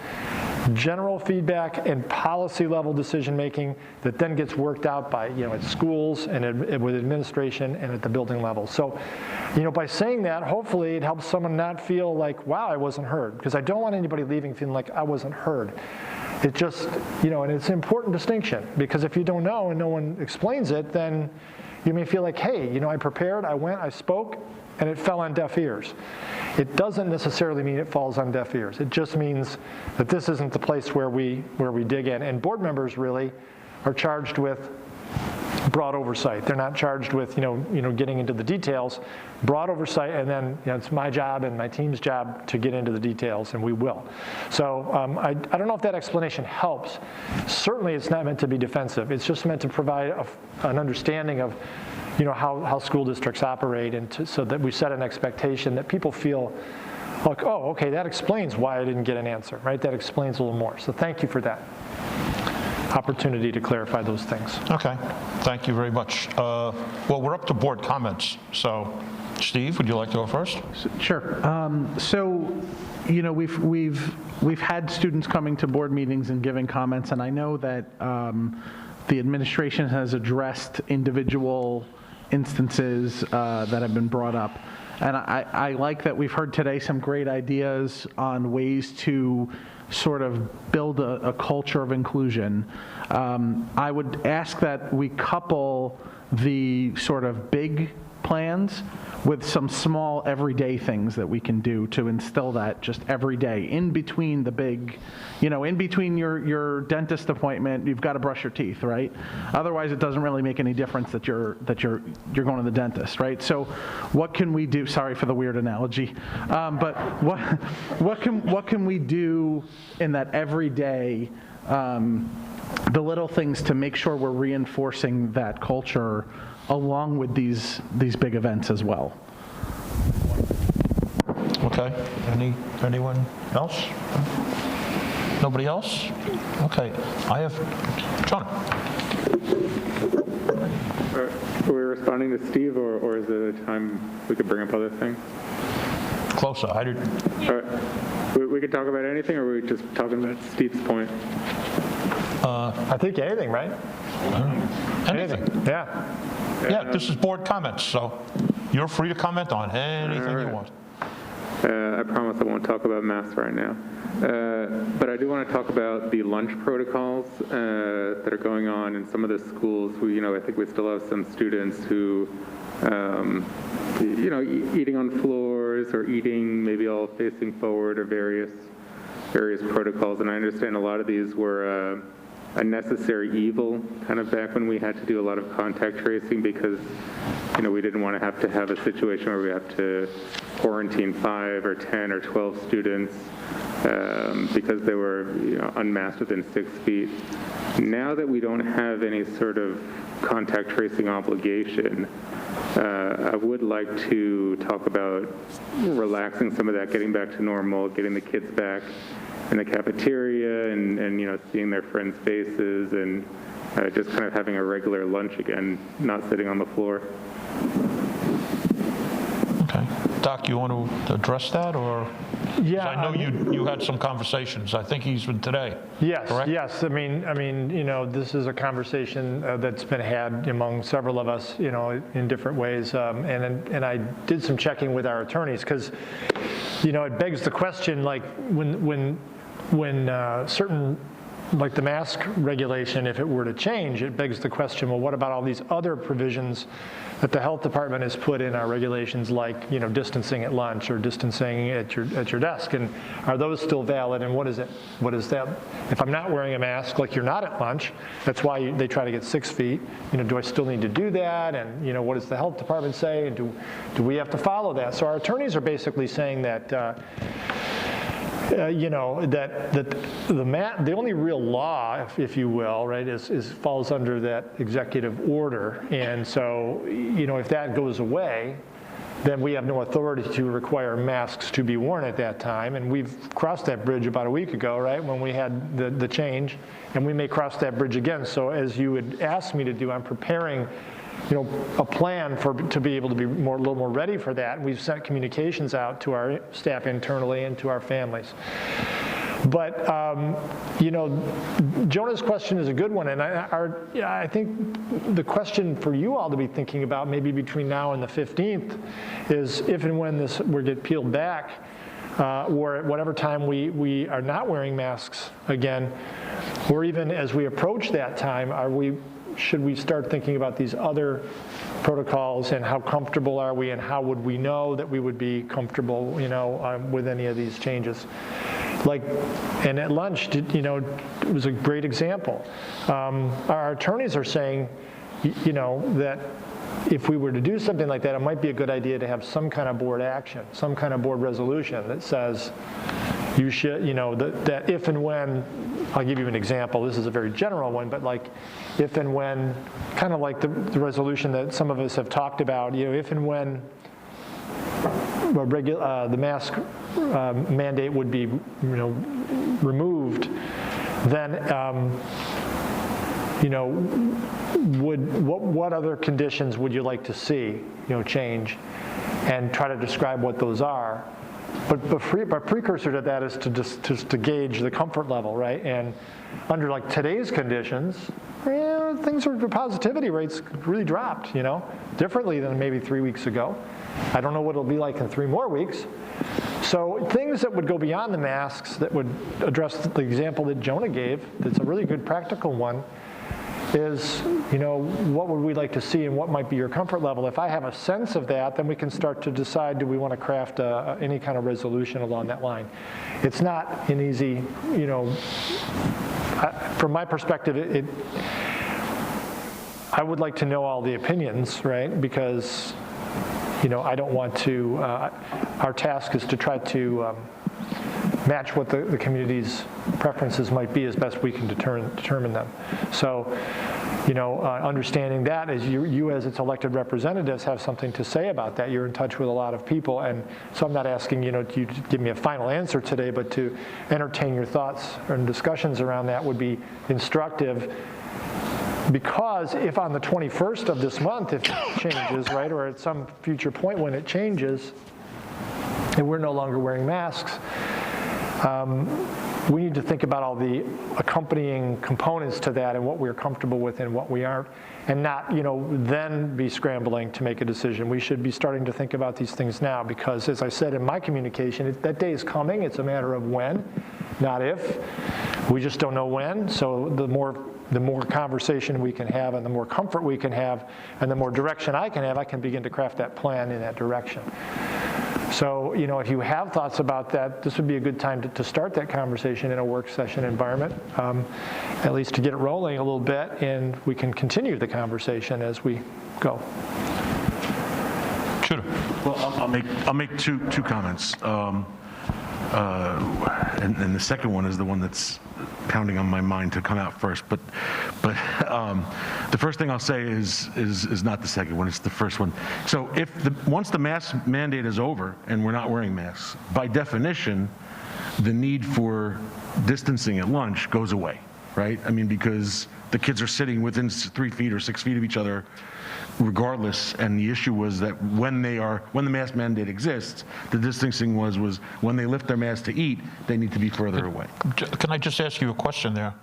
A: general feedback and policy level decision making that then gets worked out by, at schools and with administration and at the building level. So, by saying that, hopefully it helps someone not feel like, wow, I wasn't heard, because I don't want anybody leaving feeling like I wasn't heard. It just, and it's an important distinction, because if you don't know and no one explains it, then you may feel like, hey, I prepared, I went, I spoke, and it fell on deaf ears. It doesn't necessarily mean it falls on deaf ears. It just means that this isn't the place where we dig in. And board members really are charged with broad oversight. They're not charged with getting into the details. Broad oversight, and then it's my job and my team's job to get into the details, and we will. So I don't know if that explanation helps. Certainly, it's not meant to be defensive. It's just meant to provide an understanding of how school districts operate, and so that we set an expectation that people feel like, oh, okay, that explains why I didn't get an answer, right? That explains a little more. So thank you for that opportunity to clarify those things.
B: Okay, thank you very much. Well, we're up to board comments. So, Steve, would you like to go first?
T: Sure. So, we've had students coming to board meetings and giving comments, and I know that the administration has addressed individual instances that have been brought up. And I like that we've heard today some great ideas on ways to sort of build a culture of inclusion. I would ask that we couple the sort of big plans with some small everyday things that we can do to instill that just every day in between the big, in between your dentist appointment, you've got to brush your teeth, right? Otherwise, it doesn't really make any difference that you're going to the dentist, right? So, what can we do? Sorry for the weird analogy, but what can we do in that everyday? The little things to make sure we're reinforcing that culture along with these big events as well.
B: Okay. Anyone else? Nobody else? Okay. I have John.
U: Are we responding to Steve, or is it a time we could bring up other things?
B: Closer.
U: All right. We could talk about anything, or are we just talking about Steve's point?
A: I think anything, right?
B: Anything. Yeah, this is board comments, so you're free to comment on anything you want.
U: I promise I won't talk about masks right now. But I do want to talk about the lunch protocols that are going on in some of the schools. I think we still have some students who, eating on floors or eating maybe all facing forward, or various protocols. And I understand a lot of these were a necessary evil, kind of back when we had to do a lot of contact tracing, because we didn't want to have a situation where we have to quarantine 5 or 10 or 12 students because they were unmasked within 6 feet. Now that we don't have any sort of contact tracing obligation, I would like to talk about relaxing some of that, getting back to normal, getting the kids back in the cafeteria and seeing their friends' faces, and just kind of having a regular lunch again, not sitting on the floor.
B: Okay. Doc, you want to address that, or?
A: Yeah.
B: I know you had some conversations. I think he's been today.
A: Yes.
B: Correct?
A: Yes. I mean, this is a conversation that's been had among several of us, in different ways. And I did some checking with our attorneys, because, it begs the question, like when certain, like the mask regulation, if it were to change, it begs the question, well, what about all these other provisions that the health department has put in our regulations, like, distancing at lunch or distancing at your desk, and are those still valid, and what is it? What is that? If I'm not wearing a mask, like you're not at lunch, that's why they try to get 6 feet, do I still need to do that, and what does the health department say, and do we have to follow that? So our attorneys are basically saying that that the only real law, if you will, right, is falls under that executive order. And so, if that goes away, then we have no authority to require masks to be worn at that time. And we've crossed that bridge about a week ago, right, when we had the change, and we may cross that bridge again. So as you had asked me to do, I'm preparing a plan to be able to be a little more ready for that. We've sent communications out to our staff internally and to our families. But, Jonah's question is a good one, and I think the question for you all to be thinking about maybe between now and the 15th is if and when this were to get peeled back, or at whatever time we are not wearing masks again, or even as we approach that time, should we start thinking about these other protocols and how comfortable are we and how would we know that we would be comfortable, with any of these changes? And at lunch, it was a great example. Our attorneys are saying, that if we were to do something like that, it might be a good idea to have some kind of board action, some kind of board resolution that says you should, that if and when, I'll give you an example, this is a very general one, but if and when, kind of like the resolution that some of us have talked about, if and when the mask mandate would be, removed, then, what other conditions would you like to see, change, and try to describe what those are. But precursor to that is to gauge the comfort level, right? And under today's conditions, the positivity rates really dropped, differently than maybe 3 weeks ago. I don't know what it'll be like in 3 more weeks. So things that would go beyond the masks that would address the example that Jonah gave, that's a really good practical one, is, what would we like to see and what might be your comfort level? If I have a sense of that, then we can start to decide, do we want to craft any kind of resolution along that line? It's not an easy, from my perspective, I would like to know all the opinions, right? Because, I don't want to, our task is to try to match what the community's preferences might be as best we can determine them. So, understanding that as you as its elected representatives have something to say about that. You're in touch with a lot of people, and so I'm not asking you to give me a final answer today, but to entertain your thoughts and discussions around that would be instructive. Because if on the 21st of this month, if it changes, right, or at some future point when it changes, and we're no longer wearing masks, we need to think about all the accompanying components to that and what we're comfortable with and what we aren't, and not, then be scrambling to make a decision. We should be starting to think about these things now because, as I said in my communication, that day is coming. It's a matter of when, not if. We just don't know when, so the more conversation we can have and the more comfort we can have and the more direction I can have, I can begin to craft that plan in that direction. So, if you have thoughts about that, this would be a good time to start that conversation in a work session environment, at least to get it rolling a little bit, and we can continue the conversation as we go.
B: Sure.
J: Well, I'll make two comments. And the second one is the one that's pounding on my mind to come out first. But the first thing I'll say is not the second one, it's the first one. So once the mask mandate is over and we're not wearing masks, by definition, the need for distancing at lunch goes away, right? I mean, because the kids are sitting within 3 feet or 6 feet of each other regardless, and the issue was that when the mask mandate exists, the distancing was when they lift their mask to eat, they need to be further away.
B: Can I just ask you a question there?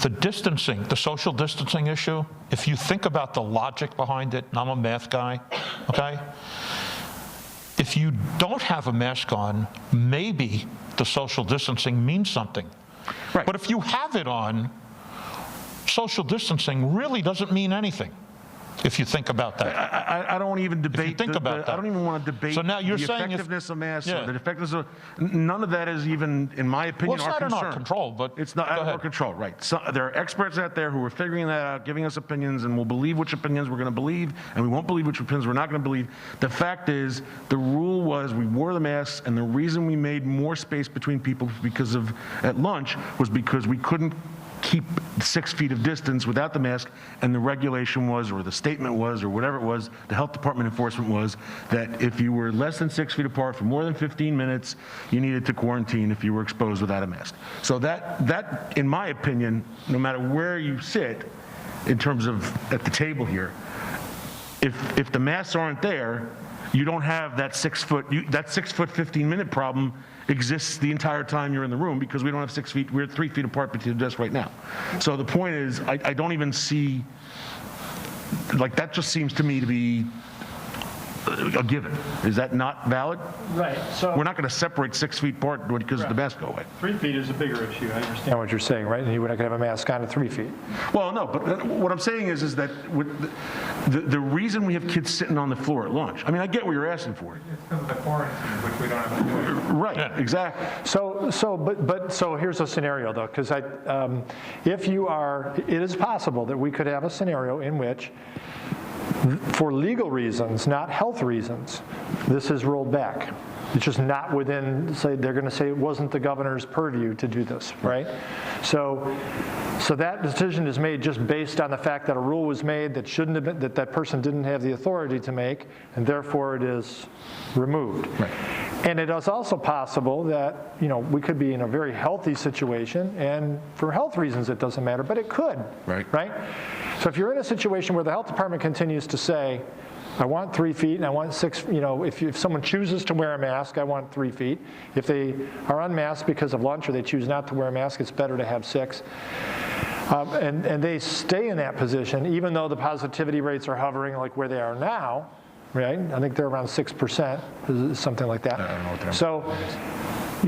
B: The distancing, the social distancing issue, if you think about the logic behind it, and I'm a math guy, okay? If you don't have a mask on, maybe the social distancing means something. Right. But if you have it on, social distancing really doesn't mean anything, if you think about that.
J: I don't even debate.
B: If you think about that.
J: I don't even want to debate.
B: So now you're
J: the
B: saying
J: effectiveness of masks. Yeah. The effectiveness of none of that is even, in my opinion,
B: well, it's
J: our
B: not
J: concern.
B: In our control, but
J: it's not out of our control, right? So there are experts out there who are figuring that out, giving us opinions, and we'll believe which opinions we're going to believe, and we won't believe which opinions we're not going to believe. The fact is, the rule was we wore the masks, and the reason we made more space between people at lunch was because we couldn't keep 6 feet of distance without the mask, and the regulation was, or the statement was, or whatever it was, the health department enforcement was, that if you were less than 6 feet apart for more than 15 minutes, you needed to quarantine if you were exposed without a mask. So that in my opinion, no matter where you sit, in terms of at the table here. If the masks aren't there, you don't have that 6 foot 15-minute problem exists the entire time you're in the room because we don't have 6 feet, we're 3 feet apart between the desks right now. So the point is, I don't even see, like, that just seems to me to be a given. Is that not valid?
A: Right. So
J: we're not going to separate 6 feet apart because the mask go away.
A: 3 feet is a bigger issue. I understand what you're saying, right? And you're not going to have a mask on at 3 feet.
J: Well, no, but what I'm saying is that with the reason we have kids sitting on the floor at lunch, I mean, I get what you're asking for.
L: It's because of the quarantine, which we don't have to do.
J: Right, exactly.
A: So here's a scenario, though, because if you are, it is possible that we could have a scenario in which, for legal reasons, not health reasons, this is rolled back. It's just not within, say, they're going to say it wasn't the governor's purview to do this, right? So that decision is made just based on the fact that a rule was made that shouldn't have been, that person didn't have the authority to make, and therefore it is removed. Right. And it is also possible that, you know, we could be in a very healthy situation, and for health reasons it doesn't matter, but it could, right? So if you're in a situation where the health department continues to say, I want 3 feet and I want 6, you know, if someone chooses to wear a mask, I want 3 feet. If they are unmasked because of lunch or they choose not to wear a mask, it's better to have 6. And they stay in that position, even though the positivity rates are hovering like where they are now, right? I think they're around 6%, something like that. I don't know what they're so,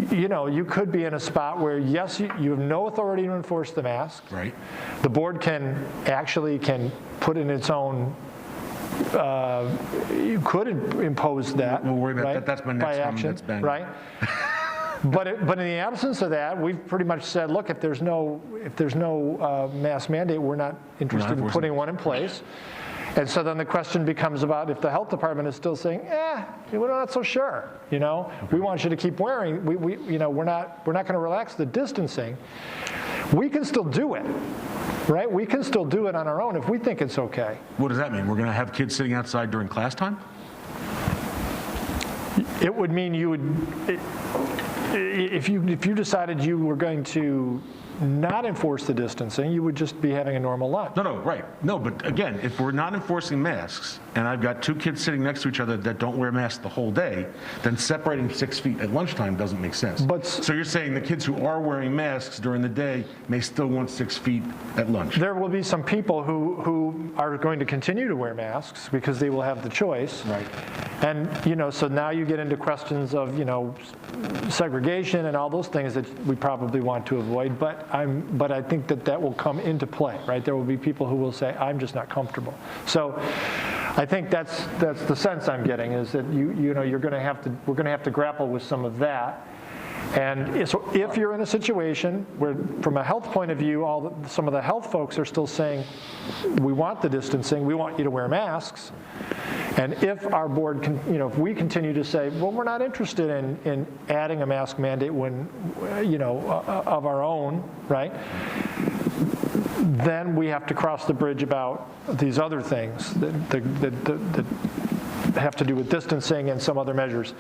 A: you know, you could be in a spot where, yes, you have no authority to enforce the mask.
J: Right.
A: The board can put in its own, you could impose that. We'll worry about that.
J: That's my next one. That's bang.
A: Right. But in the absence of that, we've pretty much said, look, if there's no mask mandate, we're not interested in putting one in place. And so then the question becomes about if the health department is still saying, we're not so sure. You know, we want you to keep wearing. You know, we're not going to relax the distancing. We can still do it, right? We can still do it on our own if we think it's okay.
J: What does that mean? We're going to have kids sitting outside during class time?
A: It would mean you would, if you decided you were going to not enforce the distancing, you would just be having a normal lunch.
J: No, right. No, but again, if we're not enforcing masks, and I've got 2 kids sitting next to each other that don't wear masks the whole day, then separating 6 feet at lunchtime doesn't make sense. So you're saying the kids who are wearing masks during the day may still want 6 feet at lunch?
A: There will be some people who are going to continue to wear masks because they will have the choice.
J: Right.
A: And, you know, so now you get into questions of, you know, segregation and all those things that we probably want to avoid, but I think that will come into play, right? There will be people who will say, I'm just not comfortable. So I think that's the sense I'm getting, is that you know we're going to have to grapple with some of that. And so if you're in a situation where, from a health point of view, some of the health folks are still saying, we want the distancing, we want you to wear masks, and if our board if we continue to say, well, we're not interested in adding a mask mandate when, you know, of our own, right? Then we have to cross the bridge about these other things that have to do with distancing and some other measures.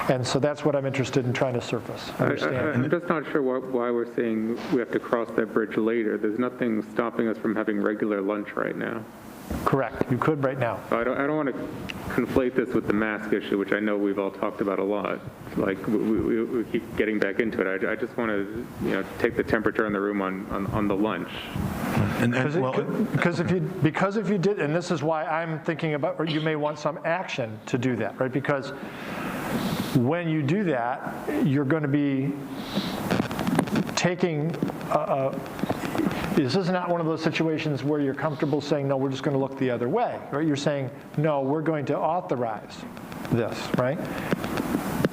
A: And so that's what I'm interested in trying to surface.
U: I'm just not sure why we're saying we have to cross that bridge later. There's nothing stopping us from having regular lunch right now.
A: Correct. You could right now.
U: I don't want to conflate this with the mask issue, which I know we've all talked about a lot. Like, we keep getting back into it. I just want to, you know, take the temperature in the room on the lunch.
A: Because if you did, and this is why I'm thinking about, or you may want some action to do that, right? Because when you do that, you're going to be taking this is not one of those situations where you're comfortable saying, no, we're just going to look the other way, right? You're saying, no, we're going to authorize this, right?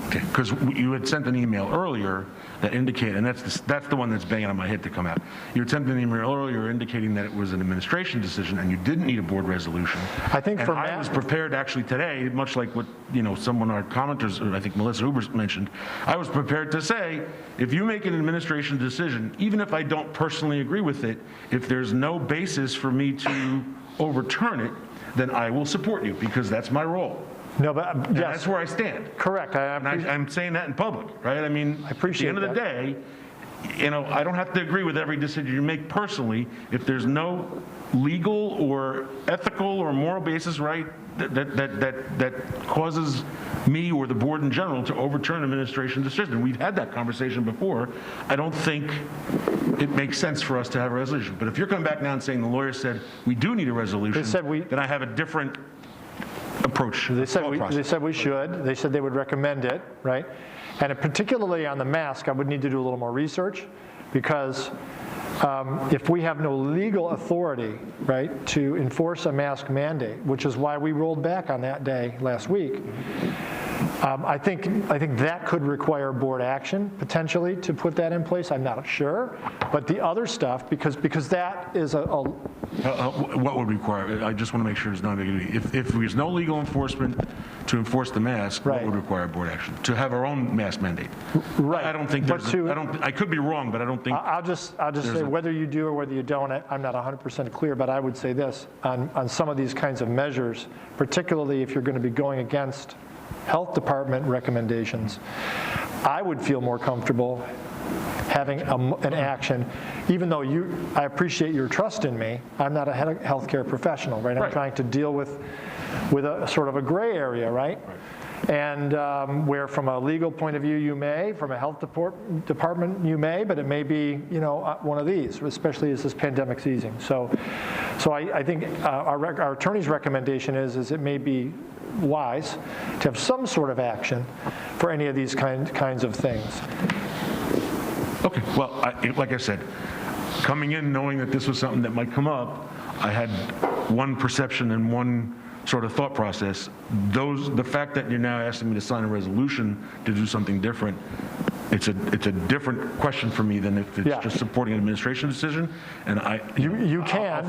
J: Okay, because you had sent an email earlier that indicated, and that's the one that's banging on my head to come out. You had sent an email earlier indicating that it was an administration decision and you didn't need a board resolution.
A: I think
J: and I was prepared actually today, much like what, you know, our commenters, I think Melissa Huber mentioned, I was prepared to say, if you make an administration decision, even if I don't personally agree with it, if there's no basis for me to overturn it, then I will support you because that's my role.
A: No, but yes,
J: that's where I stand.
A: Correct.
J: I'm saying that in public, right? I mean,
A: I appreciate
J: at the end of the day, I don't have to agree with every decision you make personally. If there's no legal or ethical or moral basis, right, that causes me or the board in general to overturn administration decision. We've had that conversation before. I don't think it makes sense for us to have a resolution. But if you're coming back now and saying the lawyer said we do need a resolution, then I have a different approach.
A: They said we should. They said they would recommend it, right? And particularly on the mask, I would need to do a little more research, because if we have no legal authority, right, to enforce a mask mandate, which is why we rolled back on that day last week, I think that could require board action potentially to put that in place. I'm not sure, but the other stuff, because that is
J: what would require? I just want to make sure it's not if there's no legal enforcement to enforce the mask, what would require board action? To have our own mask mandate.
A: Right.
J: I don't think there's. I could be wrong, but I don't think.
A: I'll just say whether you do or whether you don't. I'm not 100% clear, but I would say this on some of these kinds of measures, particularly if you're going to be going against health department recommendations, I would feel more comfortable having an action, even though I appreciate your trust in me. I'm not a healthcare professional, right? I'm trying to deal with a sort of a gray area, right? And where from a legal point of view you may, from a health department you may, but it may be one of these, especially as this pandemic's easing. So I think our attorney's recommendation is it may be wise to have some sort of action for any of these kinds of things.
J: Okay, well, like I said, coming in knowing that this was something that might come up, I had one perception and one sort of thought process. The fact that you're now asking me to sign a resolution to do something different, it's a different question for me than if it's just supporting an administration decision. And I'll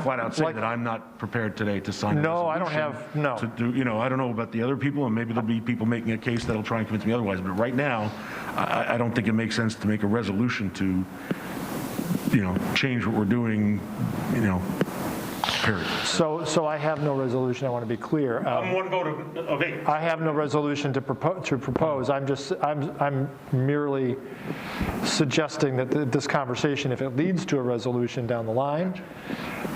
J: flat out say that I'm not prepared today to sign a resolution.
A: No, I don't have, no.
J: To do, I don't know about the other people, and maybe there'll be people making a case that'll try and convince me otherwise. But right now, I don't think it makes sense to make a resolution to, change what we're doing, period.
A: So I have no resolution. I want to be clear.
J: I'm one vote of 8.
A: I have no resolution to propose. I'm merely suggesting that this conversation, if it leads to a resolution down the line,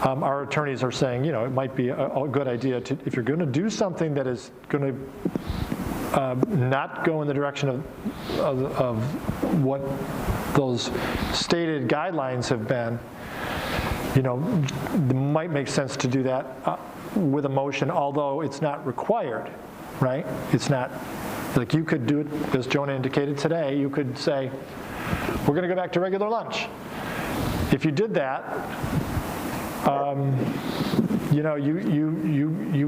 A: our attorneys are saying, it might be a good idea to, if you're going to do something that is going to not go in the direction of what those stated guidelines have been, it might make sense to do that with a motion, although it's not required, right? It's not, like you could do it, as Jonah indicated today, you could say, we're going to go back to regular lunch. If you did that,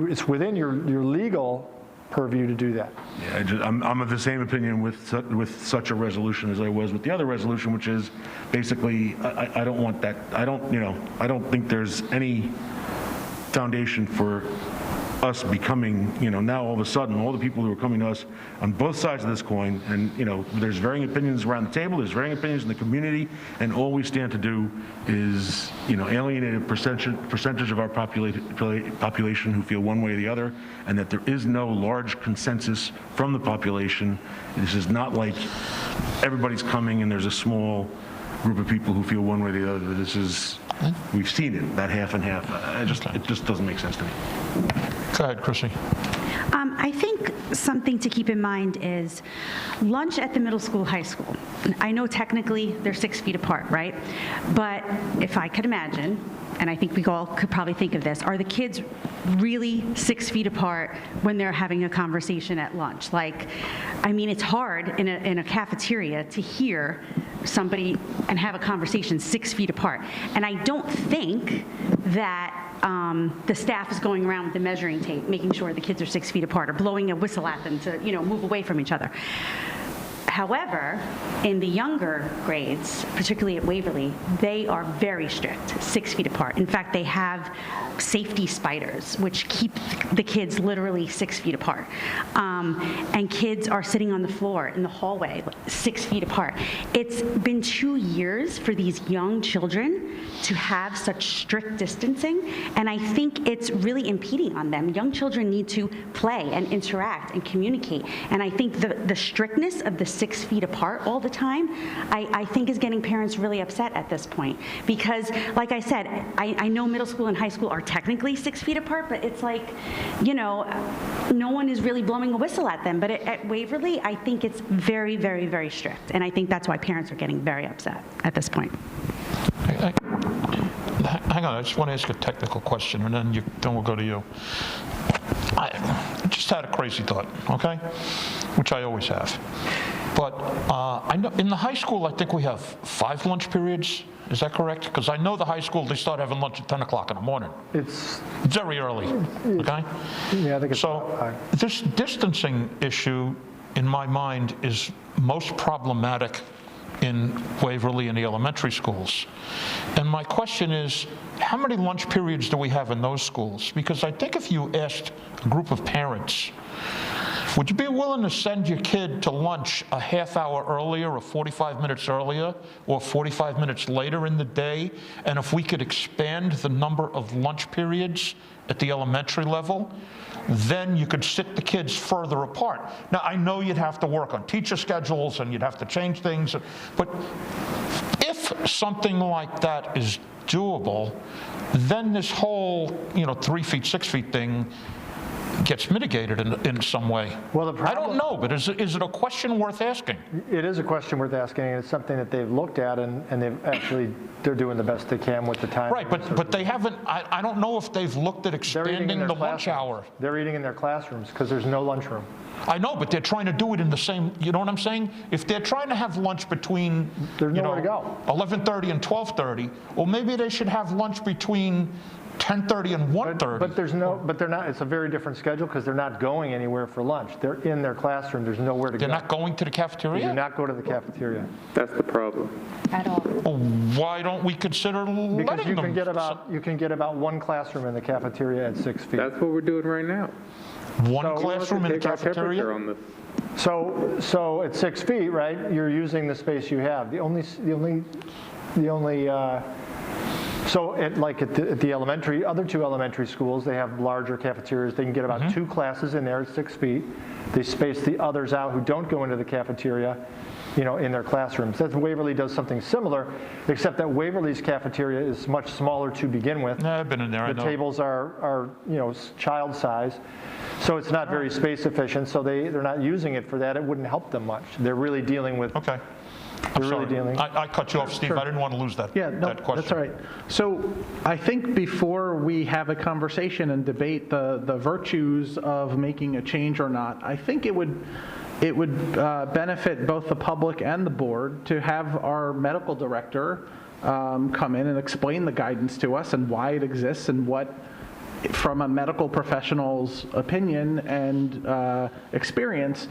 A: it's within your legal purview to do that.
J: Yeah, I'm of the same opinion with such a resolution as I was with the other resolution, which is basically I don't want that. I don't think there's any foundation for us becoming, now all of a sudden, all the people who are coming to us on both sides of this coin, and, there's varying opinions around the table, there's varying opinions in the community, and all we stand to do is, alienate a percentage of our population who feel one way or the other, and that there is no large consensus from the population. This is not like everybody's coming and there's a small group of people who feel one way or the other. This is, we've seen it, that half and half. It just doesn't make sense to me.
B: Go ahead, Chrissy.
N: I think something to keep in mind is lunch at the middle school, high school. I know technically they're 6 feet apart, right? But if I could imagine, and I think we all could probably think of this, are the kids really 6 feet apart when they're having a conversation at lunch? It's hard in a cafeteria to hear somebody and have a conversation 6 feet apart. And I don't think that the staff is going around with the measuring tape, making sure the kids are 6 feet apart, or blowing a whistle at them to, move away from each other. However, in the younger grades, particularly at Waverly, they are very strict, 6 feet apart. In fact, they have safety spiders, which keep the kids literally 6 feet apart. And kids are sitting on the floor in the hallway, 6 feet apart. It's been 2 years for these young children to have such strict distancing, and I think it's really impeding on them. Young children need to play and interact and communicate, and I think the strictness of the 6 6 feet apart all the time, I think is getting parents really upset at this point. Because, like I said, I know middle school and high school are technically 6 feet apart, but it's like, no one is really blowing a whistle at them. But at Waverly, I think it's very, very, very strict. And I think that's why parents are getting very upset at this point.
B: Hang on, I just want to ask a technical question, and then we'll go to you. I just had a crazy thought, okay? Which I always have. But I know in the high school, I think we have 5 lunch periods. Is that correct? Because I know the high school, they start having lunch at 10 o'clock in the morning.
A: It's
B: very early, okay?
A: Yeah, I think it's
B: so this distancing issue, in my mind, is most problematic in Waverly and the elementary schools. And my question is, how many lunch periods do we have in those schools? Because I think if you asked a group of parents, would you be willing to send your kid to lunch a half hour earlier or 45 minutes earlier or 45 minutes later in the day? And if we could expand the number of lunch periods at the elementary level, then you could sit the kids further apart. Now, I know you'd have to work on teacher schedules and you'd have to change things, but if something like that is doable, then this whole 3 feet, 6 feet thing gets mitigated in some way.
A: Well,
B: I don't know, but is it a question worth asking?
A: It is a question worth asking, and it's something that they've looked at, and they're doing the best they can with the time.
B: Right, but they haven't, I don't know if they've looked at expanding the lunch hour.
A: They're eating in their classrooms because there's no lunchroom.
B: I know, but they're trying to do it in the same, you know what I'm saying? If they're trying to have lunch between,
A: there's nowhere to go.
B: 11:30 and 12:30, well, maybe they should have lunch between 10:30 and 1:30.
A: But they're not, it's a very different schedule because they're not going anywhere for lunch. They're in their classroom. There's nowhere to go.
B: They're not going to the cafeteria?
A: They do not go to the cafeteria.
U: That's the problem.
E: At all.
B: Well, why don't we consider letting them?
A: Because you can get about 1 classroom in the cafeteria at 6 feet.
U: That's what we're doing right now.
B: One classroom in the cafeteria?
U: On this.
A: So at 6 feet, right, you're using the space you have. So at the elementary, other 2 elementary schools, they have larger cafeterias. They can get about 2 classes in there at 6 feet. They space the others out who don't go into the cafeteria, in their classrooms. That's Waverly does something similar, except that Waverly's cafeteria is much smaller to begin with.
B: No, I've been in there.
A: The tables are child size, so it's not very space efficient. So they're not using it for that. It wouldn't help them much. They're really dealing with.
B: Okay. I cut you off, Steve.
T: Sure.
B: I didn't want to lose that question.
T: That's all right. So I think before we have a conversation and debate the virtues of making a change or not, I think it would benefit both the public and the board to have our medical director come in and explain the guidance to us and why it exists and what, from a medical professional's opinion and experience,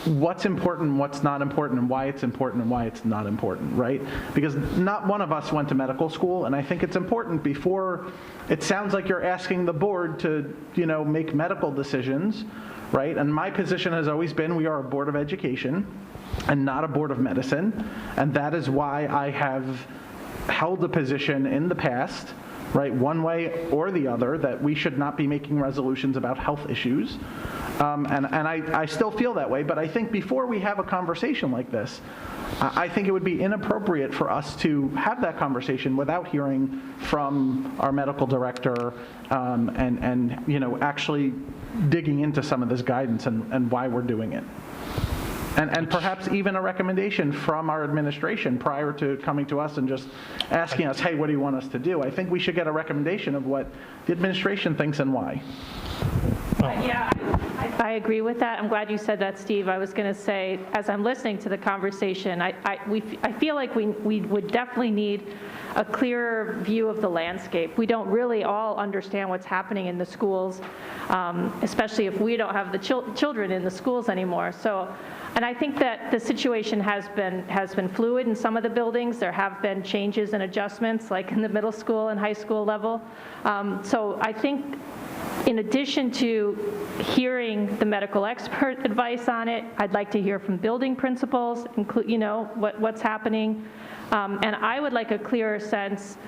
T: what's important, what's not important, and why it's important and why it's not important, right? Because not one of us went to medical school, and I think it's important before, it sounds like you're asking the board to, make medical decisions, right? And my position has always been we are a board of education and not a board of medicine, and that is why I have held a position in the past, right, one way or the other, that we should not be making resolutions about health issues. And I still feel that way, but I think before we have a conversation like this, I think it would be inappropriate for us to have that conversation without hearing from our medical director and actually digging into some of this guidance and why we're doing it. And perhaps even a recommendation from our administration prior to coming to us and just asking us, hey, what do you want us to do? I think we should get a recommendation of what the administration thinks and why.
K: Yeah, I agree with that. I'm glad you said that, Steve. I was going to say, as I'm listening to the conversation, I feel like we would definitely need a clearer view of the landscape. We don't really all understand what's happening in the schools, especially if we don't have the children in the schools anymore. And I think that the situation has been fluid in some of the buildings. There have been changes and adjustments, like in the middle school and high school level. So I think, in addition to hearing the medical expert advice on it, I'd like to hear from building principals, what's happening. And I would like a clearer sense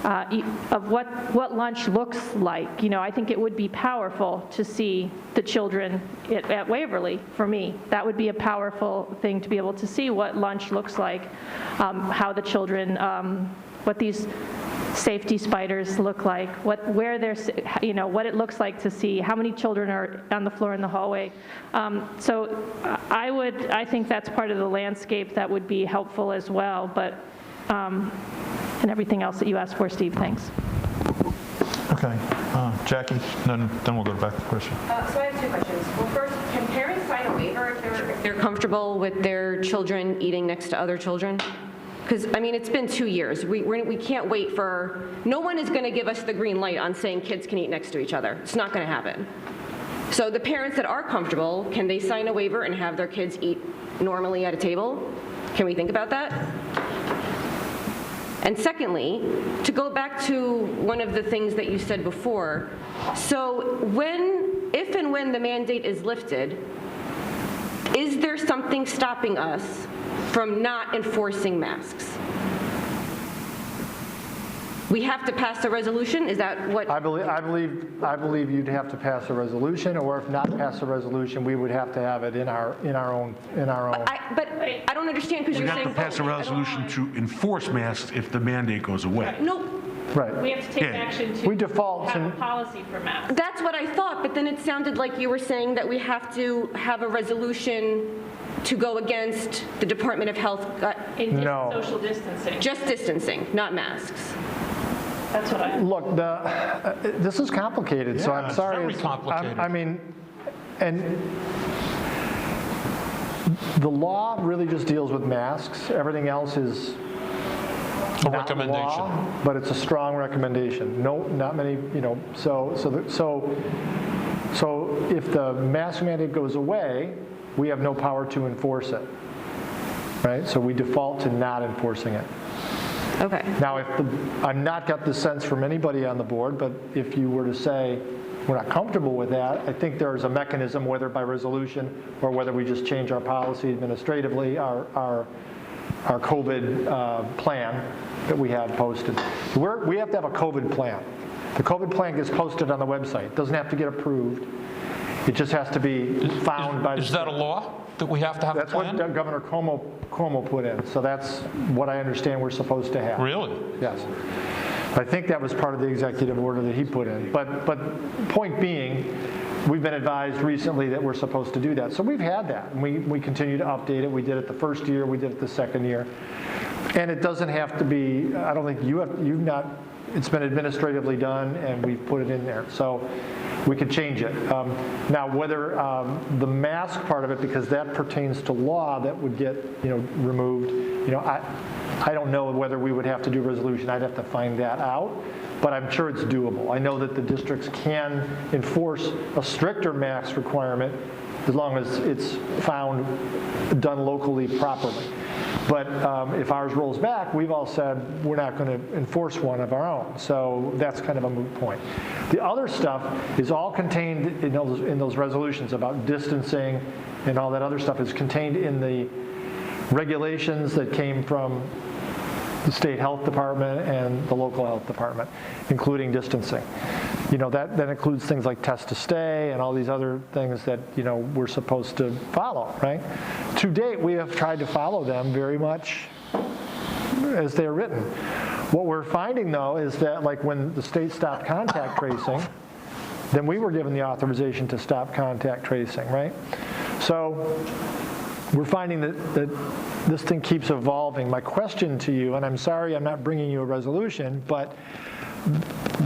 K: of what lunch looks like. You know, I think it would be powerful to see the children at Waverly, for me. That would be a powerful thing to be able to see what lunch looks like, how the children, what these safety spiders look like, where they're, you know, what it looks like to see how many children are on the floor in the hallway. So I think that's part of the landscape that would be helpful as well, but, and everything else that you asked for, Steve, thanks.
B: Okay, Jackie, then we'll go back to the question.
O: So I have two questions. Well, first, can parents sign a waiver if they're comfortable with their children eating next to other children? Because, I mean, it's been 2 years. We can't wait for, no one is going to give us the green light on saying kids can eat next to each other. It's not going to happen. So the parents that are comfortable, can they sign a waiver and have their kids eat normally at a table? Can we think about that? And secondly, to go back to one of the things that you said before, so if and when the mandate is lifted, is there something stopping us from not enforcing masks? We have to pass a resolution? Is that what?
A: I believe you'd have to pass a resolution, or if not pass a resolution, we would have to have it in our own.
O: But I don't understand, because you're saying.
J: We have to pass a resolution to enforce masks if the mandate goes away.
O: No.
A: Right.
K: We have to take action to have a policy for masks.
O: That's what I thought, but then it sounded like you were saying that we have to have a resolution to go against the Department of Health.
A: No.
K: Social distancing.
O: Just distancing, not masks.
K: That's what I.
A: Look, this is complicated, so
B: Yeah,
A: I'm sorry.
B: it's very complicated.
A: I mean, and the law really just deals with masks. Everything else is
B: A
A: not
B: recommendation.
A: law, but it's a strong recommendation. No, not many, you know, so if the mask mandate goes away, we have no power to enforce it, right? So we default to not enforcing it.
O: Okay.
A: Now, I've not got the sense from anybody on the board, but if you were to say we're not comfortable with that, I think there's a mechanism, whether by resolution or whether we just change our policy administratively, our COVID plan that we have posted. We have to have a COVID plan. The COVID plan gets posted on the website. It doesn't have to get approved. It just has to be found by the
B: Is that a law that we have to have a plan?
A: That's what Governor Cuomo put in. So that's what I understand we're supposed to have.
B: Really?
A: Yes. I think that was part of the executive order that he put in. But point being, we've been advised recently that we're supposed to do that. So we've had that, and we continue to update it. We did it the first year, we did it the second year. And it doesn't have to be, I don't think you've not, it's been administratively done, and we've put it in there. So we could change it. Now, whether the mask part of it, because that pertains to law, that would get removed. I don't know whether we would have to do resolution. I'd have to find that out, but I'm sure it's doable. I know that the districts can enforce a stricter mask requirement as long as it's found done locally properly. But if ours rolls back, we've all said we're not going to enforce one of our own. So that's kind of a moot point. The other stuff is all contained in those resolutions about distancing, and all that other stuff is contained in the regulations that came from the state health department and the local health department, including distancing. That includes things like test to stay and all these other things that we're supposed to follow, right? To date, we have tried to follow them very much as they're written. What we're finding, though, is that like when the state stopped contact tracing, then we were given the authorization to stop contact tracing, right? So we're finding that this thing keeps evolving. My question to you, and I'm sorry I'm not bringing you a resolution, but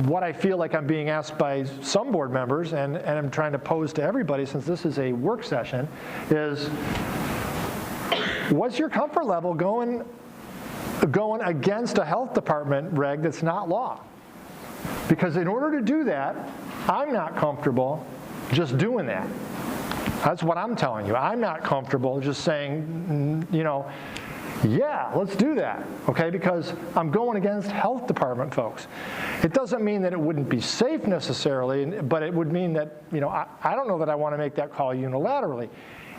A: what I feel like I'm being asked by some board members, and I'm trying to pose to everybody since this is a work session, is what's your comfort level going against a health department reg that's not law? Because in order to do that, I'm not comfortable just doing that. That's what I'm telling you. I'm not comfortable just saying, yeah, let's do that, okay? Because I'm going against health department folks. It doesn't mean that it wouldn't be safe necessarily, but it would mean that, I don't know that I want to make that call unilaterally.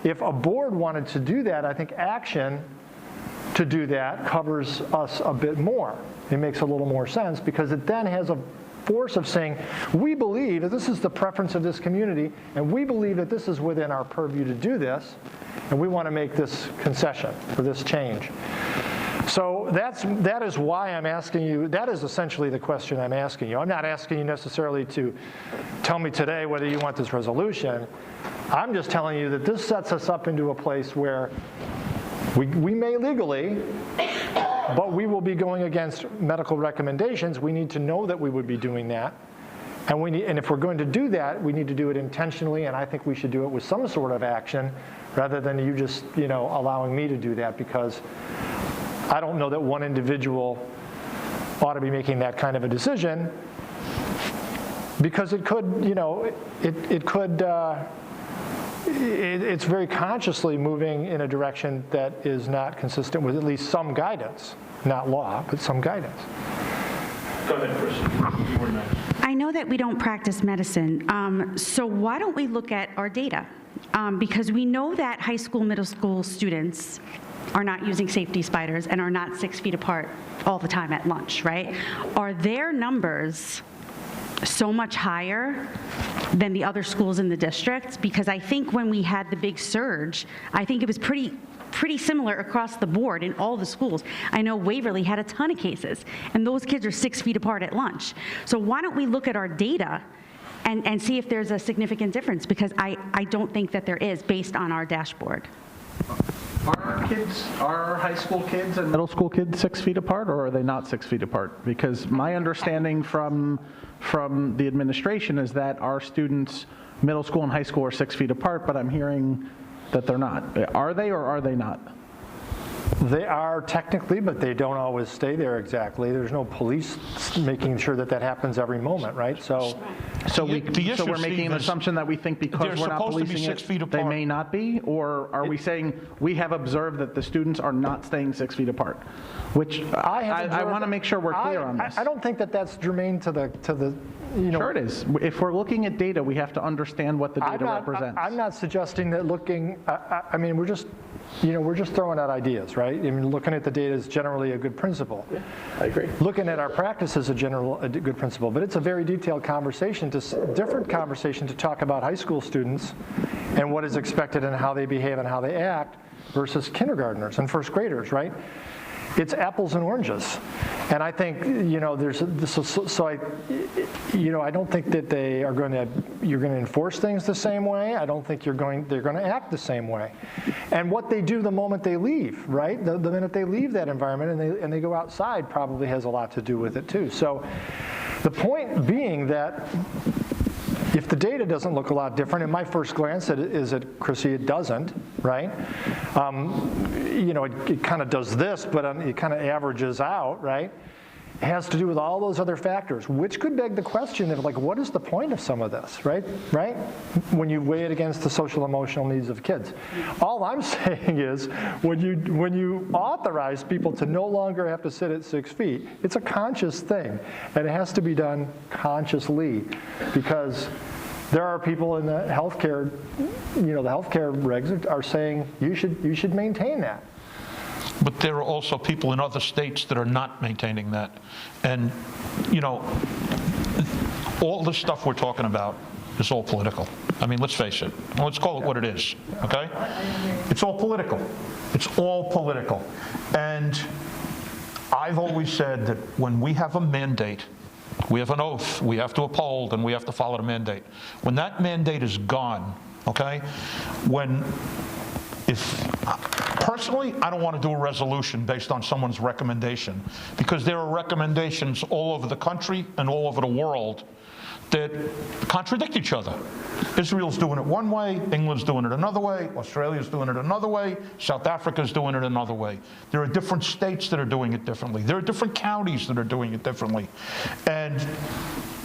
A: If a board wanted to do that, I think action to do that covers us a bit more. It makes a little more sense because it then has a force of saying, we believe that this is the preference of this community, and we believe that this is within our purview to do this, and we want to make this concession or this change. So that is why I'm asking you, that is essentially the question I'm asking you. I'm not asking you necessarily to tell me today whether you want this resolution. I'm just telling you that this sets us up into a place where we may legally, but we will be going against medical recommendations. We need to know that we would be doing that. And if we're going to do that, we need to do it intentionally, and I think we should do it with some sort of action rather than you just, allowing me to do that, because I don't know that one individual ought to be making that kind of a decision, because it could, it's very consciously moving in a direction that is not consistent with at least some guidance, not law, but some guidance.
L: Go ahead, Chris. You were next.
N: I know that we don't practice medicine, so why don't we look at our data? Because we know that high school, middle school students are not using safety spiders and are not 6 feet apart all the time at lunch, right? Are their numbers so much higher than the other schools in the district? Because I think when we had the big surge, I think it was pretty similar across the board in all the schools. I know Waverly had a ton of cases, and those kids are 6 feet apart at lunch. So why don't we look at our data and see if there's a significant difference? Because I don't think that there is, based on our dashboard.
T: Are high school kids and middle school kids 6 feet apart, or are they not 6 feet apart? Because my understanding from the administration is that our students, middle school and high school, are 6 feet apart, but I'm hearing that they're not. Are they, or are they not?
A: They are technically, but they don't always stay there exactly. There's no police making sure that happens every moment, right? So we're making an assumption that we think because we're not policing it, they may not be? Or are we saying we have observed that the students are not staying 6 feet apart? Which I want to make sure we're clear on this. I don't think that that's germane to the
T: Sure it is. If we're looking at data, we have to understand what the data represents.
A: I'm not suggesting that looking, I mean, we're just throwing out ideas, right? I mean, looking at the data is generally a good principle.
T: Yeah, I agree.
A: Looking at our practice is a good principle, but it's a very detailed conversation, different conversation to talk about high school students and what is expected and how they behave and how they act versus kindergartners and first graders, right? It's apples and oranges. And I think, I don't think that you're going to enforce things the same way. I don't think they're going to act the same way. And what they do the moment they leave, right? The minute they leave that environment and they go outside probably has a lot to do with it too. So the point being that if the data doesn't look a lot different, and my first glance is that, Chrissy, it doesn't, right? It kind of does this, but it kind of averages out, right? It has to do with all those other factors, which could beg the question of, like, what is the point of some of this, right? When you weigh it against the social emotional needs of kids. All I'm saying is when you authorize people to no longer have to sit at 6 feet, it's a conscious thing, and it has to be done consciously, because there are people in the healthcare, the healthcare regs are saying you should maintain that.
B: But there are also people in other states that are not maintaining that. And, all this stuff we're talking about is all political. I mean, let's face it. Let's call it what it is, okay? It's all political. It's all political. And I've always said that when we have a mandate, we have an oath we have to uphold, and we have to follow the mandate. When that mandate is gone, okay, personally, I don't want to do a resolution based on someone's recommendation, because there are recommendations all over the country and all over the world that contradict each other. Israel's doing it one way, England's doing it another way, Australia's doing it another way, South Africa's doing it another way. There are different states that are doing it differently. There are different counties that are doing it differently. And,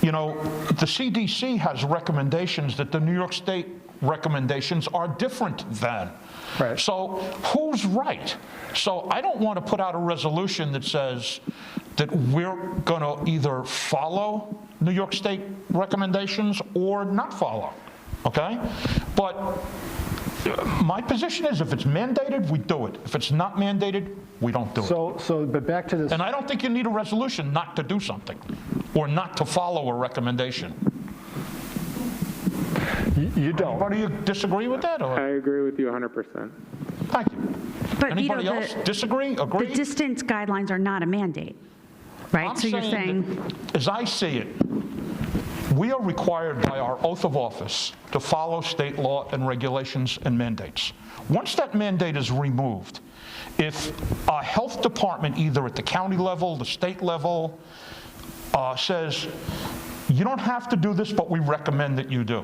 B: the CDC has recommendations that the New York State recommendations are different than.
A: Right.
B: So who's right? So I don't want to put out a resolution that says that we're going to either follow New York State recommendations or not follow, okay? But My position is if it's mandated, we do it. If it's not mandated, we don't do it.
A: But back to this.
B: And I don't think you need a resolution not to do something or not to follow a recommendation.
A: You don't.
B: Anybody disagree with that? Or?
U: I agree with you 100%.
B: Thank you.
N: But,
B: Anybody else disagree, agree?
N: The distance guidelines are not a mandate, right?
B: I'm
N: So you're saying,
B: that, as I see it, we are required by our oath of office to follow state law and regulations and mandates. Once that mandate is removed, if a health department, either at the county level, the state level, says, you don't have to do this, but we recommend that you do.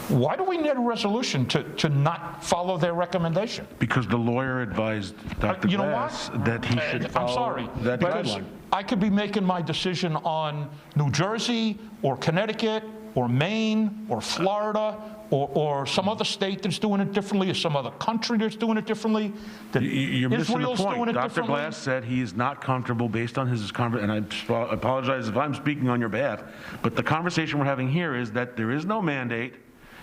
B: Why do we need a resolution to not follow their recommendation?
J: Because the lawyer advised Dr.
B: You know
J: Glass
B: what?
J: that he should follow
B: I'm sorry,
J: that
B: because
J: guideline.
B: I could be making my decision on New Jersey or Connecticut or Maine or Florida or some other state that's doing it differently or some other country that's doing it differently. That
J: You're missing the
B: Israel's doing
J: point.
B: it
J: Dr.
B: differently.
J: Glass said he is not comfortable based on his conversation, and I apologize if I'm speaking on your behalf, but the conversation we're having here is that there is no mandate,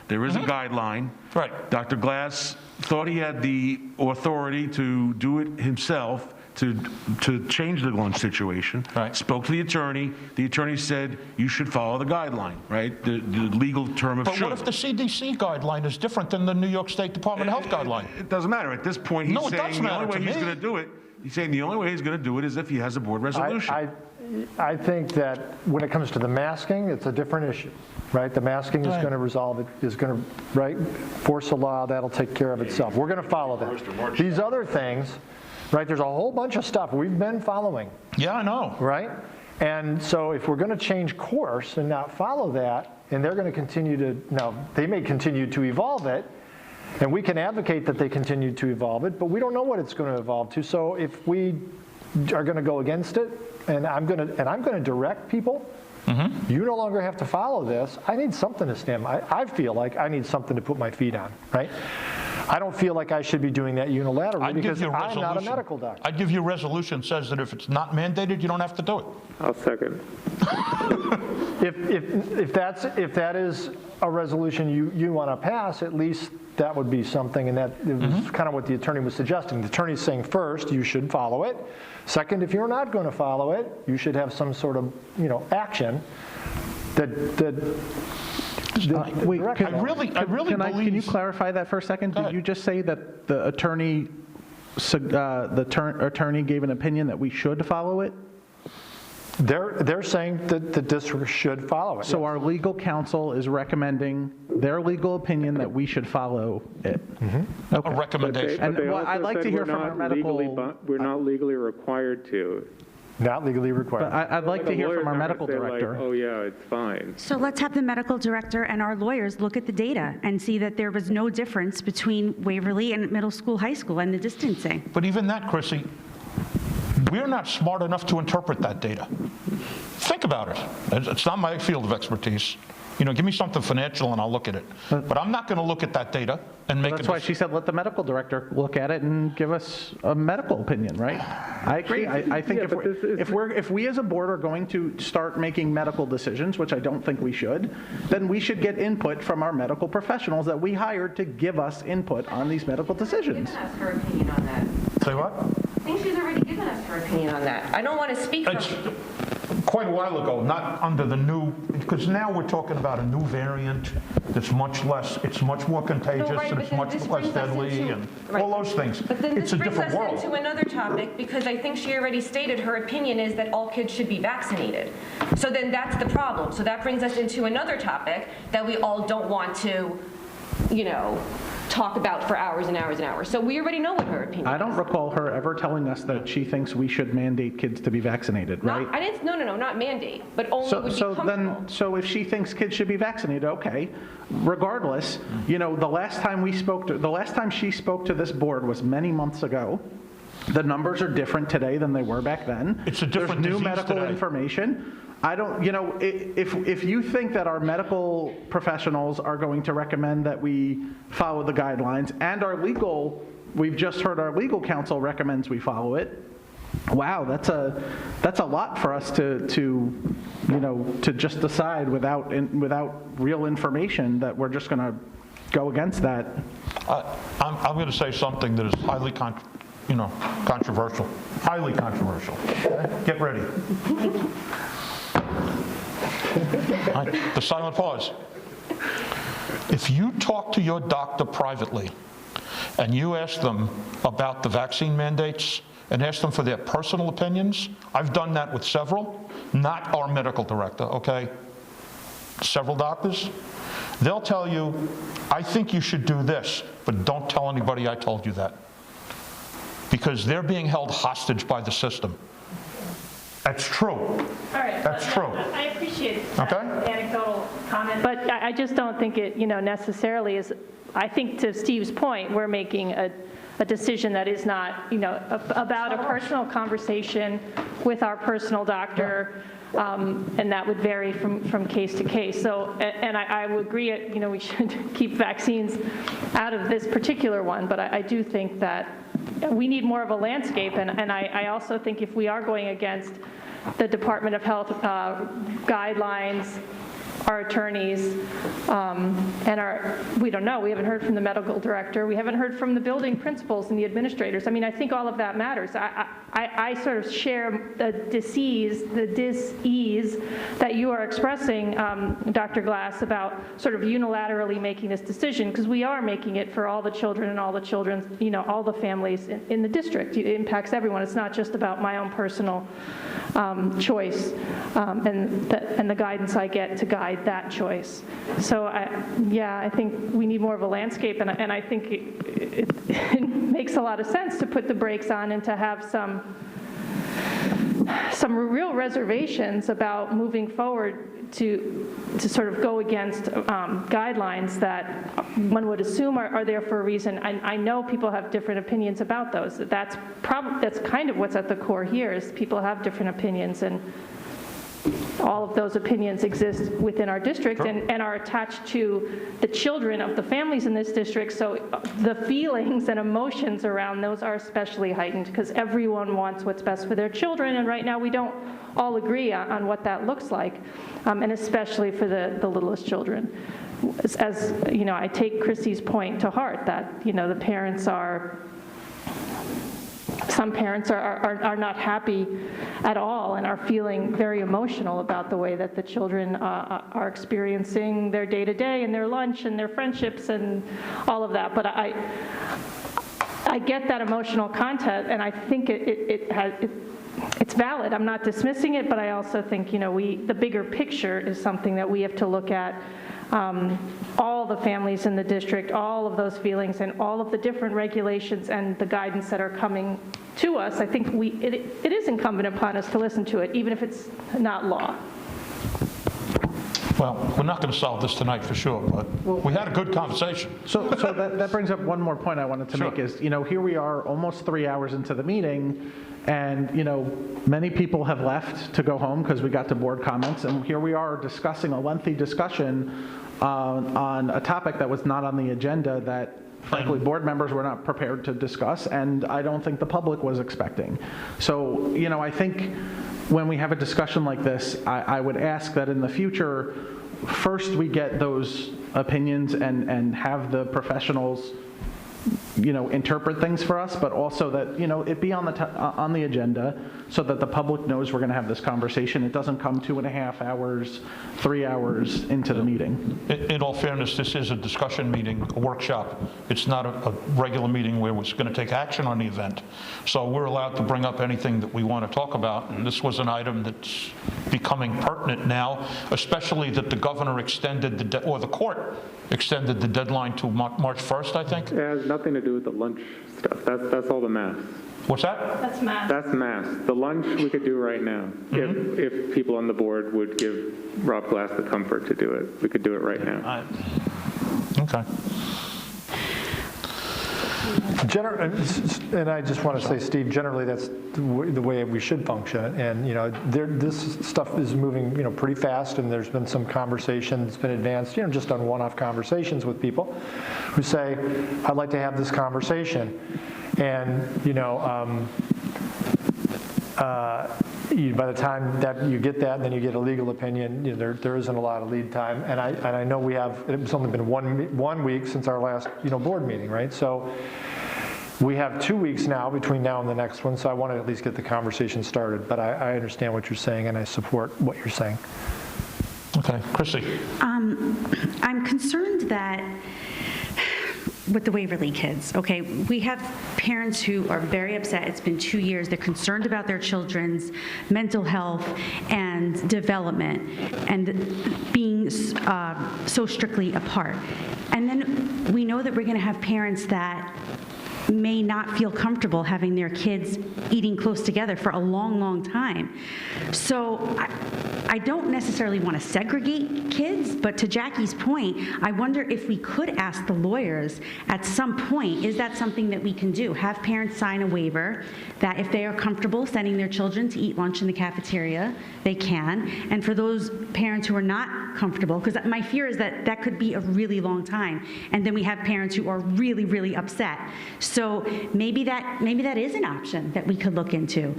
J: there is a guideline.
B: Right.
J: Dr. Glass thought he had the authority to do it himself, to change the lunch situation.
B: Right.
J: Spoke to the attorney. The attorney said you should follow the guideline, right? The legal term of
B: But
J: should.
B: what if the CDC guideline is different than the New York State Department of Health guideline?
J: It doesn't matter. At this point, he's
B: No, it
J: saying
B: does
J: the
B: matter
J: only way
B: to
J: he's
B: me.
J: going to do it, he's saying the only way he's going to do it is if he has a board resolution.
A: I think that when it comes to the masking, it's a different issue, right? The masking is going to resolve it, is going to, force a law, that'll take care of itself. We're going to follow that. These other things, right, there's a whole bunch of stuff we've been following.
B: Yeah, I know.
A: Right? And so if we're going to change course and not follow that, and they're going to continue to, they may continue to evolve it, and we can advocate that they continue to evolve it, but we don't know what it's going to evolve to. So if we are going to go against it, and I'm going to direct people, you no longer have to follow this. I need something to stand. I feel like I need something to put my feet on, right? I don't feel like I should be doing that unilaterally because I'm not a medical doctor.
B: I'd give you a resolution that says that if it's not mandated, you don't have to do it.
U: I'll second.
A: If that is a resolution you want to pass, at least that would be something, and that was kind of what the attorney was suggesting. The attorney's saying first, you should follow it. Second, if you're not going to follow it, you should have some sort of action that
T: Wait,
B: I really believe.
T: Can you clarify that for a second? Did you just say that the attorney gave an opinion that we should follow it?
A: They're saying that the district should follow it.
T: So our legal counsel is recommending their legal opinion that we should follow it.
B: A recommendation.
T: And
U: But they
T: well,
U: also
T: I'd like
U: said
T: to hear
U: we're
T: from our
U: not
T: medical.
U: we're not legally required to.
A: Not legally required.
T: But I'd like to hear from our medical director.
U: Oh yeah, it's fine.
N: so let's have the medical director and our lawyers look at the data and see that there was no difference between Waverly and middle school, high school, and the distancing.
B: But even that, Chrissy, we're not smart enough to interpret that data. Think about it. It's not my field of expertise. Give me something financial and I'll look at it. But I'm not going to look at that data and make
T: That's why she said let the medical director look at it and give us a medical opinion, right? I agree. I think if we as a board are going to start making medical decisions, which I don't think we should, then we should get input from our medical professionals that we hired to give us input on these medical decisions.
O: Given us her opinion on that.
B: Say what?
O: I think she's already given us her opinion on that. I don't want to speak for.
B: Quite a while ago, not under the new, because now we're talking about a new variant that's much less, it's much more contagious and it's much less deadly and all those things.
O: But then
B: It's
O: this
B: a
O: brings
B: different
O: us
B: world.
O: into another topic, because I think she already stated her opinion is that all kids should be vaccinated. So then that's the problem. So that brings us into another topic that we all don't want to, talk about for hours and hours and hours. So we already know what her opinion is.
T: I don't recall her ever telling us that she thinks we should mandate kids to be vaccinated, right?
O: No, not mandate, but only would be comfortable.
T: So if she thinks kids should be vaccinated, okay. Regardless, the last time she spoke to this board was many months ago. The numbers are different today than they were back then.
B: It's a different
T: There's new
B: disease
T: medical
B: today.
T: information. I don't, if you think that our medical professionals are going to recommend that we follow the guidelines, and we've just heard our legal counsel recommends we follow it. Wow, that's a lot for us to just decide without real information that we're just going to go against that.
B: I'm going to say something that is highly controversial. Highly controversial. Okay? Get ready. All right, the silent pause. If you talk to your doctor privately and you ask them about the vaccine mandates and ask them for their personal opinions, I've done that with several, not our medical director, okay? Several doctors. They'll tell you, I think you should do this, but don't tell anybody I told you that. Because they're being held hostage by the system. That's true.
K: All right.
B: That's true.
K: I appreciate that anecdotal comment, but I just don't think it, necessarily is. I think to Steve's point, we're making a decision that is not, about a personal conversation with our personal doctor, and that would vary from case to case. So, and I would agree, we should keep vaccines out of this particular one, but I do think that we need more of a landscape, and I also think if we are going against the Department of Health guidelines, our attorneys, and we don't know, we haven't heard from the medical director, we haven't heard from the building principals and the administrators. I mean, I think all of that matters. I sort of share the dis-ease that you are expressing, Dr. Glass, about sort of unilaterally making this decision, because we are making it for all the children and all the children's, all the families in the district. It impacts everyone. It's not just about my own personal choice and the guidance I get to guide that choice. So I think we need more of a landscape, and I think it makes a lot of sense to put the brakes on and to have some real reservations about moving forward to sort of go against guidelines that one would assume are there for a reason. I know people have different opinions about those. That's kind of what's at the core here, is people have different opinions, and all of those opinions exist within our district and are attached to the children of the families in this district. So the feelings and emotions around those are especially heightened, because everyone wants what's best for their children, and right now we don't all agree on what that looks like, and especially for the littlest children. As I take Chrissy's point to heart that the parents are. Some parents are not happy at all and are feeling very emotional about the way that the children are experiencing their day-to-day and their lunch and their friendships and all of that. But I get that emotional content, and I think it's valid. I'm not dismissing it, but I also think the bigger picture is something that we have to look at. All the families in the district, all of those feelings, and all of the different regulations and the guidance that are coming to us. I think it is incumbent upon us to listen to it, even if it's not law.
B: Well, we're not going to solve this tonight for sure, but we had a good conversation.
T: So that brings up one more point I wanted to make is, here we are almost 3 hours into the meeting, and, many people have left to go home because we got to board comments, and here we are discussing a lengthy discussion on a topic that was not on the agenda that, frankly, board members were not prepared to discuss, and I don't think the public was expecting. So, I think when we have a discussion like this, I would ask that in the future, first we get those opinions and have the professionals interpret things for us, but also that, it be on the agenda so that the public knows we're going to have this conversation. It doesn't come 2.5 hours, 3 hours into the meeting.
B: In all fairness, this is a discussion meeting, a workshop. It's not a regular meeting where we're going to take action on the event. So we're allowed to bring up anything that we want to talk about, and this was an item that's becoming pertinent now, especially that the governor extended or the court extended the deadline to March 1st, I think.
U: It has nothing to do with the lunch stuff. That's all the math.
B: What's that?
K: That's math.
U: That's math. The lunch we could do right now. If people on the board would give Rob Glass the comfort to do it, we could do it right now.
B: Okay.
A: And I just want to say, Steve, generally that's the way we should function. And this stuff is moving pretty fast, and there's been some conversation that's been advanced, just on one-off conversations with people who say, I'd like to have this conversation. And by the time that you get that, and then you get a legal opinion, there isn't a lot of lead time. And I know it's only been 1 week since our last, board meeting, right? So we have 2 weeks now between now and the next one, so I want to at least get the conversation started. But I understand what you're saying, and I support what you're saying.
B: Okay, Chrissy.
N: I'm concerned that with the Waverly kids, okay, we have parents who are very upset. It's been 2 years. They're concerned about their children's mental health and development and being so strictly apart. And then we know that we're going to have parents that may not feel comfortable having their kids eating close together for a long, long time. So I don't necessarily want to segregate kids, but to Jackie's point, I wonder if we could ask the lawyers at some point, is that something that we can do? Have parents sign a waiver that if they are comfortable sending their children to eat lunch in the cafeteria, they can. And for those parents who are not comfortable, because my fear is that that could be a really long time, and then we have parents who are really, really upset. So maybe that is an option that we could look into.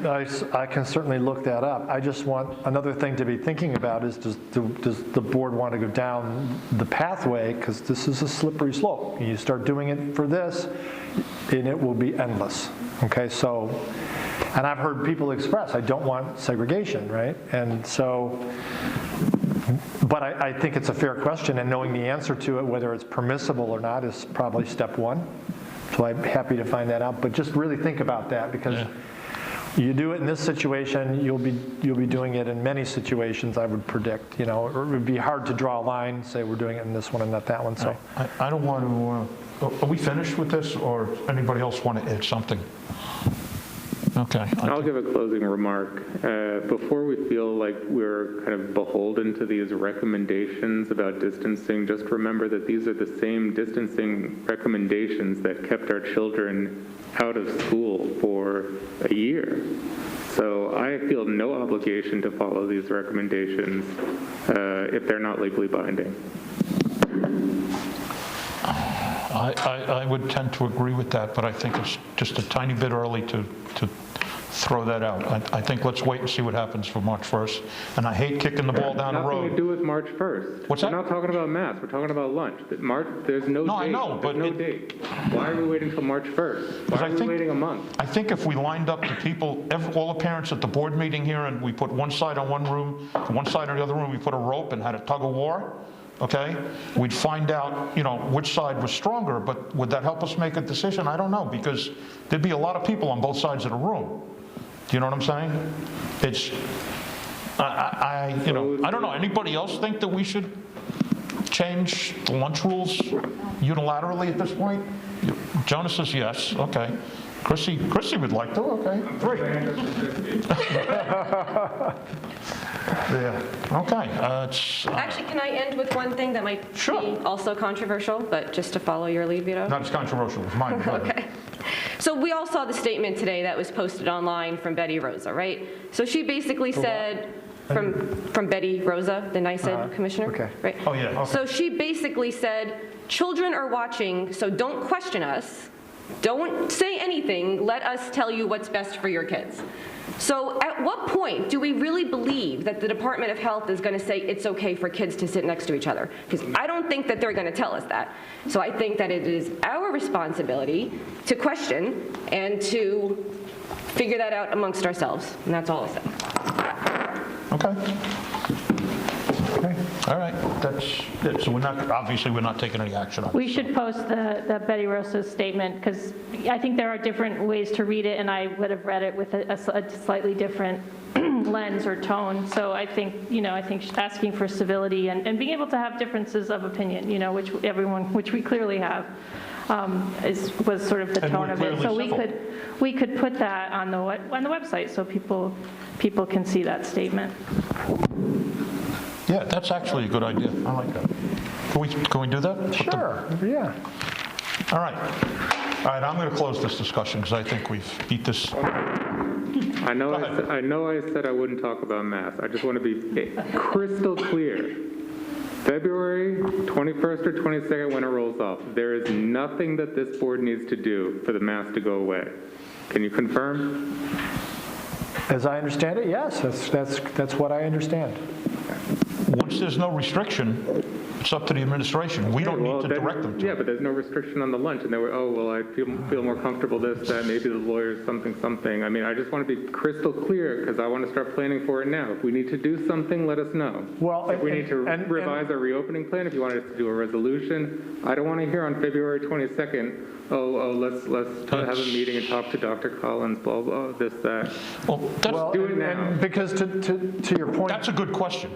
A: I can certainly look that up. I just want another thing to be thinking about is does the board want to go down the pathway, because this is a slippery slope. You start doing it for this, and it will be endless. Okay, so, and I've heard people express, I don't want segregation, right? And so, but I think it's a fair question, and knowing the answer to it, whether it's permissible or not, is probably step one. So I'm happy to find that out, but just really think about that, because you do it in this situation, you'll be doing it in many situations, I would predict. Or it would be hard to draw a line, say we're doing it in this one and not that one. So
B: I don't want to, are we finished with this, or anybody else want to add something? Okay.
U: I'll give a closing remark. Before we feel like we're kind of beholden to these recommendations about distancing, just remember that these are the same distancing recommendations that kept our children out of school for a year. So I feel no obligation to follow these recommendations if they're not legally binding.
B: I would tend to agree with that, but I think it's just a tiny bit early to throw that out. I think let's wait and see what happens for March 1st. And I hate kicking the ball down the road.
U: Nothing to do with March 1st.
B: What's that?
U: We're not talking about math. We're talking about lunch. There's no date.
B: No, I know, but
U: there's no date. Why are we waiting until March 1st? Why are we waiting a month?
B: I think if we lined up the people, all the parents at the board meeting here, and we put one side on one room, one side on the other room, we put a rope and had a tug of war, okay, we'd find out, which side was stronger. But would that help us make a decision? I don't know, because there'd be a lot of people on both sides of the room. Do you know what I'm saying? It's, I don't know. Anybody else think that we should change the lunch rules unilaterally at this point? Jonas says yes. Okay. Chrissy would like to. Okay. 3. Yeah. Okay.
O: Actually, can I end with one thing that might be also controversial, but just to follow your lead, Vito?
B: Not as controversial as mine.
O: Okay. So we all saw the statement today that was posted online from Betty Rosa, right? So she basically said, from Betty Rosa, the NICED commissioner,
A: okay.
O: right?
B: Oh, yeah. Okay.
O: So she basically said, children are watching, so don't question us. Don't say anything. Let us tell you what's best for your kids. So at what point do we really believe that the Department of Health is going to say it's okay for kids to sit next to each other? Because I don't think that they're going to tell us that. So I think that it is our responsibility to question and to figure that out amongst ourselves. And that's all I'll say.
B: Okay. All right. That's it. So we're not taking any action on it.
K: We should post the Betty Rosa's statement, because I think there are different ways to read it, and I would have read it with a slightly different lens or tone. So I think asking for civility and being able to have differences of opinion, which we clearly have, was sort of the tone of it. So we could put that on the website so people can see that statement.
B: Yeah, that's actually a good idea. I like that. Can we do that?
A: Sure, yeah.
B: All right. I'm going to close this discussion because I think we've beat this.
U: I know I said I wouldn't talk about math. I just want to be crystal clear. February 21st or 22nd, when it rolls off, there is nothing that this board needs to do for the math to go away. Can you confirm?
A: As I understand it, yes, that's what I understand.
B: Once there's no restriction, it's up to the administration. We don't need to direct them to.
U: Yeah, but there's no restriction on the lunch, and they were, oh, well, I feel more comfortable this, that, maybe the lawyer's something. I mean, I just want to be crystal clear, because I want to start planning for it now. If we need to do something, let us know. Well, if we need to revise our reopening plan, if you want us to do a resolution, I don't want to hear on February 22nd, let's have a meeting and talk to Dr. Collins, blah, blah, this, that.
B: Well,
U: do it now.
A: And because to your point.
B: That's a good question,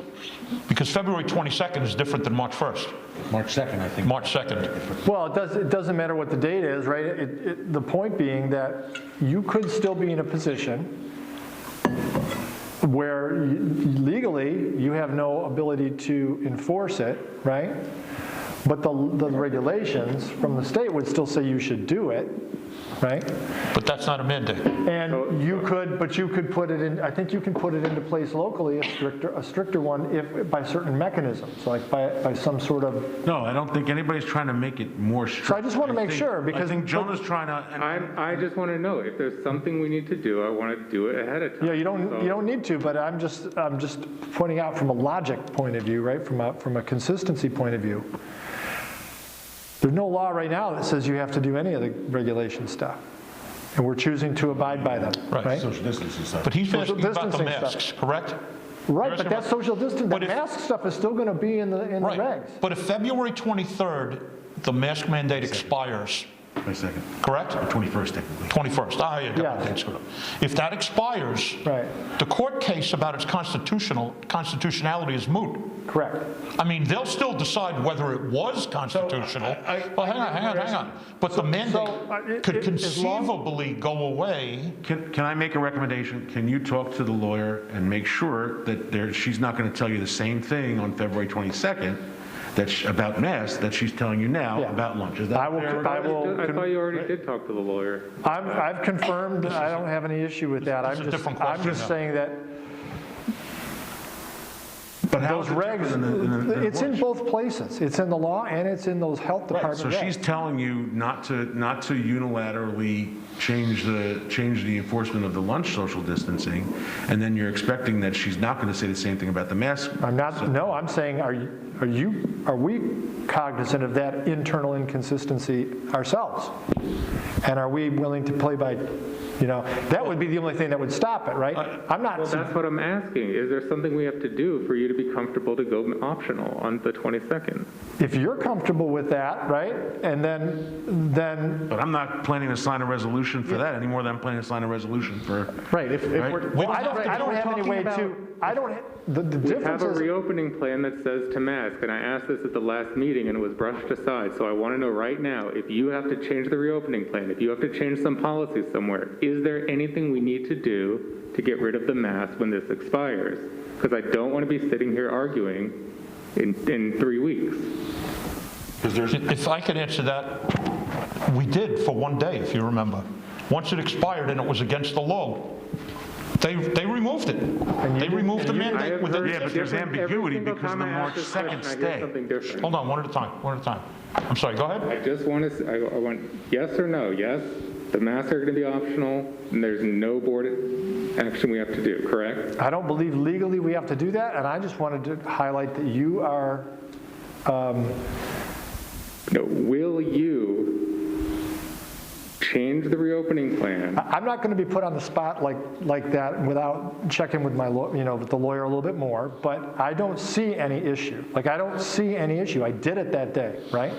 B: because February 22nd is different than March 1st.
J: March 2nd, I think.
B: March 2nd.
A: Well, it doesn't matter what the date is, right? The point being that you could still be in a position where legally you have no ability to enforce it, right? But the regulations from the state would still say you should do it, right?
B: But that's not a mandate.
A: And you could put it in, I think you can put it into place locally, a stricter one if by certain mechanisms, like by some sort of.
J: No, I don't think anybody's trying to make it more strict.
A: So I just want to make sure, because.
J: I think Jonah's trying to.
U: I just want to know if there's something we need to do, I want to do it ahead of time.
A: Yeah, you don't need to, but I'm just pointing out from a logic point of view, right? From a consistency point of view. There's no law right now that says you have to do any of the regulation stuff. And we're choosing to abide by them, right?
J: Social distancing stuff.
B: But he's
A: Social
B: asking about the
A: distancing
B: masks,
A: stuff.
B: correct?
A: Right, but that's social distancing. The mask stuff is still going to be in the regs.
B: But if February 23rd, the mask mandate expires.
J: 22nd.
B: Correct?
J: Or 21st, technically.
B: 21st. Ah, yeah, got my dates screwed up. If that expires, the court case about its constitutionality is moot.
A: Correct.
B: I mean, they'll still decide whether it was constitutional. Well, hang on. But the mandate could conceivably go away.
J: Can I make a recommendation? Can you talk to the lawyer and make sure that she's not going to tell you the same thing on February 22nd about masks that she's telling you now about lunch? Is that
U: I thought you already did talk to the lawyer.
A: I've confirmed. I don't have any issue with that. I'm just saying that.
J: But how
A: those regs, it's in both places. It's in the law and it's in those health department
J: So
A: regs.
J: she's telling you not to unilaterally change the enforcement of the lunch social distancing, and then you're expecting that she's not going to say the same thing about the mask.
A: I'm not. No, I'm saying, are we cognizant of that internal inconsistency ourselves? And are we willing to play by? That would be the only thing that would stop it, right? I'm not.
U: Well, that's what I'm asking. Is there something we have to do for you to be comfortable to go optional on the 22nd?
A: If you're comfortable with that, right, and then.
J: But I'm not planning to sign a resolution for that any more than I'm planning to sign a resolution for.
T: Right. If
A: well, I don't have any way to. I don't. The
U: we
A: difference
U: have a
A: is.
U: reopening plan that says to mask, and I asked this at the last meeting and it was brushed aside. So I want to know right now, if you have to change the reopening plan, if you have to change some policies somewhere, is there anything we need to do to get rid of the mask when this expires? Because I don't want to be sitting here arguing in 3 weeks.
B: If I could answer that, we did for one day, if you remember. Once it expired and it was against the law, they removed it. They removed the mandate within.
J: Yeah, but there's ambiguity because of the March 2nd stay.
B: Hold on, one at a time. I'm sorry, go ahead.
U: I just want to, I want yes or no. Yes, the masks are going to be optional, and there's no board action we have to do, correct?
A: I don't believe legally we have to do that, and I just wanted to highlight that you are.
U: No, will you change the reopening plan?
A: I'm not going to be put on the spot like that without checking with my with the lawyer a little bit more. But I don't see any issue. I don't see any issue. I did it that day, right?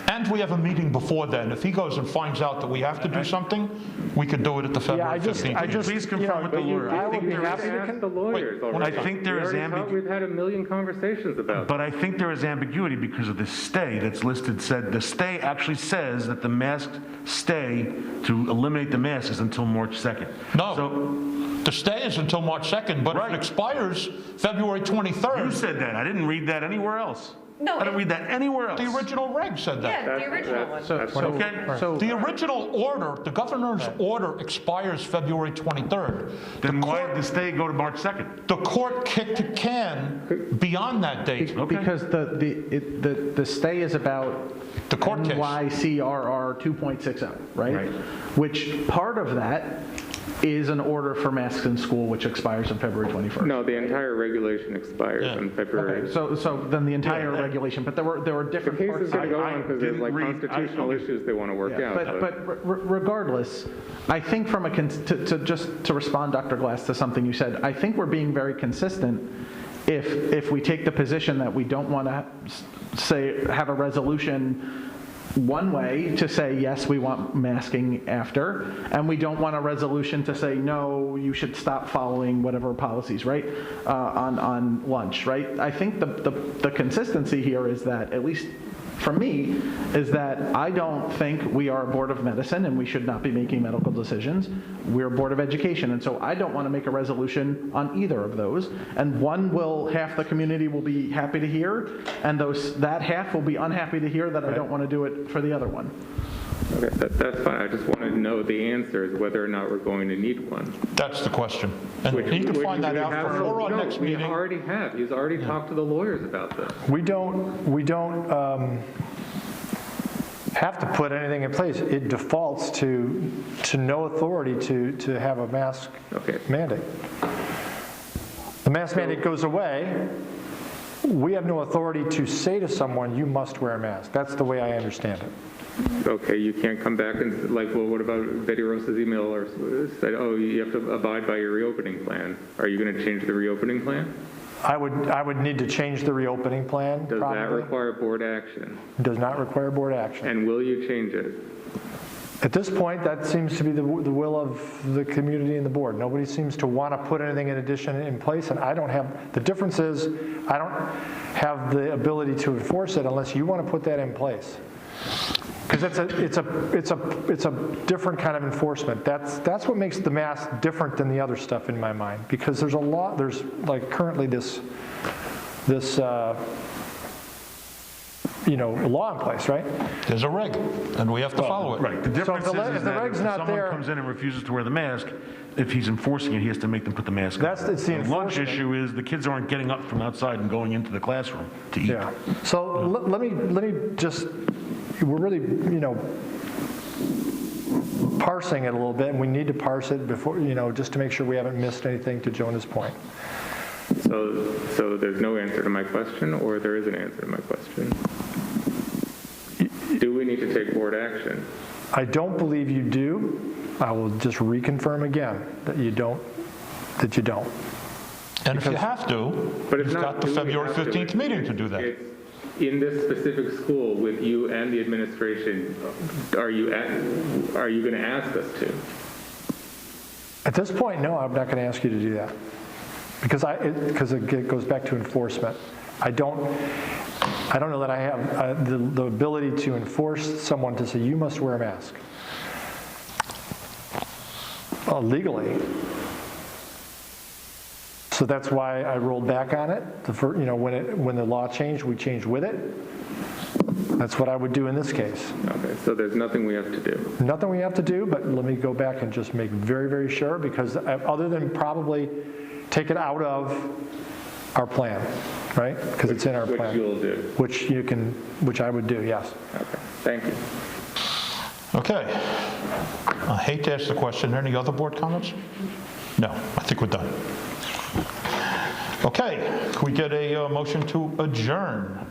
B: And we have a meeting before then. If he goes and finds out that we have to do something, we could do it at the February 15th meeting.
J: Please confirm with the lawyer.
U: I think there is the lawyers already.
J: I think there is ambiguity.
U: We've had a million conversations about.
J: But I think there is ambiguity because of the stay that's listed. The stay actually says that the mask stay to eliminate the mask is until March 2nd.
B: No. The stay is until March 2nd, but if it expires February 23rd.
J: You said that. I didn't read that anywhere else.
O: No,
J: I didn't read that anywhere else.
B: The original reg said that.
O: Yeah, the original one.
B: The original order, the governor's order expires February 23rd.
J: Then why did the stay go to March 2nd?
B: The court kicked a can beyond that date.
T: Because the stay is about
B: the court case.
T: NYCRR 2.60, right? Which part of that is an order for masks in school, which expires on February 21st.
U: No, the entire regulation expires on February.
T: Okay, so then the entire regulation, but there were different
U: The case
T: parts.
U: is going to go on because there's like constitutional issues they want to work out.
T: But regardless, I think from to respond, Dr. Glass, to something you said, I think we're being very consistent if we take the position that we don't want to have a resolution one way to say, yes, we want masking after, and we don't want a resolution to say, no, you should stop following whatever policies, right, on lunch, right? I think the consistency here is that, at least for me, is that I don't think we are a board of medicine and we should not be making medical decisions. We're a board of education, and so I don't want to make a resolution on either of those. And half the community will be happy to hear, and that half will be unhappy to hear that I don't want to do it for the other one.
U: Okay, that's fine. I just want to know the answers, whether or not we're going to need one.
B: That's the question. And he can find that out before our next meeting.
U: We already have. He's already talked to the lawyers about this.
A: We don't have to put anything in place. It defaults to no authority to have a mask mandate. The mask mandate goes away. We have no authority to say to someone, you must wear a mask. That's the way I understand it.
U: Okay, you can't come back and well, what about Betty Rosa's email or said, oh, you have to abide by your reopening plan. Are you going to change the reopening plan?
A: I would need to change the reopening plan.
U: Does that require board action?
A: It does not require board action.
U: And will you change it?
A: At this point, that seems to be the will of the community and the board. Nobody seems to want to put anything in addition in place, and I don't have, the difference is I don't have the ability to enforce it unless you want to put that in place. Because it's a different kind of enforcement. That's what makes the mask different than the other stuff in my mind. Because there's like currently this law in place, right?
B: There's a reg, and we have to follow it.
J: Right. The difference
A: if
J: is that if someone
A: there,
J: comes in and refuses to wear the mask, if he's enforcing it, he has to make them put the mask on.
A: It's the
J: lunch issue is the kids aren't getting up from outside and going into the classroom to eat.
A: Yeah. So let me just, we're really, parsing it a little bit, and we need to parse it before, just to make sure we haven't missed anything, to Jonah's point.
U: So there's no answer to my question, or there is an answer to my question? Do we need to take board action?
A: I don't believe you do. I will just reconfirm again that you don't.
B: And if you have to, you've got the February 15th meeting to do that.
U: In this specific school, with you and the administration, are you going to ask us to?
A: At this point, no, I'm not going to ask you to do that. Because it goes back to enforcement. I don't know that I have the ability to enforce someone to say, you must wear a mask. Legally. So that's why I rolled back on it. When the law changed, we changed with it. That's what I would do in this case.
U: Okay, so there's nothing we have to do.
A: Nothing we have to do, but let me go back and just make very, very sure, because other than probably take it out of our plan, right? Because it's in our plan.
U: Which you'll do.
A: Which I would do, yes.
U: Okay, thank you.
B: Okay. I hate to ask the question. Any other board comments? No, I think we're done. Okay, can we get a motion to adjourn?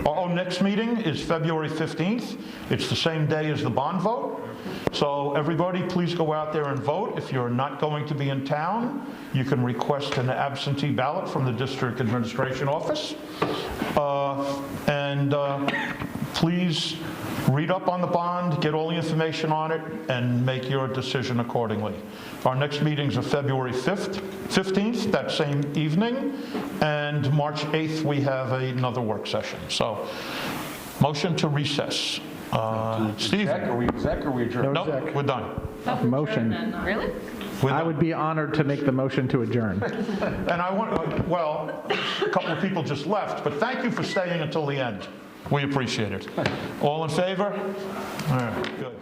B: Our next meeting is February 15th. It's the same day as the bond vote. So everybody, please go out there and vote. If you're not going to be in town, you can request an absentee ballot from the district administration office. Please read up on the bond, get all the information on it, and make your decision accordingly. Our next meetings are February 15th, that same evening, and March 8th we have another work session. So, motion to recess. Steve?
J: Are we exec or are we adjourned?
B: Nope, we're done.
T: Motion.
O: Really?
T: I would be honored to make the motion to adjourn.
B: And I want, a couple of people just left, but thank you for staying until the end. We appreciate it. All in favor? All right, good.